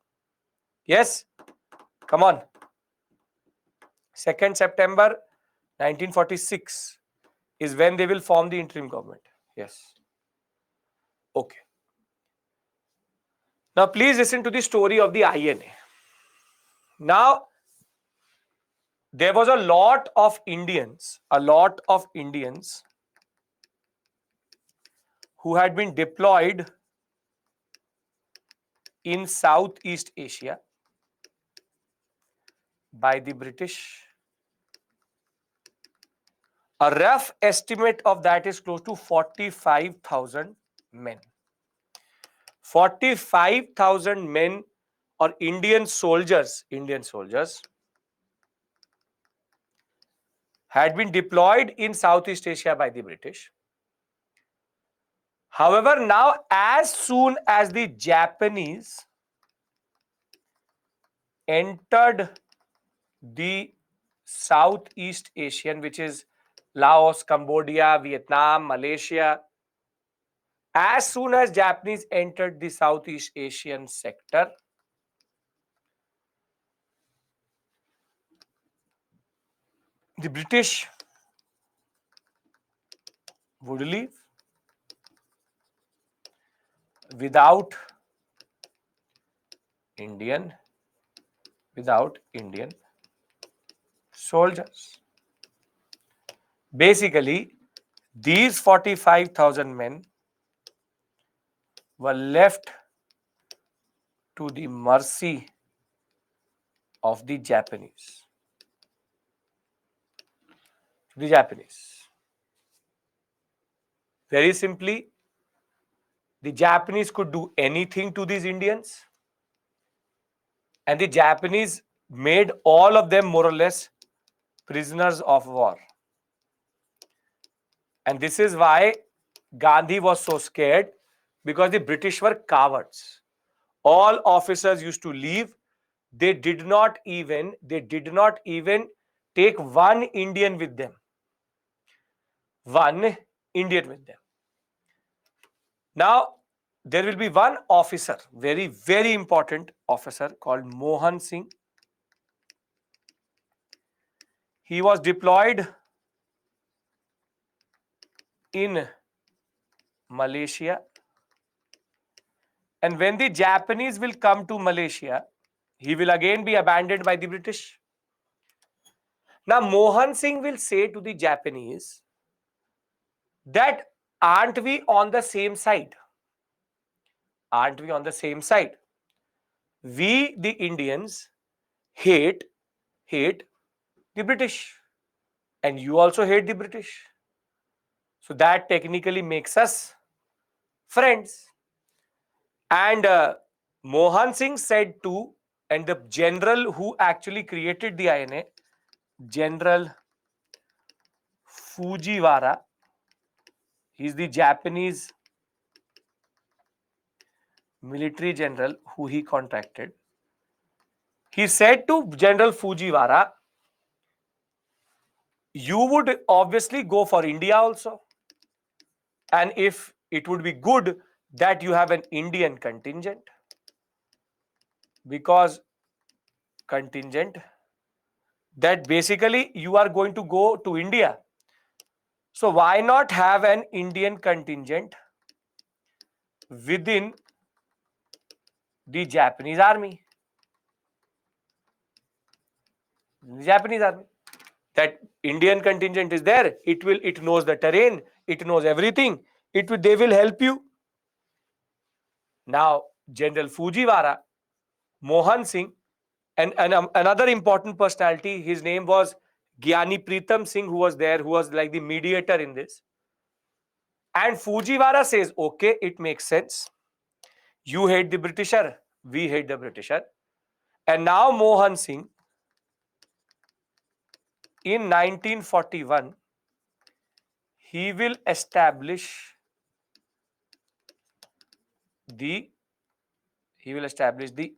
Yes? Come on. 2nd September 1946 is when they will form the interim government. Yes. Okay. Now please listen to the story of the INA. Now, there was a lot of Indians who had been deployed in Southeast Asia by the British. A rough estimate of that is close to 45,000 men. 45,000 men or Indian soldiers had been deployed in Southeast Asia by the British. However, now as soon as the Japanese entered the Southeast Asian, which is Laos, Cambodia, Vietnam, Malaysia, as soon as Japanese entered the Southeast Asian sector, the British would leave without Indian soldiers. Basically, these 45,000 men were left to the mercy of the Japanese. Very simply, the Japanese could do anything to these Indians, and the Japanese made all of them more or less prisoners of war. And this is why Gandhi was so scared, because the British were cowards. All officers used to leave. They did not even take one Indian with them. Now, there will be one officer, very, very important officer called Mohan Singh. He was deployed in Malaysia. And when the Japanese will come to Malaysia, he will again be abandoned by the British. Now, Mohan Singh will say to the Japanese that, aren't we on the same side? We, the Indians, hate the British. And you also hate the British. So that technically makes us friends. And Mohan Singh said to, and the general who actually created the INA, General Fujiwara, He's the Japanese military general who he contracted. He said to General Fujiwara, you would obviously go for India also. And if it would be good that you have an Indian contingent, because contingent that basically you are going to go to India. So why not have an Indian contingent within the Japanese army? Japanese army. That Indian contingent is there. It knows the terrain. It knows everything. They will help you. Now, General Fujiwara, Mohan Singh, and another important personality, his name was Gyani Pritam Singh, who was there, who was like the mediator in this. And Fujiwara says, okay, it makes sense. You hate the Britisher, we hate the Britisher. And now Mohan Singh, in 1941, he will establish the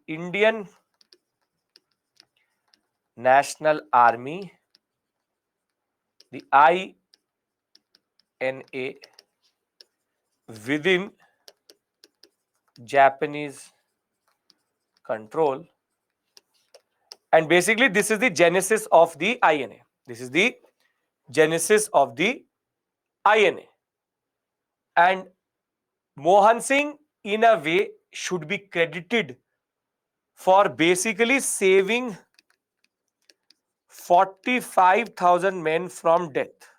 Indian National Army, the INA, within Japanese control. And basically, this is the genesis of the INA. This is the genesis of the INA. And Mohan Singh, in a way, should be credited for basically saving 45,000 men from death.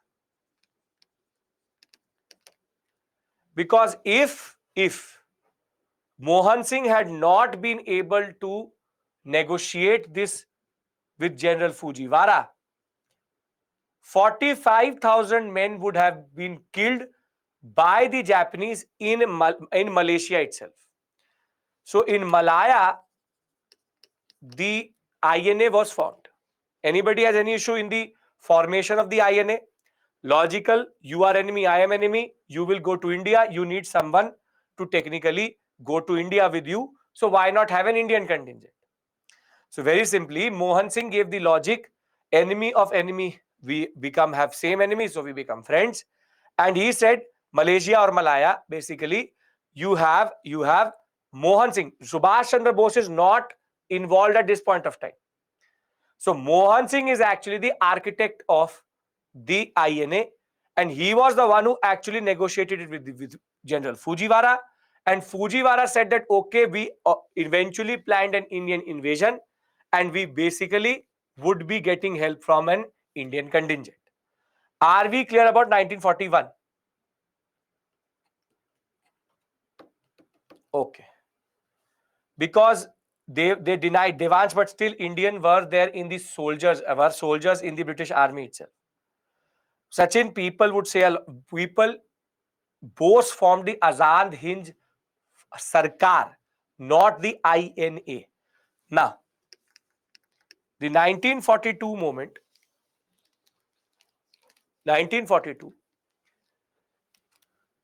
Because if Mohan Singh had not been able to negotiate this with General Fujiwara, 45,000 men would have been killed by the Japanese in Malaysia itself. So in Malaya, the INA was formed. Anybody has any issue in the formation of the INA? Logical, you are enemy, I am enemy, you will go to India, you need someone to technically go to India with you. So why not have an Indian contingent? So very simply, Mohan Singh gave the logic, enemy of enemy, we have same enemy, so we become friends. And he said, Malaysia or Malaya, basically, you have Mohan Singh. Subhash Chandra Bose is not involved at this point of time. So Mohan Singh is actually the architect of the INA, and he was the one who actually negotiated it with General Fujiwara. And Fujiwara said that, okay, we eventually planned an Indian invasion, and we basically would be getting help from an Indian contingent. Are we clear about 1941? Okay. Because they denied Devansh, but still Indian were there in the soldiers, were soldiers in the British army itself. Sachin, people would say, Bose formed the Azad Hind Sarkar, not the INA. Now, the 1942 moment, 1942.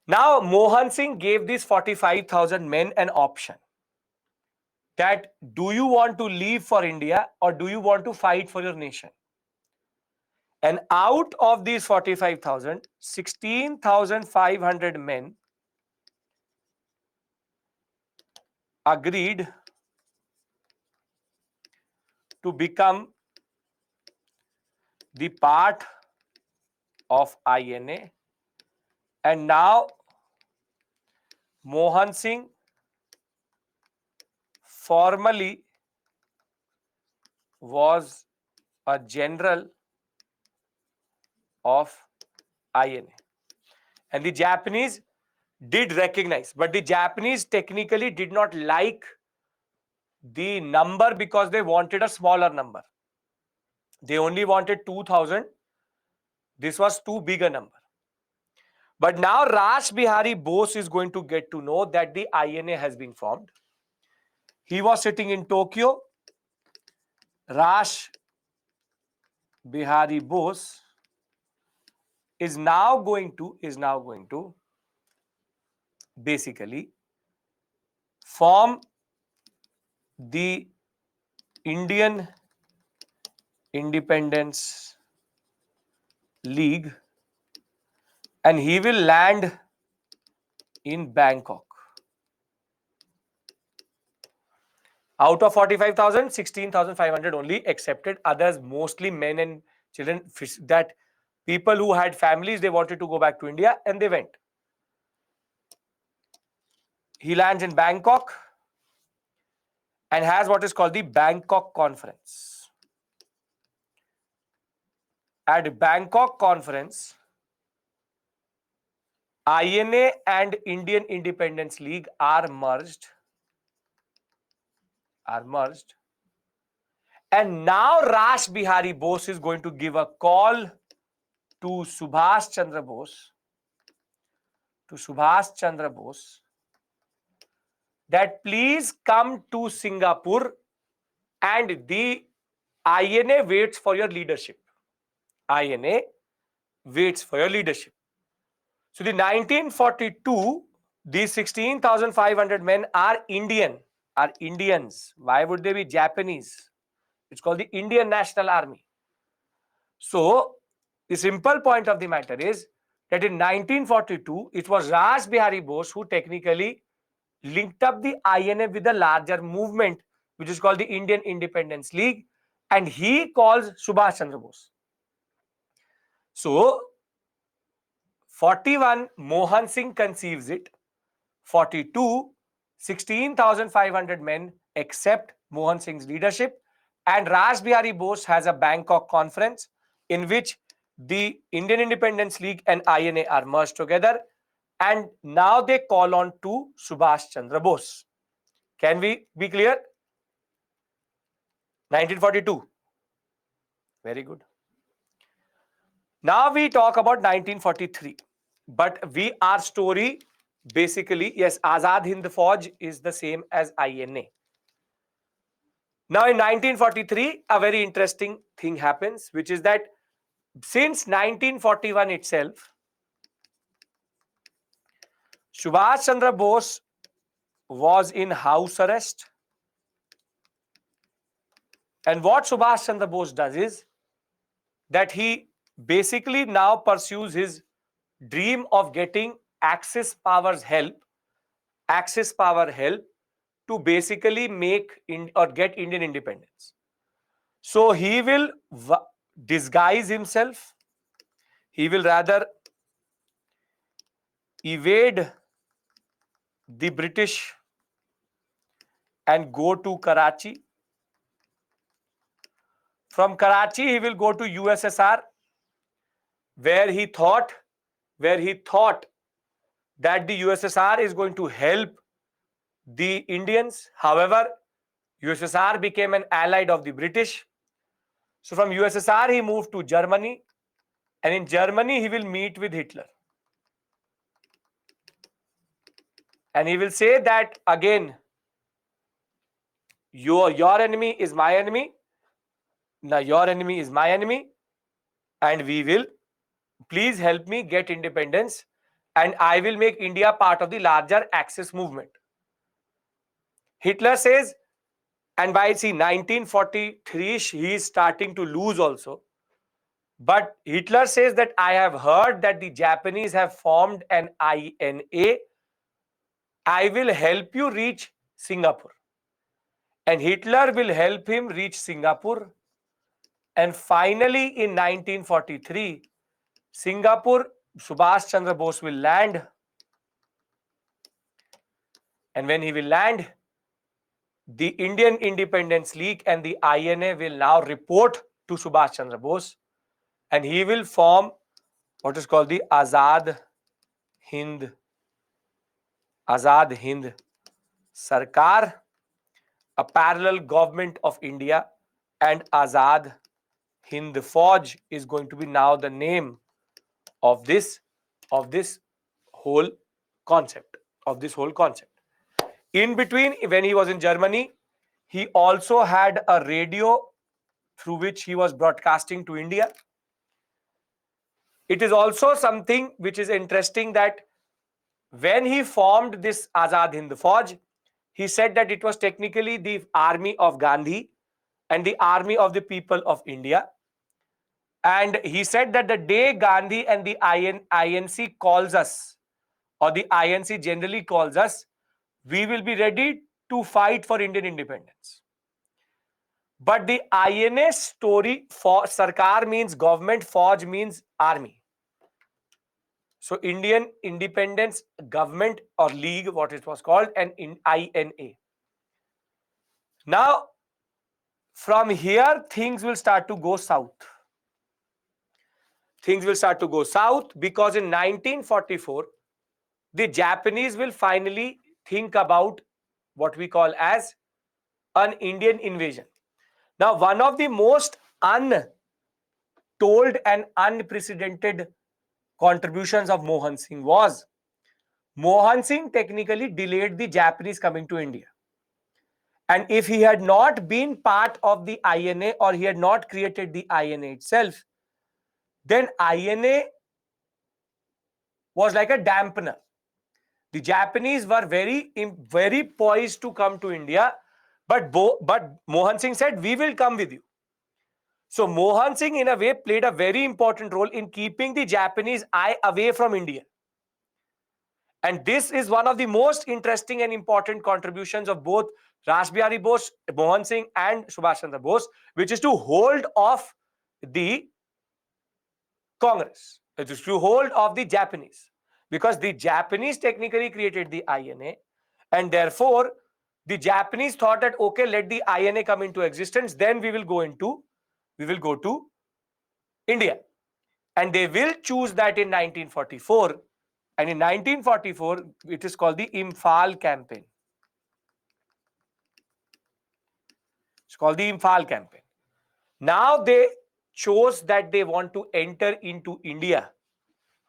Now, Mohan Singh gave these 45,000 men an option that do you want to leave for India or do you want to fight for your nation? And out of these 45,000, 16,500 men agreed to become the part of INA. And now Mohan Singh formally was a general of INA. And the Japanese did recognize, but the Japanese technically did not like the number because they wanted a smaller number. They only wanted 2,000. This was too big a number. But now Rash Bihari Bose is going to get to know that the INA has been formed. He was sitting in Tokyo. Rash Bihari Bose is now going to basically form the Indian Independence League, and he will land in Bangkok. Out of 45,000, 16,500 only accepted. Others, mostly men and children, that people who had families, they wanted to go back to India and they went. He lands in Bangkok and has what is called the Bangkok Conference. At Bangkok Conference, INA and Indian Independence League are merged. And now Rash Bihari Bose is going to give a call to Subhash Chandra Bose, that please come to Singapore and the INA waits for your leadership. INA waits for your leadership. So the 1942, these 16,500 men are Indians. Why would they be Japanese? It's called the Indian National Army. So the simple point of the matter is that in 1942, it was Raj Bihari Bose who technically linked up the INA with a larger movement, which is called the Indian Independence League, and he calls Subhash Chandra Bose. So 41, Mohan Singh conceives it. 42, 16,500 men accept Mohan Singh's leadership, and Raj Bihari Bose has a Bangkok conference in which the Indian Independence League and INA are merged together, and now they call on to Subhash Chandra Bose. Can we be clear? 1942. Very good. Now we talk about 1943. But our story basically, yes, Azad Hind Fauj is the same as INA. Now in 1943, a very interesting thing happens, which is that since 1941 itself, Subhash Chandra Bose was in house arrest. And what Subhash Chandra Bose does is that he basically now pursues his dream of getting Axis power help to basically make or get Indian independence. So he will disguise himself. He will rather evade the British and go to Karachi. From Karachi, he will go to USSR, where he thought that the USSR is going to help the Indians. However, USSR became an ally of the British. So from USSR, he moved to Germany, and in Germany, he will meet with Hitler. And he will say that again, your enemy is my enemy. Now your enemy is my enemy, and we will, please help me get independence, and I will make India part of the larger Axis movement. Hitler says, and by 1943, he is starting to lose also. But Hitler says that I have heard that the Japanese have formed an INA. I will help you reach Singapore. And Hitler will help him reach Singapore. And finally, in 1943, Singapore, Subhash Chandra Bose will land. And when he will land, the Indian Independence League and the INA will now report to Subhash Chandra Bose, and he will form what is called the Azad Hind Sarkar, a parallel government of India, and Azad Hind Fauj is going to be now the name of this whole concept. In between, when he was in Germany, he also had a radio through which he was broadcasting to India. It is also something which is interesting that When he formed this Azad Hind Fauj, he said that it was technically the army of Gandhi and the army of the people of India. And he said that the day Gandhi and the INC calls us, or the INC generally calls us, we will be ready to fight for Indian independence. But the INA story, for Sarkar means government, Fauj means army. So Indian Independence Government or League, what it was called, and in INA. Now, from here, things will start to go south. Things will start to go south because in 1944, the Japanese will finally think about what we call as an Indian invasion. Now, one of the most untold and unprecedented contributions of Mohan Singh was Mohan Singh technically delayed the Japanese coming to India. And if he had not been part of the INA or he had not created the INA itself, then INA was like a dampener. The Japanese were very poised to come to India, but Mohan Singh said, "We will come with you." So Mohan Singh, in a way, played a very important role in keeping the Japanese eye away from India. And this is one of the most interesting and important contributions of both Rash Bihari Bose, Mohan Singh, and Subhash Chandra Bose, which is to hold off the Congress, it is to hold off the Japanese, because the Japanese technically created the INA, and therefore the Japanese thought that, okay, let the INA come into existence, then we will go to India, and they will choose that in 1944. And in 1944, it is called the Imphal campaign. It's called the Imphal campaign. Now they chose that they want to enter into India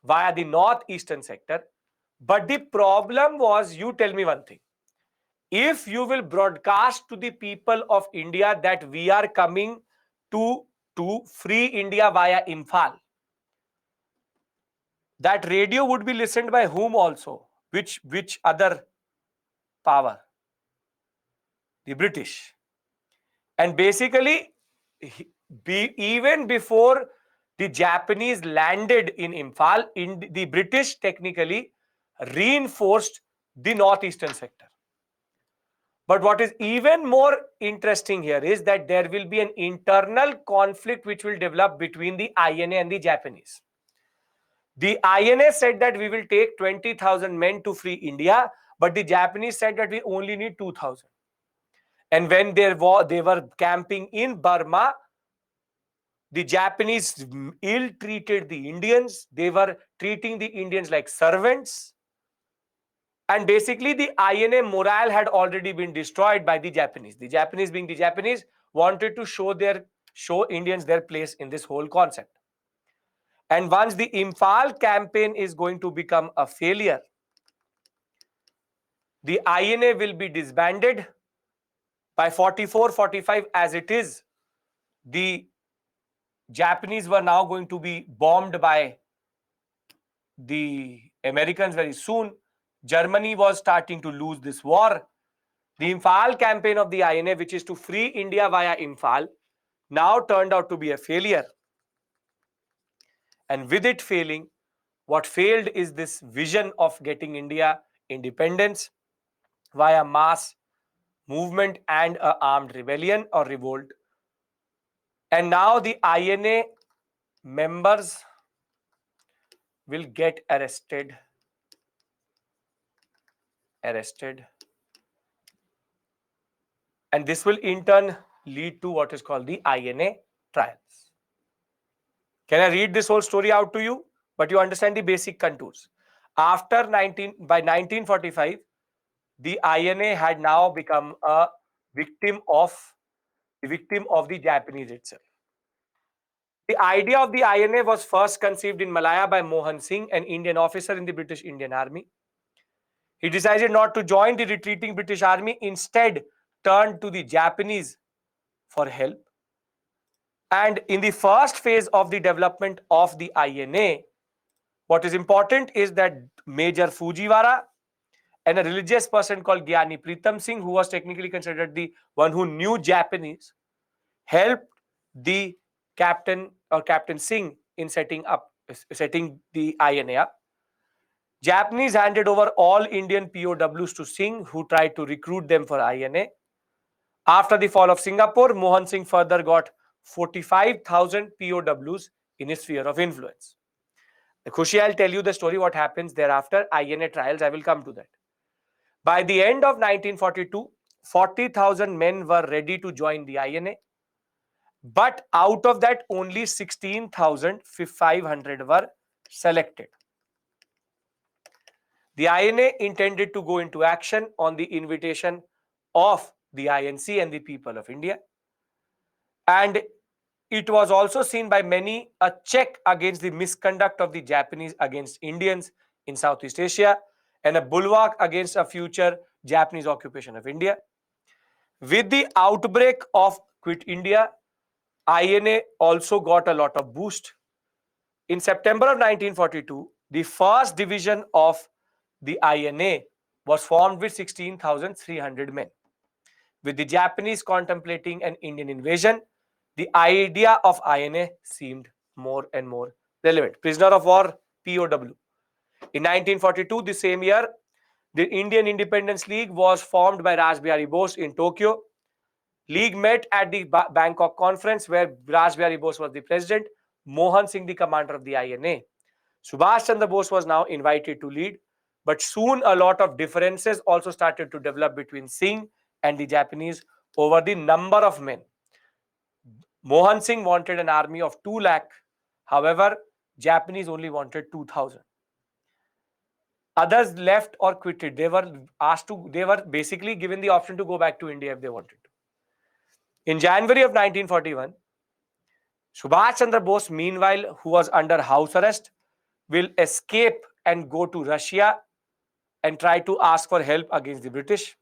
via the northeastern sector. But the problem was, you tell me one thing. If you will broadcast to the people of India that we are coming to free India via Imphal, that radio would be listened by whom also? Which other power? The British. And basically, even before the Japanese landed in Imphal, the British technically reinforced the northeastern sector. But what is even more interesting here is that there will be an internal conflict which will develop between the INA and the Japanese. The INA said that we will take 20,000 men to free India, but the Japanese said that we only need 2,000. And when they were camping in Burma, the Japanese ill-treated the Indians. They were treating the Indians like servants. And basically, the INA morale had already been destroyed by the Japanese. The Japanese, being the Japanese, wanted to show Indians their place in this whole concept. And once the Imphal campaign is going to become a failure, the INA will be disbanded. By 44, 45, as it is, the Japanese were now going to be bombed by the Americans very soon. Germany was starting to lose this war. The Imphal campaign of the INA, which is to free India via Imphal, now turned out to be a failure. And with it failing, what failed is this vision of getting India independence via mass movement and an armed rebellion or revolt. And now the INA members will get arrested, and this will in turn lead to what is called the INA trials. Can I read this whole story out to you? But you understand the basic contours. By 1945, the INA had now become a victim of the Japanese itself. The idea of the INA was first conceived in Malaya by Mohan Singh, an Indian officer in the British Indian Army. He decided not to join the retreating British Army, instead turned to the Japanese for help. And in the first phase of the development of the INA, What is important is that Major Fujiwara and a religious person called Gyani Pritam Singh, who was technically considered the one who knew Japanese, helped the Captain Singh in setting the INA up. Japanese handed over all Indian POWs to Singh, who tried to recruit them for INA. After the fall of Singapore, Mohan Singh further got 45,000 POWs in his sphere of influence. Khushi, I'll tell you the story, what happens thereafter. INA trials, I will come to that. By the end of 1942, 40,000 men were ready to join the INA. But out of that, only 16,500 were selected. The INA intended to go into action on the invitation of the INC and the people of India. And it was also seen by many a check against the misconduct of the Japanese against Indians in Southeast Asia and a bulwark against a future Japanese occupation of India. With the outbreak of Quit India, INA also got a lot of boost. In September of 1942, the first division of the INA was formed with 16,300 men. With the Japanese contemplating an Indian invasion, the idea of INA seemed more and more relevant. Prisoner of war, POW. In 1942, the same year, the Indian Independence League was formed by Raj Bihari Bose in Tokyo. League met at the Bangkok conference where Raj Bihari Bose was the president, Mohan Singh the commander of the INA. Subhash Chandra Bose was now invited to lead, but soon a lot of differences also started to develop between Singh and the Japanese over the number of men. Mohan Singh wanted an army of 2 lakh. However, Japanese only wanted 2,000. Others left or quitted. They were basically given the option to go back to India if they wanted to. In January of 1941, Subhash Chandra Bose, meanwhile, who was under house arrest, will escape and go to Russia and try to ask for help against the British.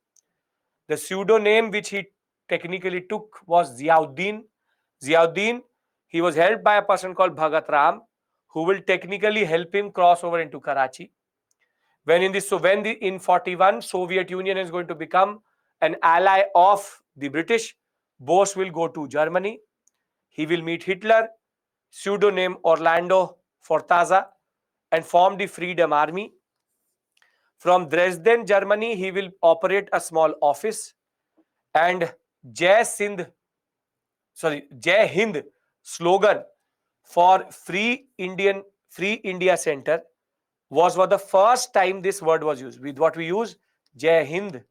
The pseudonym which he technically took was Ziauddin. Ziauddin, he was helped by a person called Bhagat Ram, who will technically help him cross over into Karachi. In 41, Soviet Union is going to become an ally of the British, Bose will go to Germany. He will meet Hitler, pseudonym Orlando Fortaza, and form the Freedom Army. From Dresden, Germany, he will operate a small office, and Jai Hind slogan for Free India Center was for the first time this word was used. With what we use, Jai Hind.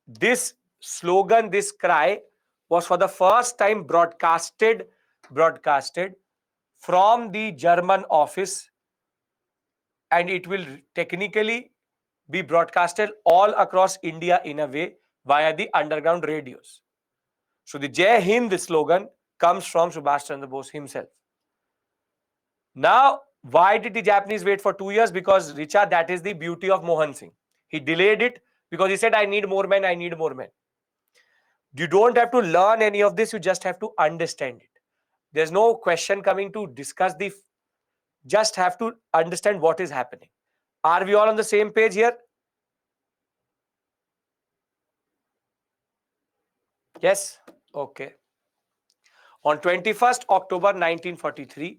This slogan, this cry was for the first time broadcasted from the German office, and it will technically be broadcasted all across India in a way via the underground radios. So the Jai Hind slogan comes from Subhash Chandra Bose himself. Now, why did the Japanese wait for 2 years? Because, Richa, that is the beauty of Mohan Singh. He delayed it because he said, I need more men, I need more men. You don't have to learn any of this, you just have to understand it. There's no question coming to discuss just have to understand what is happening. Are we all on the same page here? Yes? Okay. On 21st October 1943,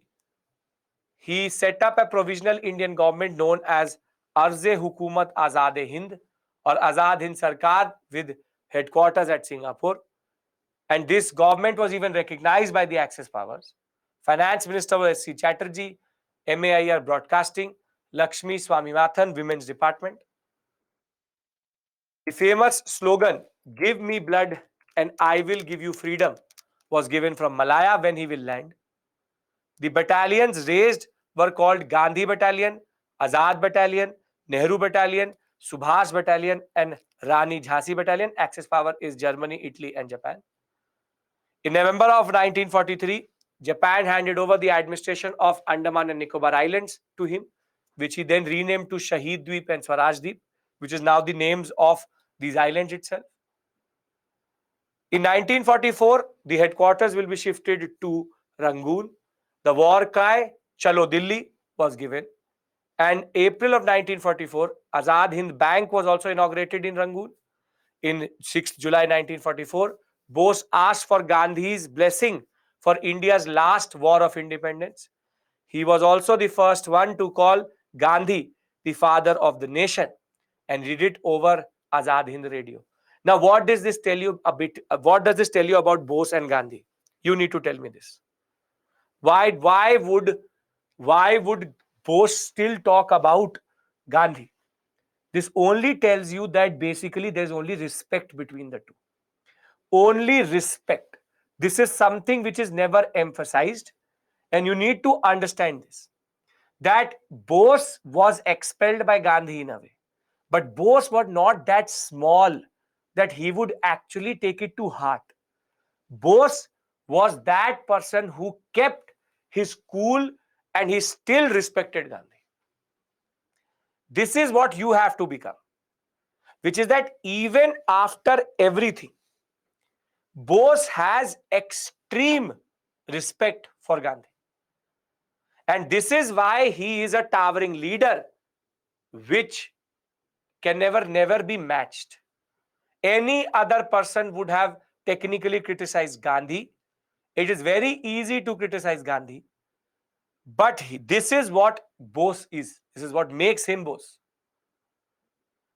he set up a provisional Indian government known as Arz-e Hukumat Azad-e-Hind or Azad Hind Sarkar with headquarters at Singapore. And this government was even recognized by the Axis powers. Finance Minister was S.C. Chatterjee, MAIR Broadcasting, Lakshmi Swaminathan, Women's Department. The famous slogan, "Give me blood and I will give you freedom," was given from Malaya when he will land. The battalions raised were called Gandhi Battalion, Azad Battalion, Nehru Battalion, Subhas Battalion, and Rani Jhansi Battalion. Axis power is Germany, Italy, and Japan. In November of 1943, Japan handed over the administration of Andaman and Nicobar Islands to him, which he then renamed to Shahid Dweep and Swaraj Dweep, which is now the names of these islands itself. In 1944, the headquarters will be shifted to Rangoon. The war cry, Chalo Delhi, was given. And April of 1944, Azad Hind Bank was also inaugurated in Rangoon. In 6th July 1944, Bose asked for Gandhi's blessing for India's last war of independence. He was also the first one to call Gandhi the father of the nation, and did it over Azad Hind Radio. Now, what does this tell you a bit? What does this tell you about Bose and Gandhi? You need to tell me this. Why would Bose still talk about Gandhi? This only tells you that basically there's only respect between the two. Only respect. This is something which is never emphasized, and you need to understand this. That Bose was expelled by Gandhi in a way, but Bose was not that small that he would actually take it to heart. Bose was that person who kept his cool and he still respected Gandhi. This is what you have to become, which is that even after everything, Bose has extreme respect for Gandhi. And this is why he is a towering leader, which can never be matched. Any other person would have technically criticized Gandhi. It is very easy to criticize Gandhi, but this is what Bose is. This is what makes him Bose.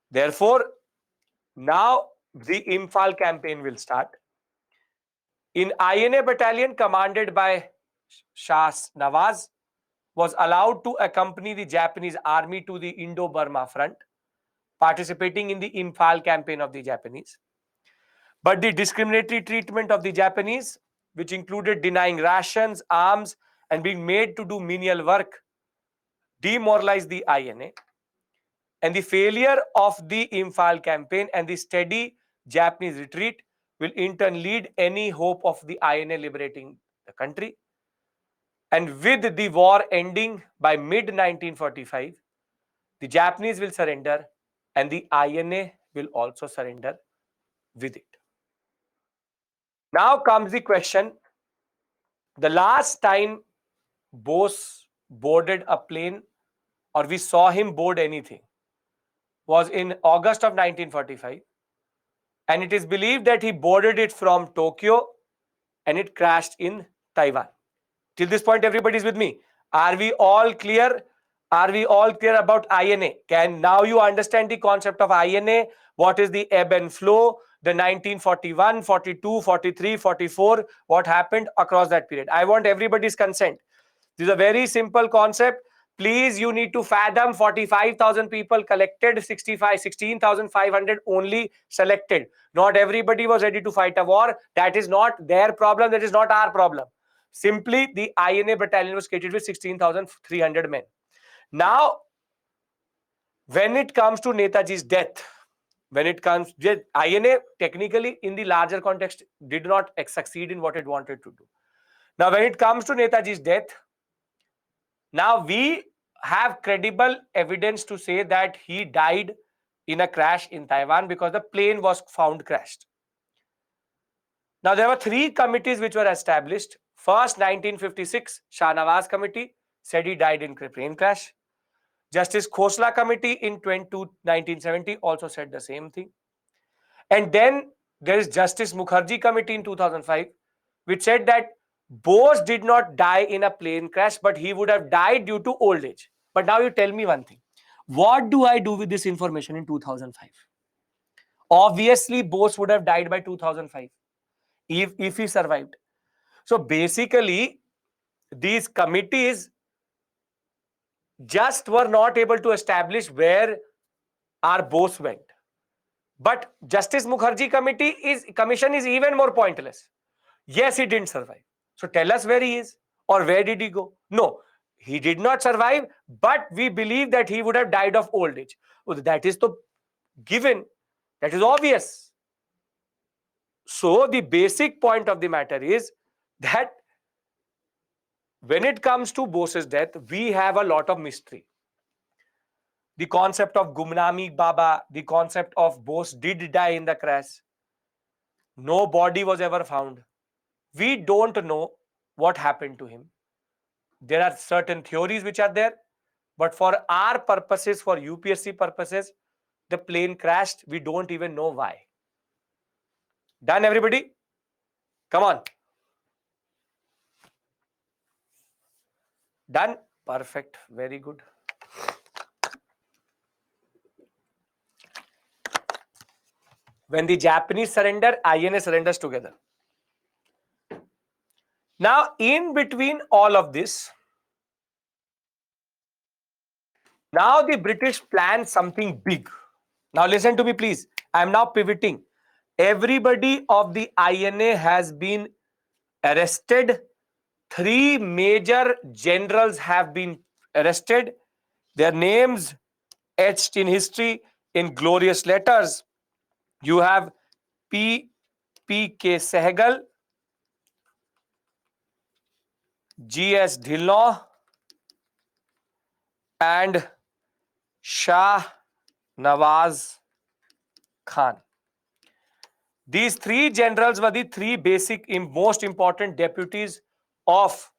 Therefore, now the Imphal campaign will start. In INA battalion commanded by Shah Nawaz was allowed to accompany the Japanese army to the Indo-Burma front, participating in the Imphal campaign of the Japanese. But the discriminatory treatment of the Japanese, which included denying rations, arms, and being made to do menial work, demoralized the INA. And the failure of the Imphal campaign and the steady Japanese retreat will in turn lead any hope of the INA liberating the country. And with the war ending by mid-1945, the Japanese will surrender and the INA will also surrender with it. Now comes the question, the last time Bose boarded a plane or we saw him board anything was in August of 1945, and it is believed that he boarded it from Tokyo and it crashed in Taiwan. Till this point, everybody is with me. Are we all clear? Are we all clear about INA? Can now you understand the concept of INA? What is the ebb and flow? The 1941, 42, 43, 44, what happened across that period? I want everybody's consent. This is a very simple concept. Please, you need to fathom 45,000 people collected, 16,500 only selected. Not everybody was ready to fight a war. That is not their problem. That is not our problem. Simply, the INA battalion was created with 16,300 men. Now, when it comes to Netaji's death, INA technically in the larger context did not succeed in what it wanted to do. Now, when it comes to Netaji's death, now we have credible evidence to say that he died in a crash in Taiwan because the plane was found crashed. Now, there were three committees which were established. First, 1956, Shah Nawaz Committee said he died in plane crash. Justice Khosla Committee in 1970 also said the same thing. And then there is Justice Mukherjee Committee in 2005, which said that Bose did not die in a plane crash, but he would have died due to old age. But now you tell me one thing. What do I do with this information in 2005? Obviously, Bose would have died by 2005 if he survived. So basically, these committees just were not able to establish where our Bose went. But Justice Mukherjee commission is even more pointless. Yes, he didn't survive. So tell us where he is or where did he go? No, he did not survive, but we believe that he would have died of old age. Well, that is the given. That is obvious. So the basic point of the matter is that when it comes to Bose's death, we have a lot of mystery. The concept of Gumnami Baba, the concept of Bose did die in the crash. No body was ever found. We don't know what happened to him. There are certain theories which are there, But for our purposes, for UPSC purposes, the plane crashed. We don't even know why. Done, everybody? Come on. Done? Perfect. Very good. When the Japanese surrender, INA surrenders together. Now, in between all of this, now the British plan something big. Now listen to me, please. I am now pivoting. Everybody of the INA has been arrested. 3 major generals have been arrested. Their names etched in history in glorious letters. You have P.K. Sehgal, G.S. Dhillon, and Shah Nawaz Khan. These 3 generals were the 3 basic most important deputies of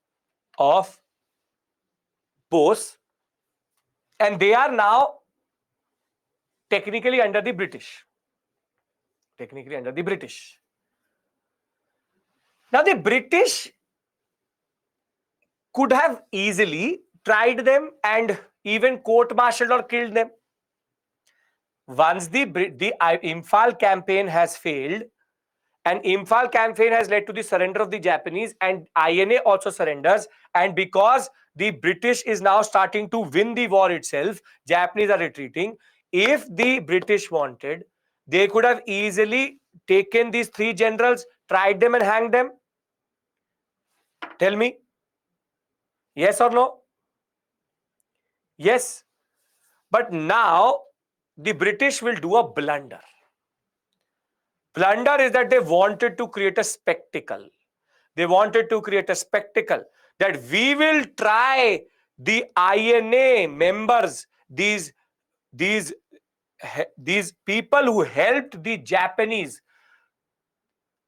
Bose, and they are now technically under the British. Technically under the British. Now the British could have easily tried them and even court-martialed or killed them. Once the Imphal campaign has failed, and Imphal campaign has led to the surrender of the Japanese, and INA also surrenders, and because the British is now starting to win the war itself, Japanese are retreating. If the British wanted, they could have easily taken these 3 generals, tried them and hanged them. Tell me. Yes or no? Yes. But now the British will do a blunder. Blunder is that they wanted to create a spectacle. They wanted to create a spectacle that we will try the INA members, these people who helped the Japanese.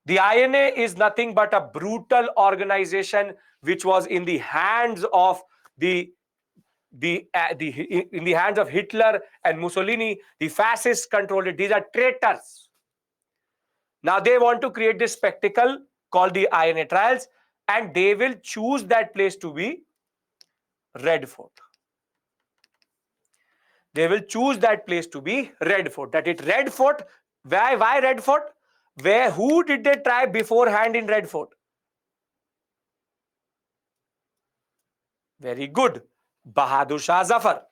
The INA is nothing but a brutal organization which was in the hands of in the hands of Hitler and Mussolini. The fascists controlled it. These are traitors. Now they want to create this spectacle called the INA trials, and they will choose that place to be Red Fort. They will choose that place to be Red Fort. That is Red Fort. Why Red Fort? Who did they try beforehand in Red Fort? Very good. Bahadur Shah Zafar.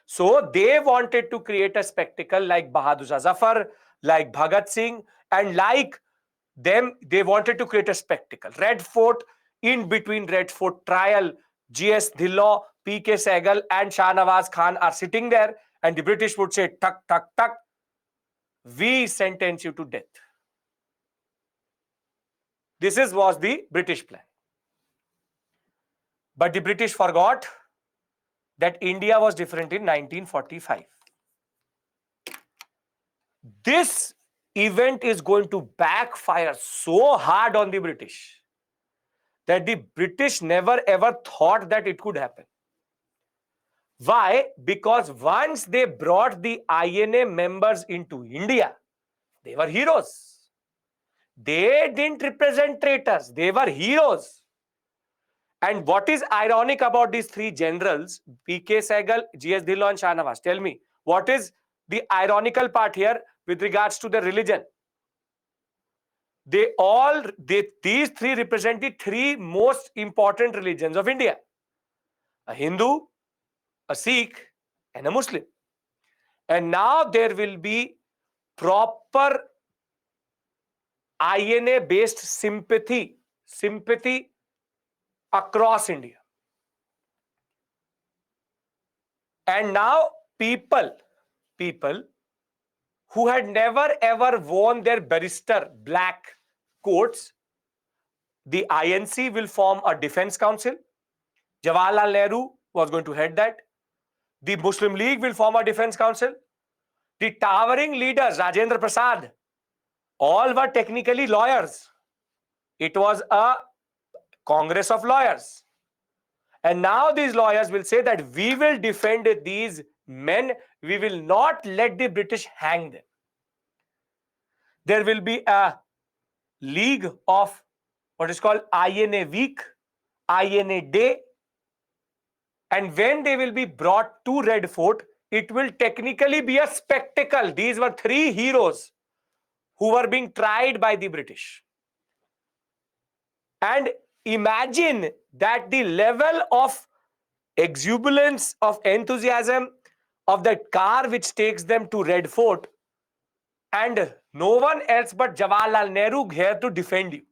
So they wanted to create a spectacle like Bahadur Shah Zafar, like Bhagat Singh, and like them, they wanted to create a spectacle. Red Fort, in between Red Fort trial, G.S. Dhillon, P.K. Sehgal, and Shah Nawaz Khan are sitting there, and the British would say, tuck, tuck, tuck, we sentence you to death. This was the British plan. But the British forgot that India was different in 1945. This event is going to backfire so hard on the British that the British never ever thought that it could happen. Why? Because once they brought the INA members into India, they were heroes. They didn't represent traitors. They were heroes. And what is ironic about these 3 generals, P.K. Sehgal, G.S. Dhillon, and Shah Nawaz? Tell me, what is the ironical part here with regards to the religion? These 3 represent the 3 most important religions of India: a Hindu, a Sikh, and a Muslim. And now there will be proper INA based sympathy across India. And now people who had never ever worn their barrister black coats, the INC will form a defense council. Jawaharlal Nehru was going to head that. The Muslim League will form a defense council. The towering leaders, Rajendra Prasad, all were technically lawyers. It was a Congress of lawyers. And now these lawyers will say that we will defend these men, we will not let the British hang them. There will be a league of what is called INA week, INA day, and when they will be brought to Red Fort, it will technically be a spectacle. These were three heroes who were being tried by the British. And imagine that the level of exuberance, of enthusiasm of that car which takes them to Red Fort, and no one else but Jawaharlal Nehru here to defend you.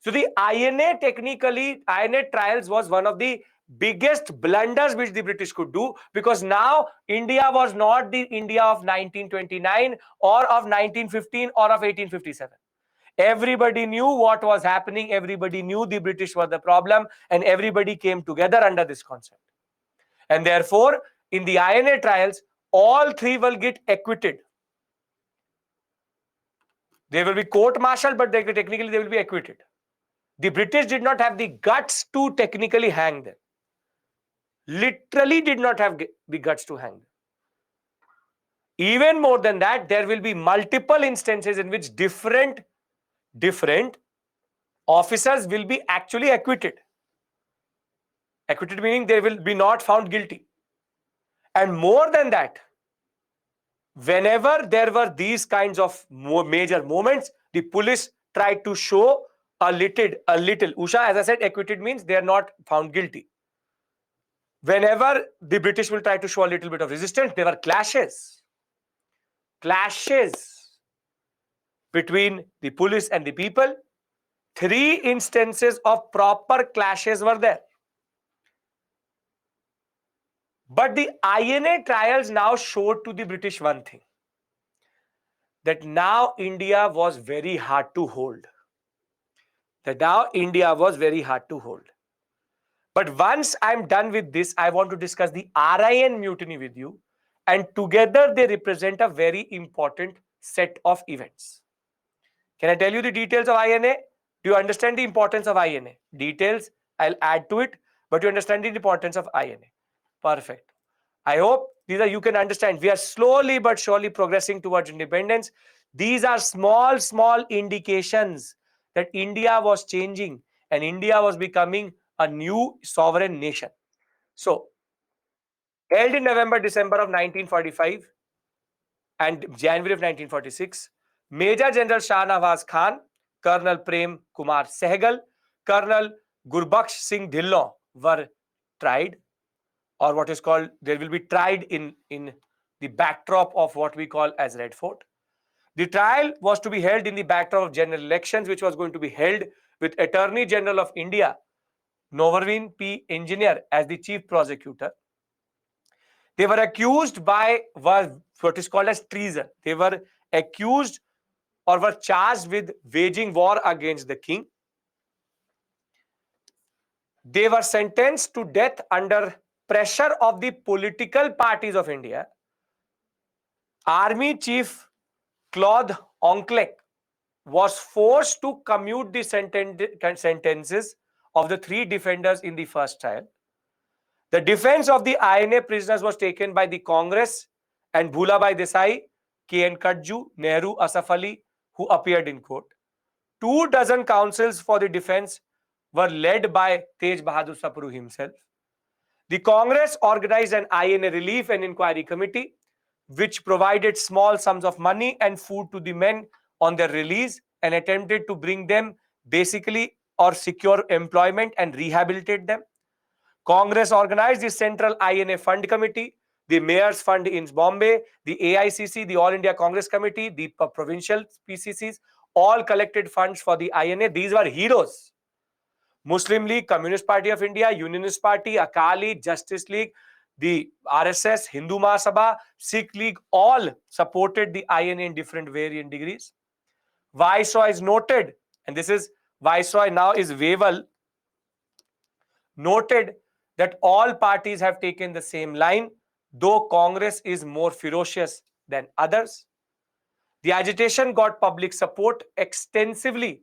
So the INA, technically, INA trials was one of the biggest blunders which the British could do, because now India was not the India of 1929 or of 1915 or of 1857. Everybody knew what was happening. Everybody knew the British were the problem, and everybody came together under this concept. And therefore, in the INA trials, all three will get acquitted. They will be court-martialed, but technically they will be acquitted. The British did not have the guts to technically hang them. Literally did not have the guts to hang them. Even more than that, there will be multiple instances in which different officers will be actually acquitted. Acquitted meaning they will be not found guilty. And more than that, whenever there were these kinds of major moments, the police tried to show a little. Usha, as I said, acquitted means they are not found guilty. Whenever the British will try to show a little bit of resistance, there were clashes between the police and the people. 3 instances of proper clashes were there. But the INA trials now showed to the British one thing, that now India was very hard to hold. But once I'm done with this, I want to discuss the RIN mutiny with you, and together they represent a very important set of events. Can I tell you the details of INA? Do you understand the importance of INA? Details, I'll add to it, but you understand the importance of INA. Perfect. I hope you can understand. We are slowly but surely progressing towards independence. These are small indications that India was changing and India was becoming a new sovereign nation. So, held in November, December of 1945 and January of 1946, Major General Shah Nawaz Khan, Colonel Prem Kumar Sehgal, Colonel Gurbaksh Singh Dhillon were tried, or what is called, they will be tried in the backdrop of what we call as Red Fort. The trial was to be held in the backdrop of general elections, which was going to be held with Attorney General of India, Noverveen P. Engineer, as the chief prosecutor. They were accused by what is called as treason. They were accused or were charged with waging war against the king. They were sentenced to death under pressure of the political parties of India. Army Chief Claude Onklek was forced to commute the sentences of the 3 defenders in the first trial. The defense of the INA prisoners was taken by the Congress and Bhulabhai Desai, K.N. Kadju, Nehru, Asaf Ali, who appeared in court. 24 counsels for the defense were led by Tej Bahadur Sapru himself. The Congress organized an INA relief and inquiry committee, which provided small sums of money and food to the men on their release and attempted to bring them basically or secure employment and rehabilitate them. Congress organized the Central INA Fund Committee, the Mayor's Fund in Bombay, the AICC, the All India Congress Committee, the provincial PCCs, all collected funds for the INA. These were heroes. Muslim League, Communist Party of India, Unionist Party, Akali, Justice League, the RSS, Hindu Mahasabha, Sikh League, all supported the INA in different varying degrees. Viceroy is noted, and this is Viceroy now is Wavell, noted that all parties have taken the same line, though Congress is more ferocious than others. The agitation got public support extensively.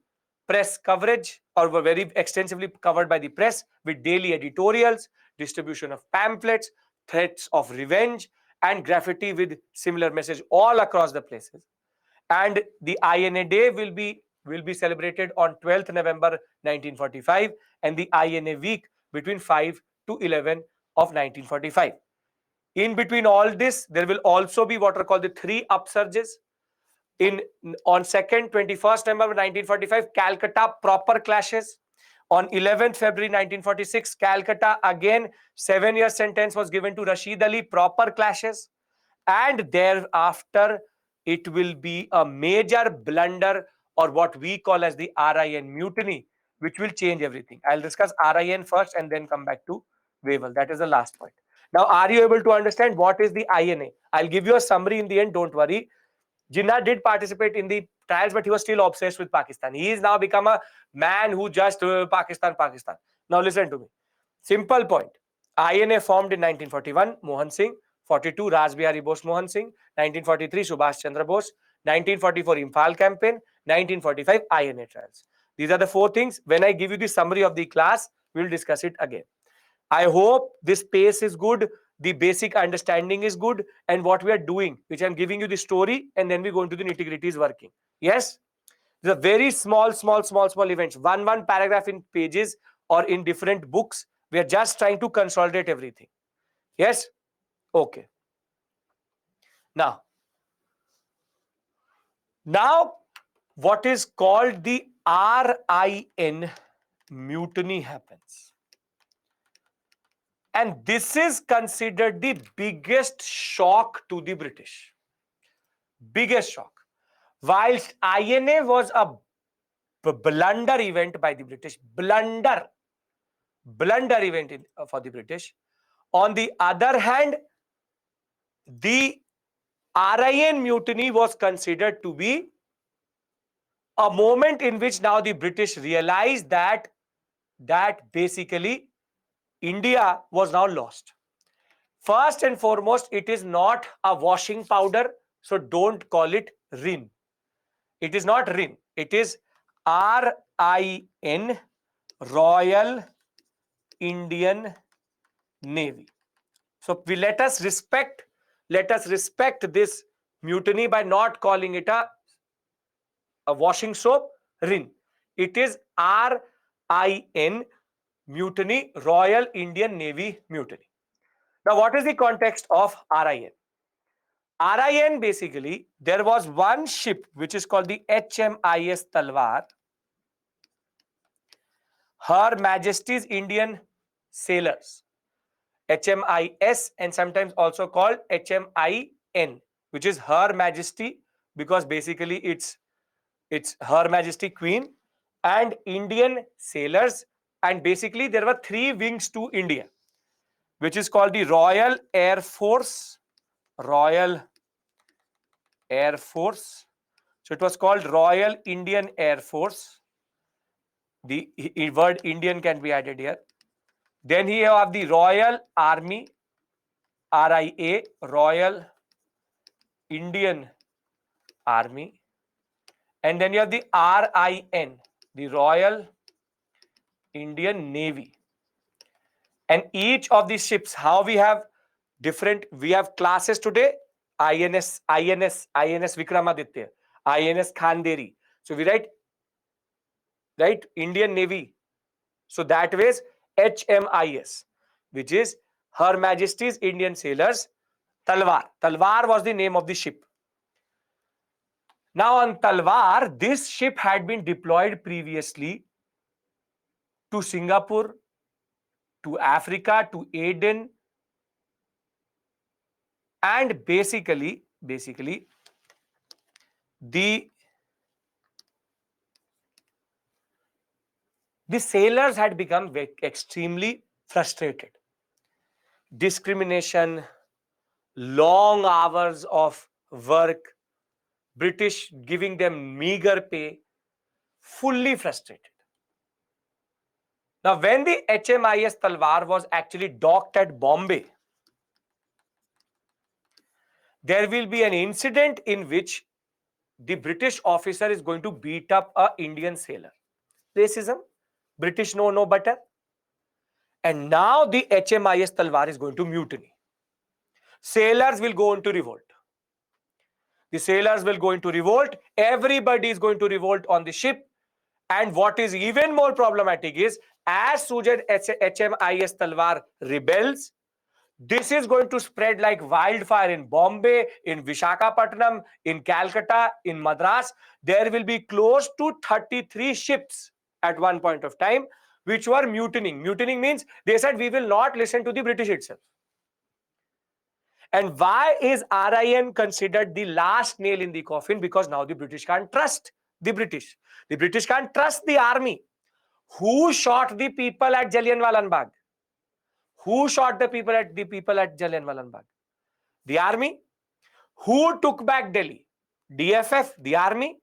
press coverage, or were very extensively covered by the press with daily editorials, distribution of pamphlets, threats of revenge, and graffiti with similar message all across the places. And the INA Day will be celebrated on 12th November 1945, and the INA Week between 5 to 11 of 1945. In between all this, there will also be what are called the three upsurges. On 2nd, 21st November 1945, Calcutta proper clashes. On 11th February 1946, Calcutta again 7-year sentence was given to Rashid Ali, proper clashes. And thereafter, it will be a major blunder, or what we call as the RIN mutiny, which will change everything. I'll discuss RIN first and then come back to Wavell. That is the last point. Now, are you able to understand what is the INA? I'll give you a summary in the end, don't worry. Jinnah did participate in the trials, but he was still obsessed with Pakistan. He is now become a man who just Pakistan, Pakistan. Now listen to me. Simple point. INA formed in 1941, Mohan Singh. 42, Raj Bihari Bose Mohan Singh. 1943, Subhash Chandra Bose. 1944, Imphal Campaign. 1945, INA trials. These are the four things. When I give you the summary of the class, we'll discuss it again. I hope this pace is good, the basic understanding is good, and what we are doing, which I'm giving you the story, and then we go into the nitty-gritty is working. Yes? These are very small events. One paragraph in pages or in different books. We are just trying to consolidate everything. Yes? Okay. Now, what is called the RIN mutiny happens. And this is considered the biggest shock to the British. Biggest shock. Whilst INA was a blunder event by the British, blunder event for the British. On the other hand, the RIN mutiny was considered to be a moment in which now the British realized that basically India was now lost. First and foremost, it is not a washing powder, so don't call it RIN. It is not RIN. It is RIN, Royal Indian Navy. So let us respect this mutiny by not calling it a washing soap, RIN. It is RIN, mutiny, Royal Indian Navy mutiny. Now, what is the context of RIN? RIN, basically, there was one ship which is called the HMIS Talwar, Her Majesty's Indian Sailors, HMIS, and sometimes also called HMIN, which is Her Majesty, because basically it's Her Majesty Queen, and Indian Sailors. And basically there were three wings to India, which is called the Royal Air Force. So it was called Royal Indian Air Force. The word Indian can be added here. Then you have the Royal Army, RIA, Royal Indian Army. And then you have the RIN, the Royal Indian Navy. And each of these ships, how we have we have classes today: INS Vikramaditya, INS Khanderi. So we write Indian Navy. So that ways HMIS, which is Her Majesty's Indian Sailors Talwar. Talwar was the name of the ship. Now on Talwar, this ship had been deployed previously to Singapore, to Africa, to Aden, and basically the sailors had become extremely frustrated. Discrimination, long hours of work, British giving them meager pay, fully frustrated. Now, when the HMIS Talwar was actually docked at Bombay, there will be an incident in which the British officer is going to beat up an Indian sailor. racism. British know no better. And now the HMIS Talwar is going to mutiny. Sailors will go into revolt. The sailors will go into revolt. Everybody is going to revolt on the ship. And what is even more problematic is, as soon as HMIS Talwar rebels, this is going to spread like wildfire in Bombay, in Visakhapatnam, in Calcutta, in Madras. There will be close to 33 ships at one point of time which were mutinying. Mutinying means they said we will not listen to the British itself. And why is RIN considered the last nail in the coffin? Because now the British can't trust the British. The British can't trust the army. Who shot the people at Jallianwala Bagh? Who shot the people at Jallianwala Bagh? The army. Who took back Delhi? DFF, the army.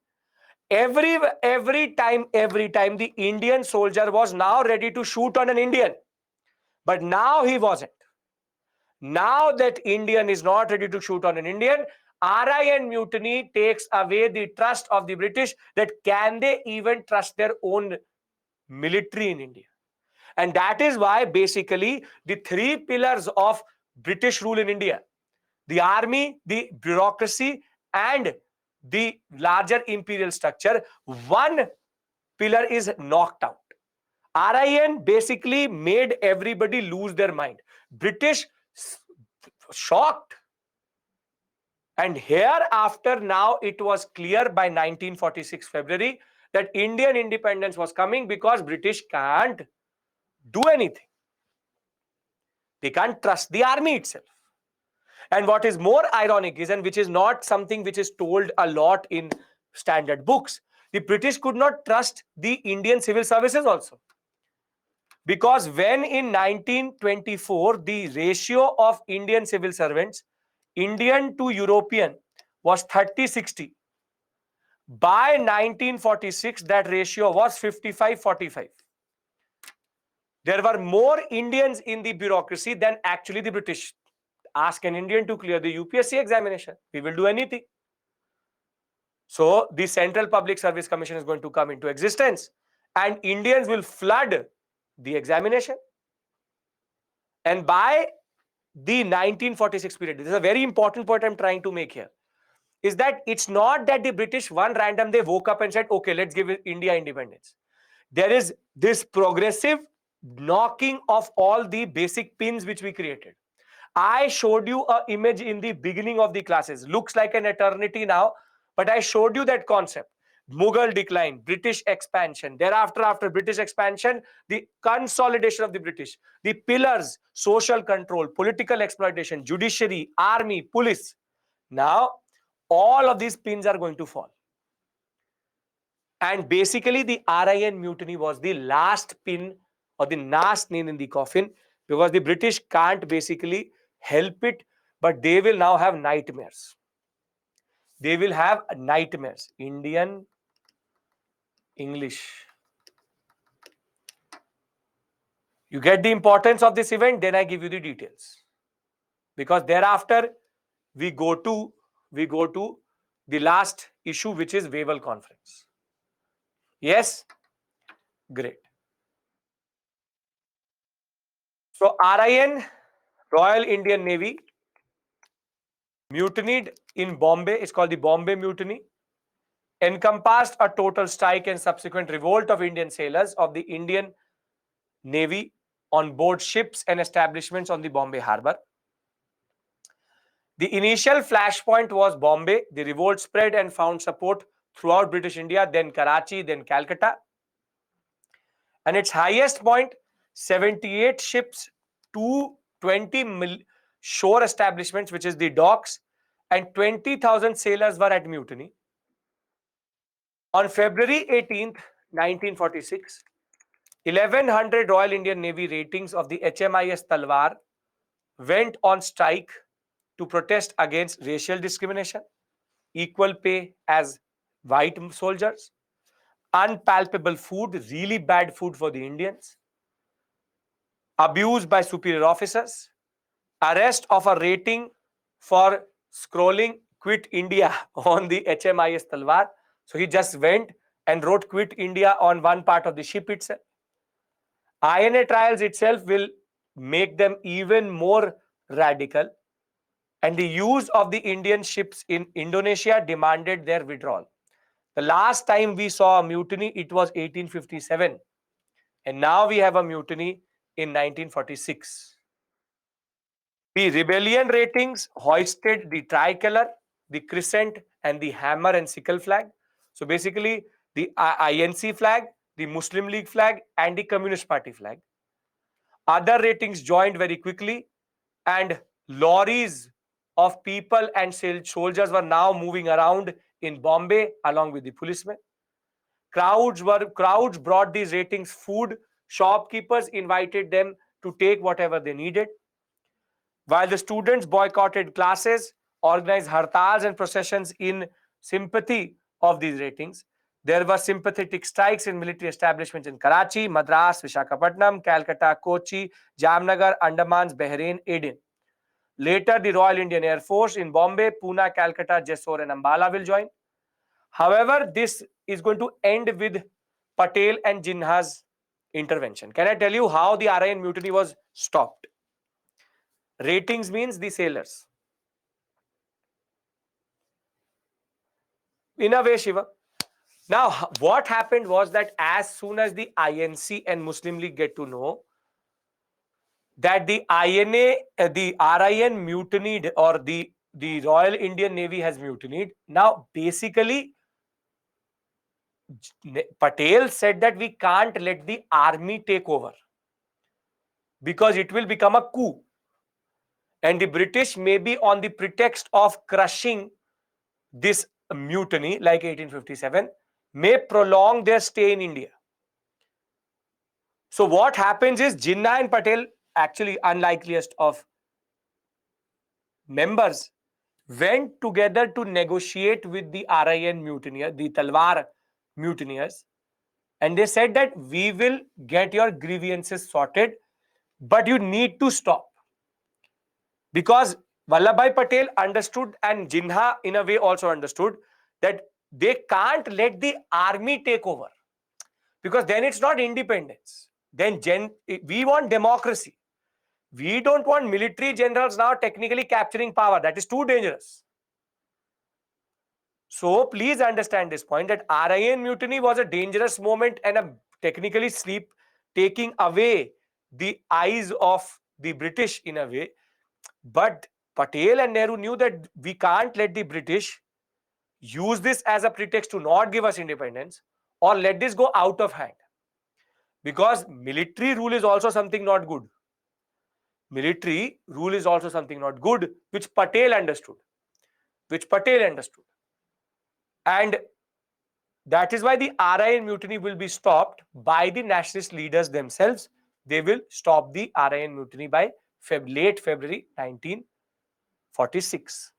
Every time the Indian soldier was now ready to shoot on an Indian, but now he wasn't. Now that Indian is not ready to shoot on an Indian, RIN mutiny takes away the trust of the British, that can they even trust their own military in India. And that is why basically the three pillars of British rule in India, the army, the bureaucracy, and the larger imperial structure, one pillar is knocked out. RIN basically made everybody lose their mind. British shocked. And hereafter, now it was clear by 1946 February that Indian independence was coming, because British can't do anything. They can't trust the army itself. And what is more ironic is, and which is not something which is told a lot in standard books, the British could not trust the Indian civil services also. Because when in 1924, the ratio of Indian civil servants, Indian to European, was 30-60. By 1946, that ratio was 55-45. There were more Indians in the bureaucracy than actually the British. Ask an Indian to clear the UPSC examination. We will do anything. So the Central Public Service Commission is going to come into existence, and Indians will flood the examination. And by the 1946 period, this is a very important point I'm trying to make here, is that it's not that the British one random they woke up and said, okay, let's give India independence. There is this progressive knocking of all the basic pins which we created. I showed you an image in the beginning of the classes. Looks like an eternity now, but I showed you that concept. Mughal decline, British expansion. Thereafter, after British expansion, the consolidation of the British. The pillars, social control, political exploitation, judiciary, army, police. Now, all of these pins are going to fall. And basically, the RIN mutiny was the last pin or the last nail in the coffin, because the British can't basically help it, but they will now have nightmares. They will have nightmares. Indian, English. You get the importance of this event, then I give you the details. Because thereafter, we go to the last issue, which is Wavell Conference. Yes? Great. So RIN, Royal Indian Navy, mutinied in Bombay. It's called the Bombay Mutiny. Encompassed a total strike and subsequent revolt of Indian sailors of the Indian Navy on board ships and establishments on the Bombay Harbour. The initial flashpoint was Bombay. The revolt spread and found support throughout British India, then Karachi, then Calcutta. And its highest point, 78 ships, 220 shore establishments, which is the docks, and 20,000 sailors were at mutiny. On February 18th, 1946, 1,100 Royal Indian Navy ratings of the HMIS Talwar went on strike to protest against racial discrimination, equal pay as white soldiers, unpalpable food, really bad food for the Indians, abuse by superior officers, arrest of a rating for scrolling "Quit India" on the HMIS Talwar. So he just went and wrote "Quit India" on one part of the ship itself. INA trials itself will make them even more radical, and the use of the Indian ships in Indonesia demanded their withdrawal. The last time we saw a mutiny, it was 1857, and now we have a mutiny in 1946. The rebellion ratings hoisted the tricolor, the crescent, and the hammer and sickle flag. So basically, the INC flag, the Muslim League flag, and the Communist Party flag. Other ratings joined very quickly, and lorries of people and soldiers were now moving around in Bombay along with the policemen. Crowds brought these ratings food. Shopkeepers invited them to take whatever they needed. While the students boycotted classes, organized hartals and processions in sympathy of these ratings, there were sympathetic strikes in military establishments in Karachi, Madras, Visakhapatnam, Calcutta, Kochi, Jamnagar, Andamans, Bahrain, Aden. Later, the Royal Indian Air Force in Bombay, Pune, Calcutta, Jessore, and Ambala will join. However, this is going to end with Patel and Jinnah's intervention. Can I tell you how the RIN mutiny was stopped? Ratings means the sailors. In a way, Shiva. Now, what happened was that as soon as the INC and Muslim League get to know that the INA, the RIN mutinied, or the Royal Indian Navy has mutinied, now basically Patel said that we can't let the army take over because it will become a coup. And the British, may be on the pretext of crushing this mutiny like 1857, may prolong their stay in India. So what happens is Jinnah and Patel, actually unlikeliest of members, went together to negotiate with the RIN mutineer, the Talwar mutineers, and they said that we will get your grievances sorted, but you need to stop. Because Vallabhbhai Patel understood, and Jinnah in a way also understood, that they can't let the army take over, because then it's not independence. Then we want democracy. We don't want military generals now technically capturing power. That is too dangerous. So please understand this point, that RIN mutiny was a dangerous moment and a technically taking away the eyes of the British in a way. But Patel and Nehru knew that we can't let the British use this as a pretext to not give us independence, or let this go out of hand. Because military rule is also something not good. Military rule is also something not good, which Patel understood. And that is why the RIN mutiny will be stopped by the nationalist leaders themselves. They will stop the RIN mutiny by late February 1946.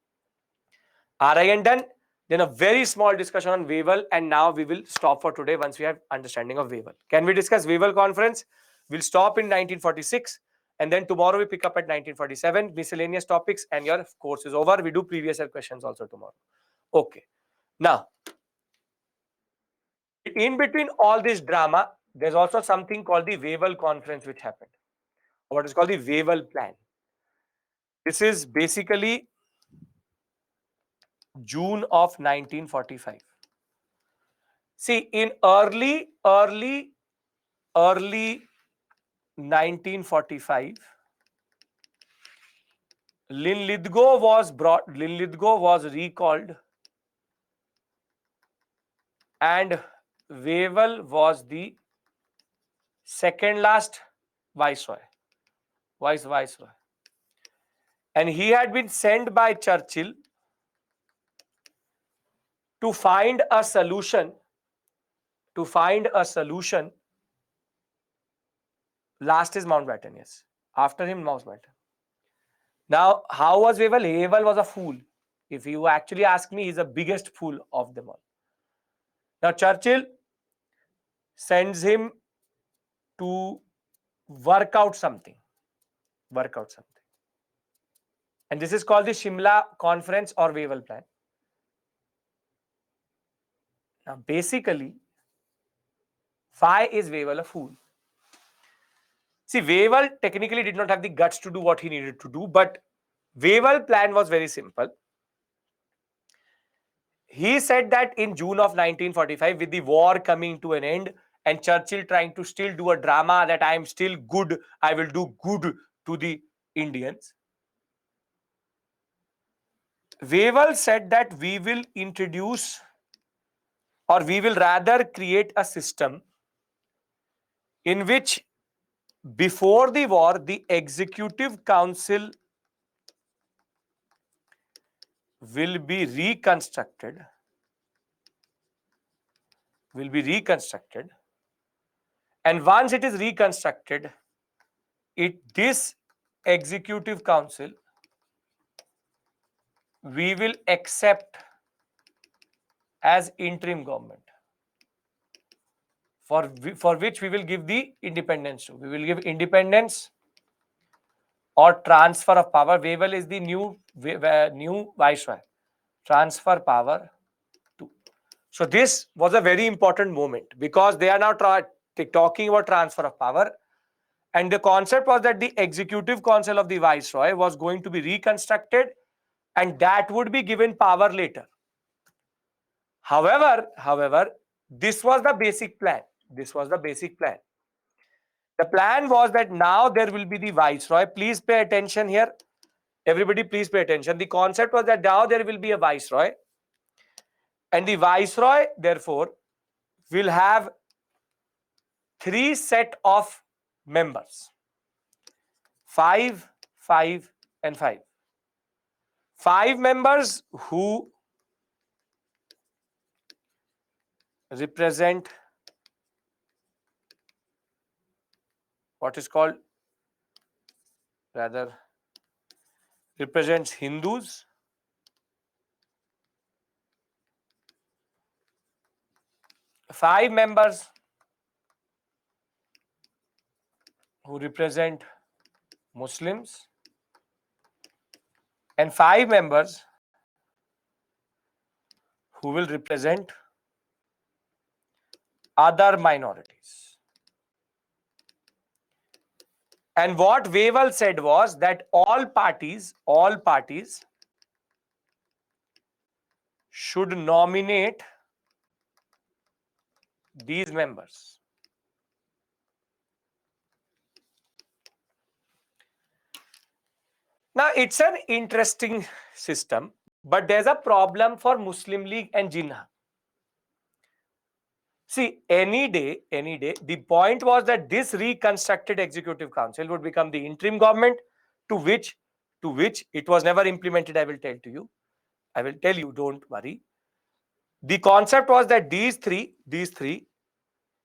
RIN done. Then a very small discussion on Wavell, and now we will stop for today once we have understanding of Wavell. Can we discuss Wavell conference? We'll stop in 1946, and then tomorrow we pick up at 1947, miscellaneous topics, and your course is over. We do previous year questions also tomorrow. Okay. Now, in between all this drama, there's also something called the Wavell conference which happened, or what is called the Wavell plan. This is basically June of 1945. See, in early 1945, Linlithgow was recalled, and Wavell was the second last viceroy. And he had been sent by Churchill to find a solution. Last is Mountbatten, yes. After him, Mountbatten. Now, how was Wavell? Wavell was a fool. If you actually ask me, he's the biggest fool of them all. Now, Churchill sends him to work out something. And this is called the Shimla Conference or Wavell Plan. Now, basically, Why is Wavell a fool? See, Wavell technically did not have the guts to do what he needed to do, but Wavell's plan was very simple. He said that in June of 1945, with the war coming to an end and Churchill trying to still do a drama that I am still good, I will do good to the Indians. Wavell said that we will introduce, or we will rather create a system in which before the war, the Executive Council will be reconstructed. And once it is reconstructed, this Executive Council we will accept as interim government, for which we will give the independence to. We will give independence or transfer of power. Wavell is the new viceroy. Transfer power to. So this was a very important moment because they are now talking about transfer of power. And the concept was that the Executive Council of the Viceroy was going to be reconstructed and that would be given power later. However, this was the basic plan. The plan was that now there will be the Viceroy. Please pay attention here. Everybody, please pay attention. The concept was that now there will be a Viceroy. And the Viceroy, therefore, will have 3 set of members. 5, 5, and 5. 5 members who represent what is called, rather, represents Hindus. 5 members who represent Muslims, and 5 members who will represent other minorities. And what Wavell said was that all parties should nominate these members. Now, it's an interesting system, but there's a problem for Muslim League and Jinnah. See, any day, the point was that this reconstructed Executive Council would become the interim government to which it was never implemented. I will tell you, don't worry. The concept was that these three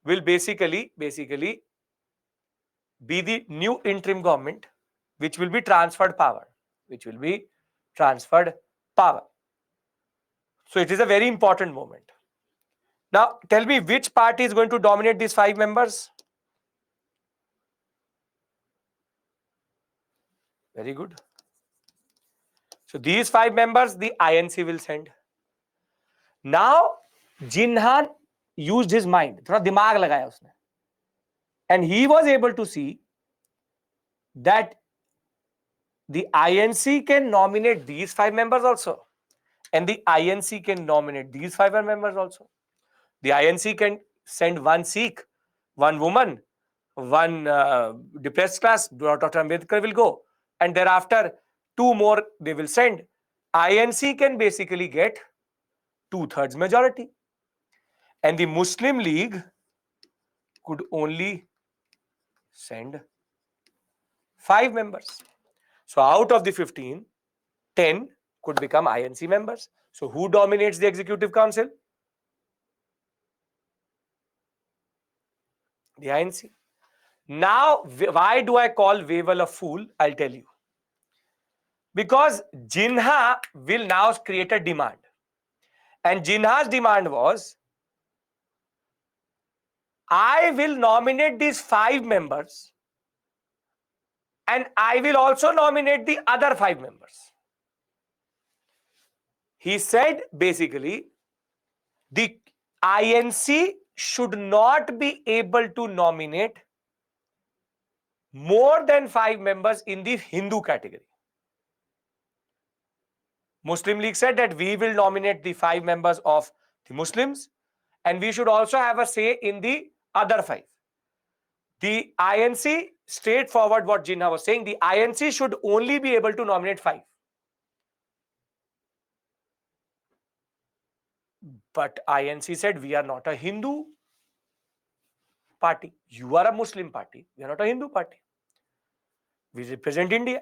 will basically be the new interim government, which will be transferred power. So it is a very important moment. Now, tell me which party is going to dominate these 5 members? Very good. So these 5 members, the INC will send. Now, Jinnah used his mind. थोड़ा दिमाग लगाया उसने. And he was able to see that the INC can nominate these 5 members also. And the INC can nominate these 5 members also. The INC can send 1 Sikh, 1 woman, 1 depressed class, Dr. Ambedkar will go. And thereafter, 2 more they will send. INC can basically get 2/3 majority. And the Muslim League could only send 5 members. So out of the 15, 10 could become INC members. So who dominates the Executive Council? The INC. Now, why do I call Wavell a fool? I'll tell you. Because Jinnah will now create a demand. And Jinnah's demand was, I will nominate these 5 members and I will also nominate the other 5 members. He said basically the INC should not be able to nominate more than 5 members in the Hindu category. Muslim League said that we will nominate the 5 members of the Muslims, and we should also have a say in the other 5. The INC, straightforward what Jinnah was saying, the INC should only be able to nominate 5. But INC said, we are not a Hindu party. You are a Muslim party. We are not a Hindu party. We represent India.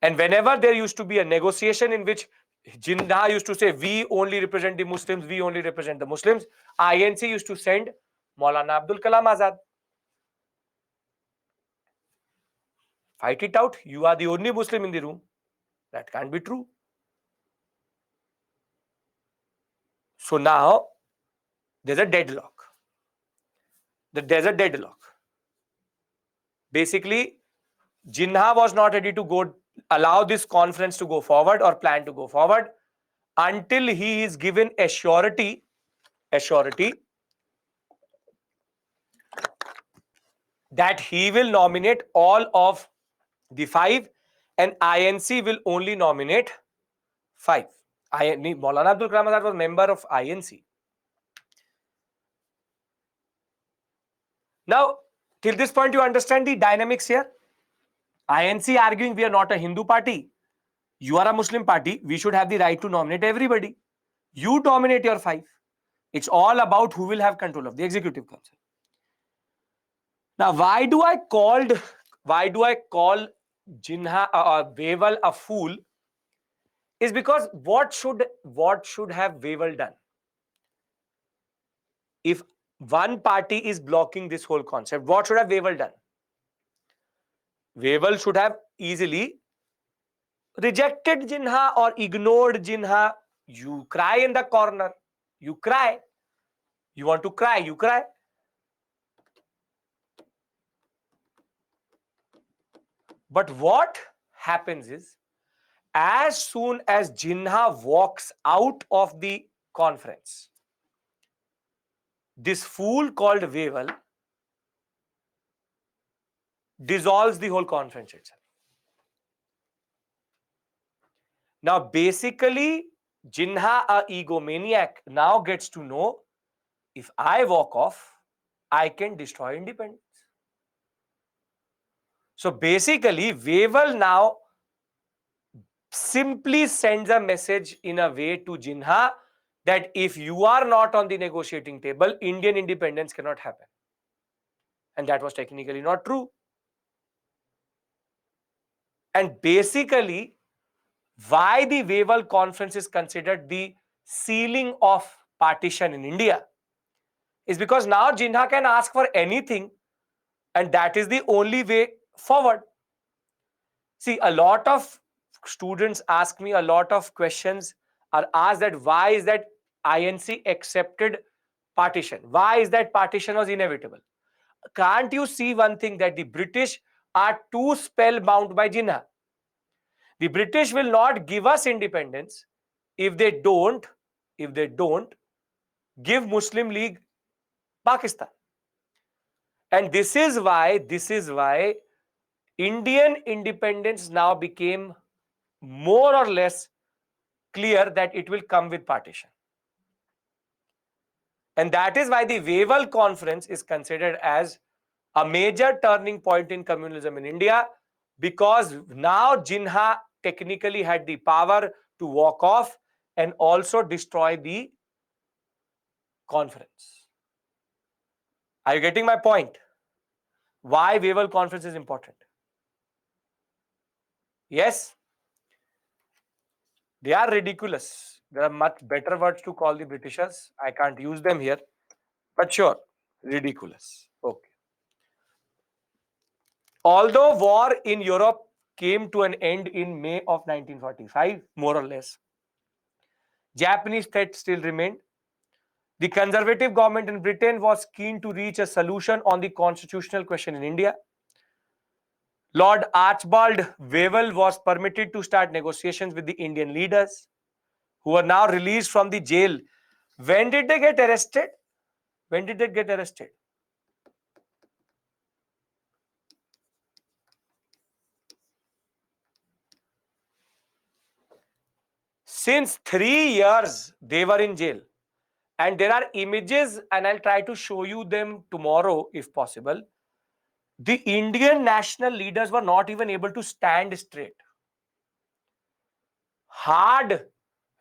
And whenever there used to be a negotiation in which Jinnah used to say, we only represent the Muslims, we only represent the Muslims, INC used to send Maulana Abdul Kalam Azad. Fight it out. You are the only Muslim in the room. That can't be true. So now there's a deadlock. There's a deadlock. Basically, Jinnah was not ready to allow this conference to go forward or plan to go forward until he is given a surety that he will nominate all of the 5 and INC will only nominate 5. Maulana Abdul Kalam Azad was member of INC. Now, till this point, you understand the dynamics here. INC arguing we are not a Hindu party. You are a Muslim party. We should have the right to nominate everybody. You nominate your 5. It's all about who will have control of the executive council. Now, why do I call Jinnah Wewal a fool? Is because what should have Wewal done? If one party is blocking this whole concept, what should have Wewal done? Wewal should have easily rejected Jinnah or ignored Jinnah. You cry in the corner. You cry. You want to cry, you cry. But what happens is, as soon as Jinnah walks out of the conference, this fool called Wewal dissolves the whole conference itself. Now, basically, Jinnah, a egomaniac, now gets to know, if I walk off, I can destroy independence. So basically, Wewal now simply sends a message in a way to Jinnah that if you are not on the negotiating table, Indian independence cannot happen. And that was technically not true. And basically, why the Wewal conference is considered the sealing of partition in India is because now Jinnah can ask for anything, and that is the only way forward. See, a lot of students ask me, a lot of questions are asked, that why is that INC accepted partition? Why is that partition was inevitable? Can't you see one thing, that the British are too spellbound by Jinnah? The British will not give us independence if they don't give Muslim League Pakistan. And this is why Indian independence now became more or less clear that it will come with partition. And that is why the Wewal conference is considered as a major turning point in communalism in India, because now Jinnah technically had the power to walk off and also destroy the conference. Are you getting my point? Why Wewal conference is important? Yes, they are ridiculous. There are much better words to call the Britishers. I can't use them here. But sure, ridiculous. Okay. Although war in Europe came to an end in May of 1945, more or less, Japanese threat still remained. The conservative government in Britain was keen to reach a solution on the constitutional question in India. Lord Archibald Wewal was permitted to start negotiations with the Indian leaders, who are now released from the jail. When did they get arrested? When did they get arrested? Since 3 years they were in jail. And there are images, and I'll try to show you them tomorrow if possible. The Indian national leaders were not even able to stand straight. Hard,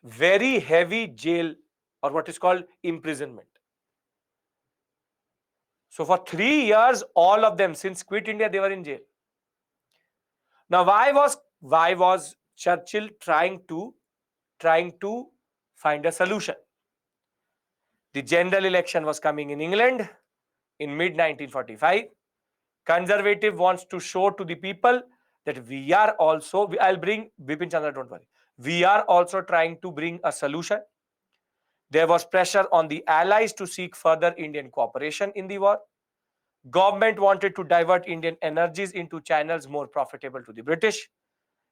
very heavy jail, or what is called imprisonment. So for 3 years, all of them, since Quit India, they were in jail. Now, why was Churchill trying to find a solution? The general election was coming in England in mid 1945. Conservative wants to show to the people that we are also, I'll bring Bipin Chandra, don't worry. We are also trying to bring a solution. There was pressure on the allies to seek further Indian cooperation in the war. Government wanted to divert Indian energies into channels more profitable to the British.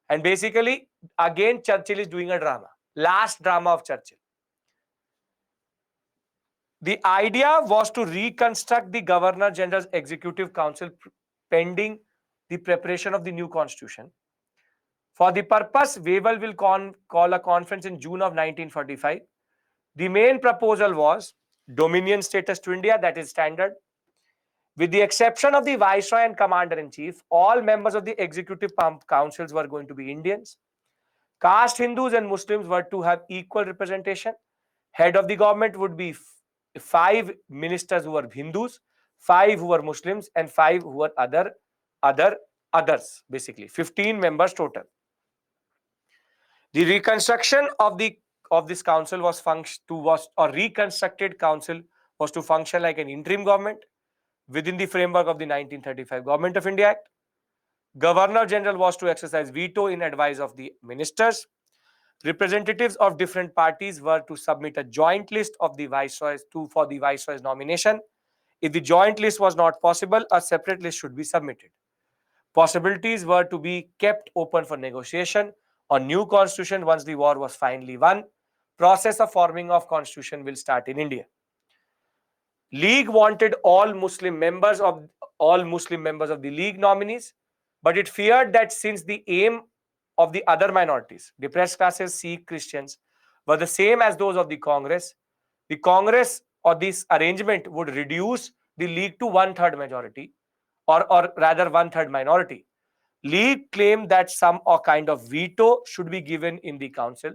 And basically, again, Churchill is doing a drama. Last drama of Churchill. The idea was to reconstruct the Governor General's Executive Council pending the preparation of the new constitution. For the purpose, Wavell will call a conference in June of 1945. The main proposal was dominion status to India, that is standard. With the exception of the Viceroy and Commander-in-Chief, all members of the Executive Councils were going to be Indians. Caste Hindus and Muslims were to have equal representation. Head of the government would be 5 ministers who were Hindus, 5 who were Muslims, and 5 who were others, basically 15 members total. The reconstruction of this council reconstructed council was to function like an interim government within the framework of the 1935 Government of India Act. Governor General was to exercise veto in advice of the ministers. Representatives of different parties were to submit a joint list of the viceroys for the viceroy's nomination. If the joint list was not possible, a separate list should be submitted. Possibilities were to be kept open for negotiation on new constitution once the war was finally won. Process of forming of constitution will start in India. League wanted all Muslim members of the League nominees, but it feared that since the aim of the other minorities, depressed classes, Sikh, Christians, were the same as those of the Congress or this arrangement would reduce the League to 1/3 majority, or rather 1/3 minority. League claimed that some kind of veto should be given in the council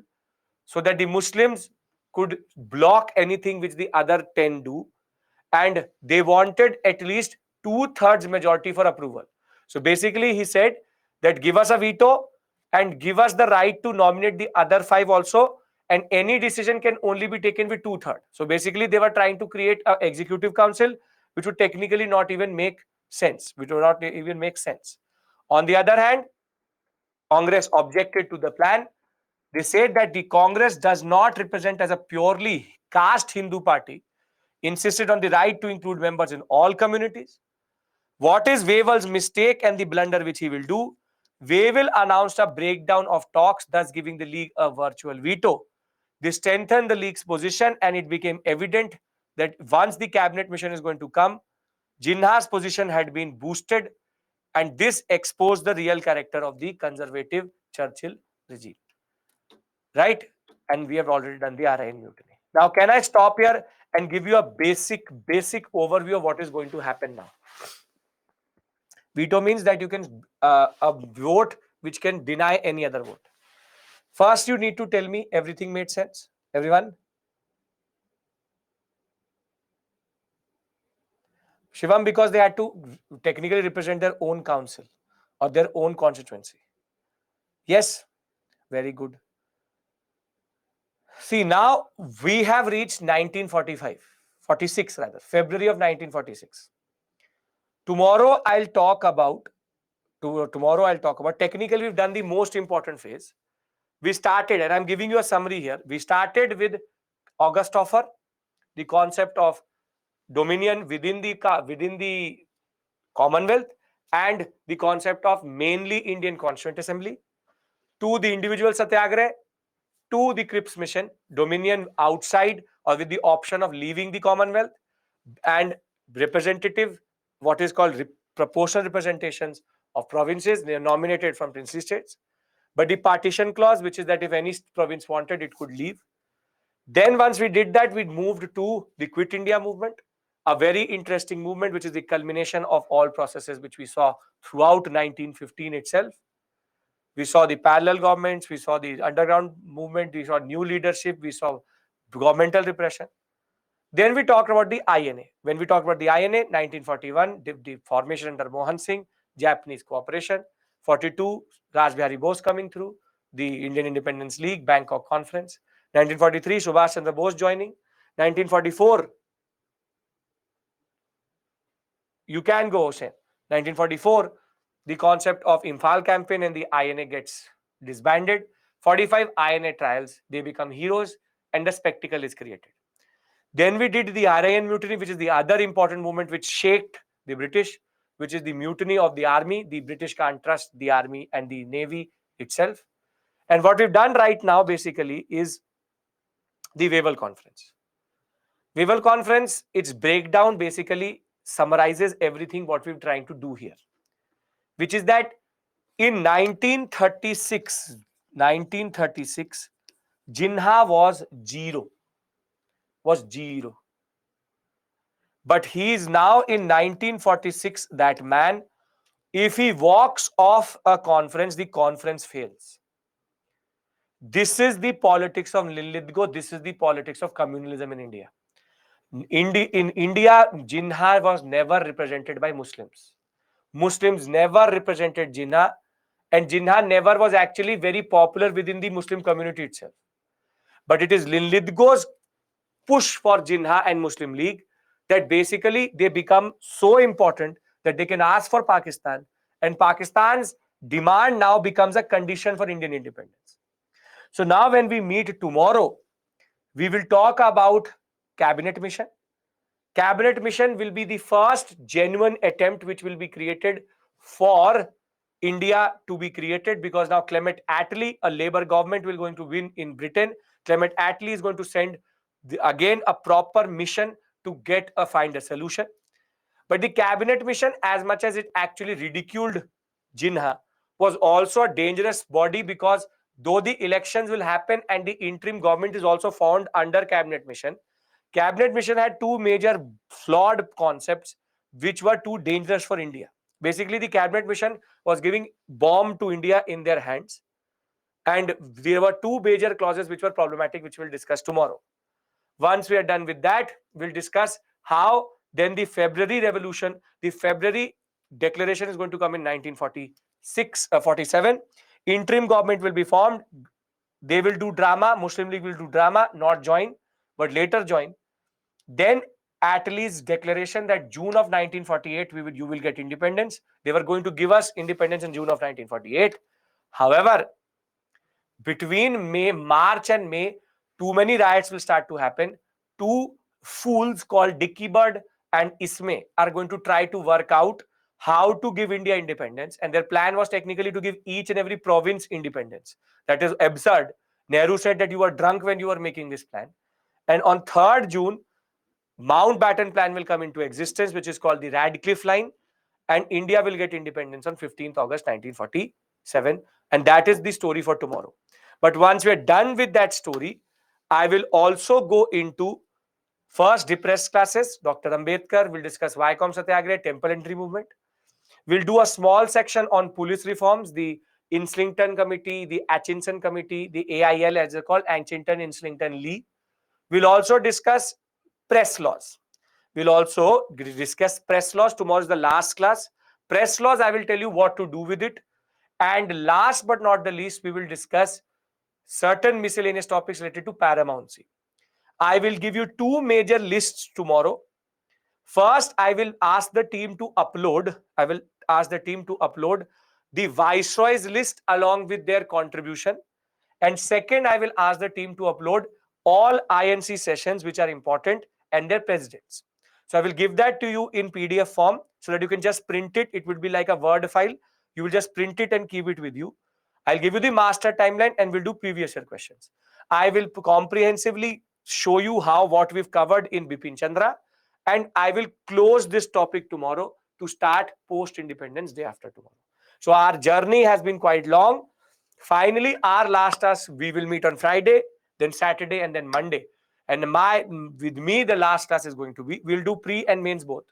so that the Muslims could block anything which the other 10 do, and they wanted at least 2/3 majority for approval. So basically he said that give us a veto and give us the right to nominate the other 5 also, and any decision can only be taken with 2/3. So basically they were trying to create an executive council which would technically not even make sense, On the other hand, Congress objected to the plan. They said that the Congress does not represent as a purely caste Hindu party, insisted on the right to include members in all communities. What is Wavell's mistake and the blunder which he will do? Wavell announced a breakdown of talks, thus giving the League a virtual veto. This strengthened the League's position, and it became evident that once the cabinet mission is going to come, Jinnah's position had been boosted, and this exposed the real character of the conservative Churchill regime. Right? And we have already done the RIN mutiny. Now, can I stop here and give you a basic overview of what is going to happen now? Veto means that you can a vote which can deny any other vote. First, you need to tell me everything made sense. Everyone? Shivam, because they had to technically represent their own council or their own constituency. Yes? Very good. See, now we have reached 46 rather, February of 1946. Tomorrow I'll talk about, technically we've done the most important phase. We started, and I'm giving you a summary here. We started with August Offer, the concept of dominion within the Commonwealth, and the concept of mainly Indian Constituent Assembly, to the individual Satyagrah, to the Cripps Mission, dominion outside or with the option of leaving the Commonwealth. and representative, what is called proportional representations of provinces. They are nominated from princely states. But the partition clause, which is that if any province wanted, it could leave. Then once we did that, we moved to the Quit India movement, a very interesting movement, which is the culmination of all processes which we saw throughout 1915 itself. We saw the parallel governments, we saw the underground movement, we saw new leadership, we saw governmental repression. Then we talked about the INA. When we talked about the INA, 1941, the formation under Mohan Singh, Japanese cooperation. 42, Raj Bihari Bose coming through, the Indian Independence League, Bangkok Conference. 1943, Subhash Chandra Bose joining. 1944, you can go, Hussain. 1944, the concept of Imphal campaign and the INA gets disbanded. 45, INA trials, they become heroes and the spectacle is created. Then we did the RIN mutiny, which is the other important movement which shaked the British, which is the mutiny of the army. The British can't trust the army and the navy itself. And what we've done right now basically is the Wavell Conference. Wavell Conference, its breakdown basically summarizes everything what we're trying to do here, which is that in 1936, Jinnah was zero. But he is now in 1946, that man, if he walks off a conference, the conference fails. This is the politics of Lithgow. This is the politics of communalism in India. In India, Jinnah was never represented by Muslims. Muslims never represented Jinnah, and Jinnah never was actually very popular within the Muslim community itself. But it is Lithgow's push for Jinnah and Muslim League that basically they become so important that they can ask for Pakistan, and Pakistan's demand now becomes a condition for Indian independence. So now when we meet tomorrow, we will talk about cabinet mission. Cabinet mission will be the first genuine attempt which will be created for India to be created, because now Clement Attlee, a Labour government, will going to win in Britain. Clement Attlee is going to send again a proper mission to find a solution. But the cabinet mission, as much as it actually ridiculed Jinnah, was also a dangerous body, because though the elections will happen and the interim government is also formed under cabinet mission had two major flawed concepts which were too dangerous for India. Basically, the cabinet mission was giving bomb to India in their hands, and there were two major clauses which were problematic, which we'll discuss tomorrow. Once we are done with that, we'll discuss how then the February revolution, the February declaration is going to come in 1947. Interim government will be formed. They will do drama. Muslim League will do drama, not join, but later join. Then Attlee's declaration that June of 1948 you will get independence. They were going to give us independence in June of 1948. However, between March and May, too many riots will start to happen. Two fools called Dicky Bird and Ismay are going to try to work out how to give India independence, and their plan was technically to give each and every province independence. That is absurd. Nehru said that you were drunk when you were making this plan. And on 3rd June, Mountbatten Plan will come into existence, which is called the Radcliffe Line, and India will get independence on 15th August 1947. And that is the story for tomorrow. But once we're done with that story, I will also go into first depressed classes. Dr. Ambedkar will discuss Vycom Satyagraha, Temple Entry Movement. We'll do a small section on police reforms, the Islington Committee, the Atchison Committee, the AIL, as they're called, Atchison, Islington, Lee. We'll also discuss press laws. We'll also discuss press laws. Tomorrow is the last class. Press laws, I will tell you what to do with it. And last but not the least, we will discuss certain miscellaneous topics related to paramountcy. I will give you two major lists tomorrow. First, I will ask the team to upload. The Viceroy's list along with their contribution. And second, I will ask the team to upload all INC sessions which are important and their presidents. So I will give that to you in PDF form so that you can just print it. It will be like a Word file. You will just print it and keep it with you. I'll give you the master timeline and we'll do previous year questions. I will comprehensively show you what we've covered in Bipin Chandra. and I will close this topic tomorrow to start post-independence day after tomorrow. So our journey has been quite long. Finally, our last task, we will meet on Friday, then Saturday, and then Monday. And with me, the last class is going to be, we'll do pre and mains both.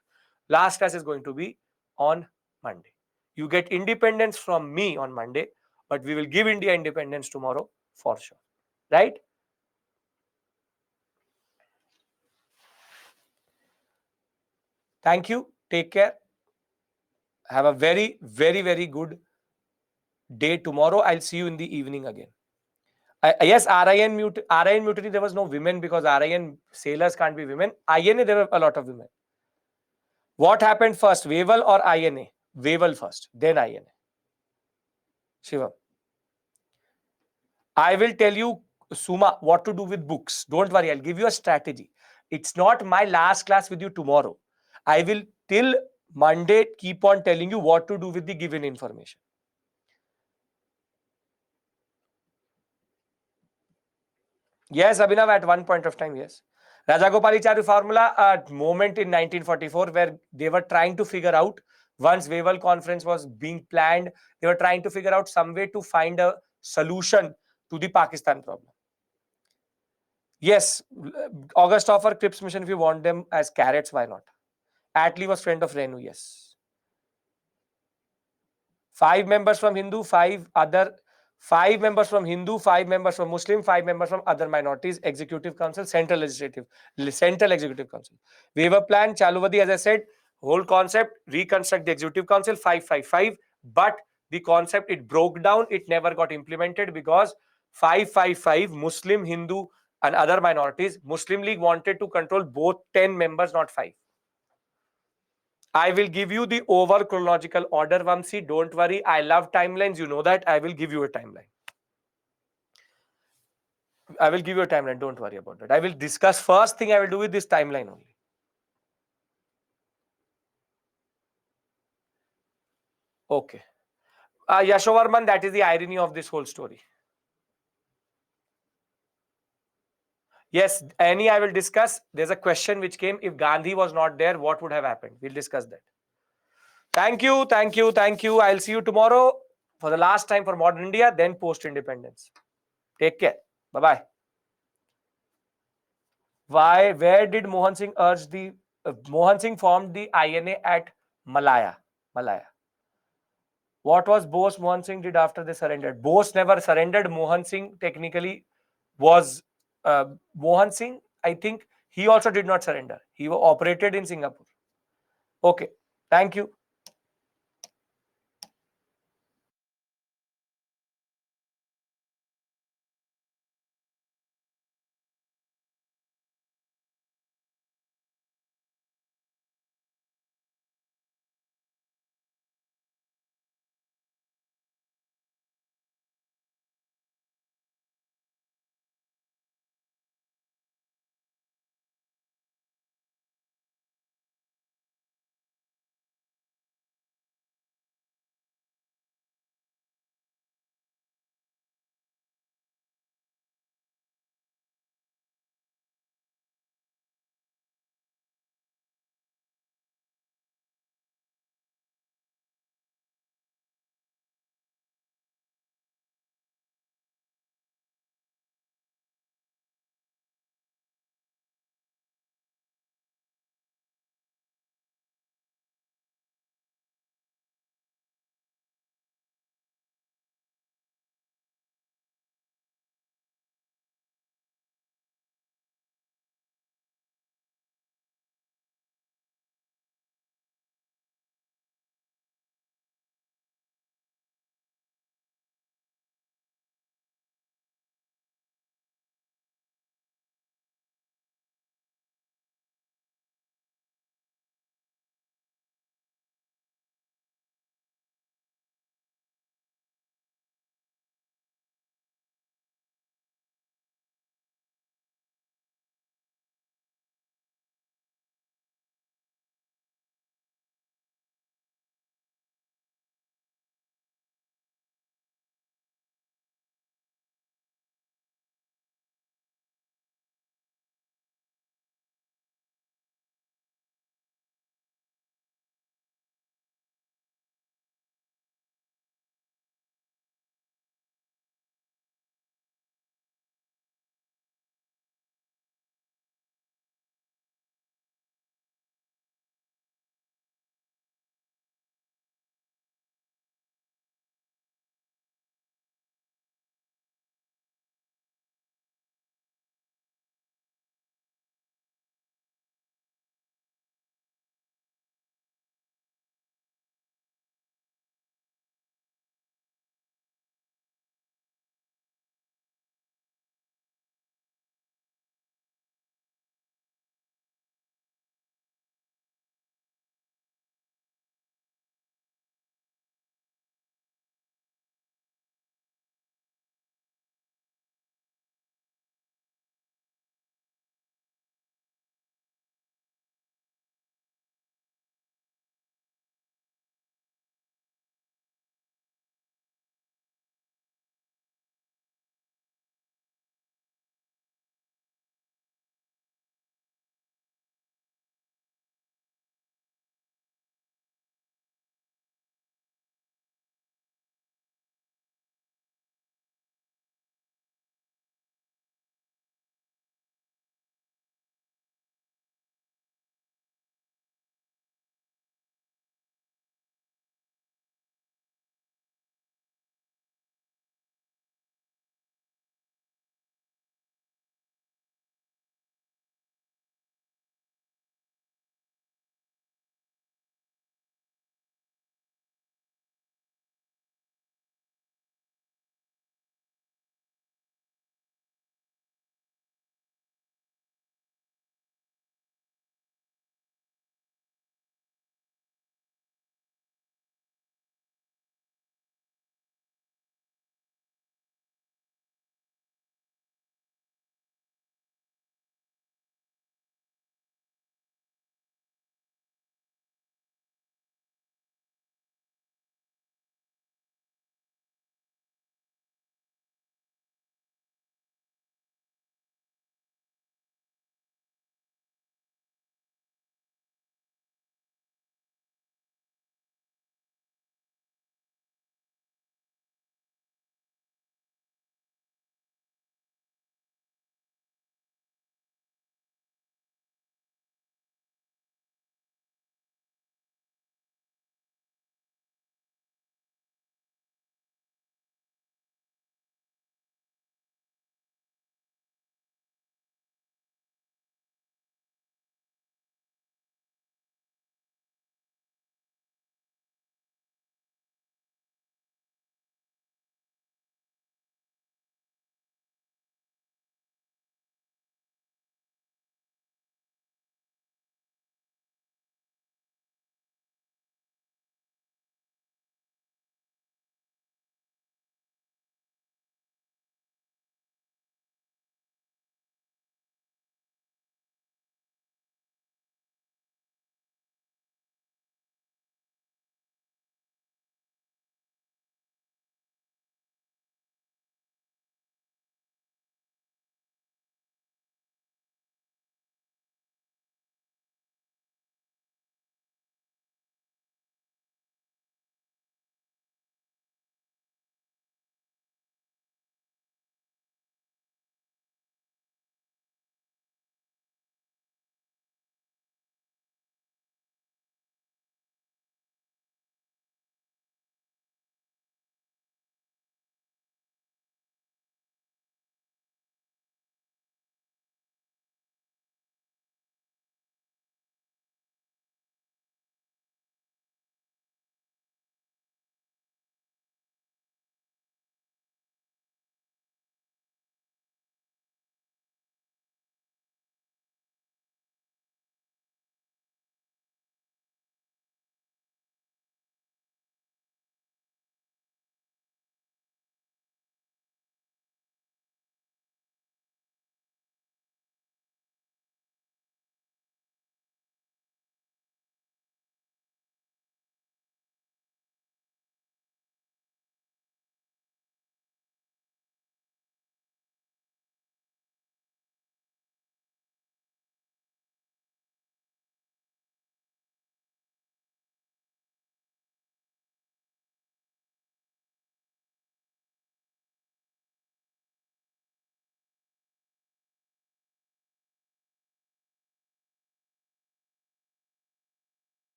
Last class is going to be on Monday. You get independence from me on Monday, but we will give India independence tomorrow for sure. Right? Thank you. Take care. Have a very, very, very good day tomorrow. I'll see you in the evening again. Yes, RIN mutiny, there was no women because RIN sailors can't be women. INA, there were a lot of women. What happened first, Wavell or INA? Wavell first, then INA. Shivam. I will tell you, Suma, what to do with books. Don't worry, I'll give you a strategy. It's not my last class with you tomorrow. I will till Monday keep on telling you what to do with the given information. Yes, Abhinav, at one point of time, yes. Rajagopalachari formula, a moment in 1944 where they were trying to figure out, once Wavell conference was being planned, they were trying to figure out some way to find a solution to the Pakistan problem. Yes, August offer Cripps mission, if you want them as carrots, why not? Attlee was friend of Renu, yes. 5 members from Hindu, 5 members from Hindu, 5 members from Muslim, 5 members from other minorities, Executive Council, Central Executive Council. Waiver plan, Chaluvadi, as I said, whole concept, reconstruct the Executive Council, 555, but the concept, it broke down, it never got implemented because 555, Muslim, Hindu, and other minorities, Muslim League wanted to control both 10 members, not 5. I will give you the over chronological order, Vamsi. Don't worry. I love timelines. You know that. I will give you a timeline. I will give you a timeline. Don't worry about that. I will discuss. First thing I will do with this timeline only. Okay. Yashovarman, that is the irony of this whole story. Yes, Annie, I will discuss. There's a question which came. If Gandhi was not there, what would have happened? We'll discuss that. Thank you. Thank you. Thank you. I'll see you tomorrow for the last time for modern India, then post-independence. Take care. Bye-bye. Where did Mohan Singh urge the Mohan Singh formed the INA at Malaya? What was Bose Mohan Singh did after they surrendered? Bose never surrendered. Mohan Singh technically was Mohan Singh. I think he also did not surrender. He operated in Singapore. Okay. Thank you.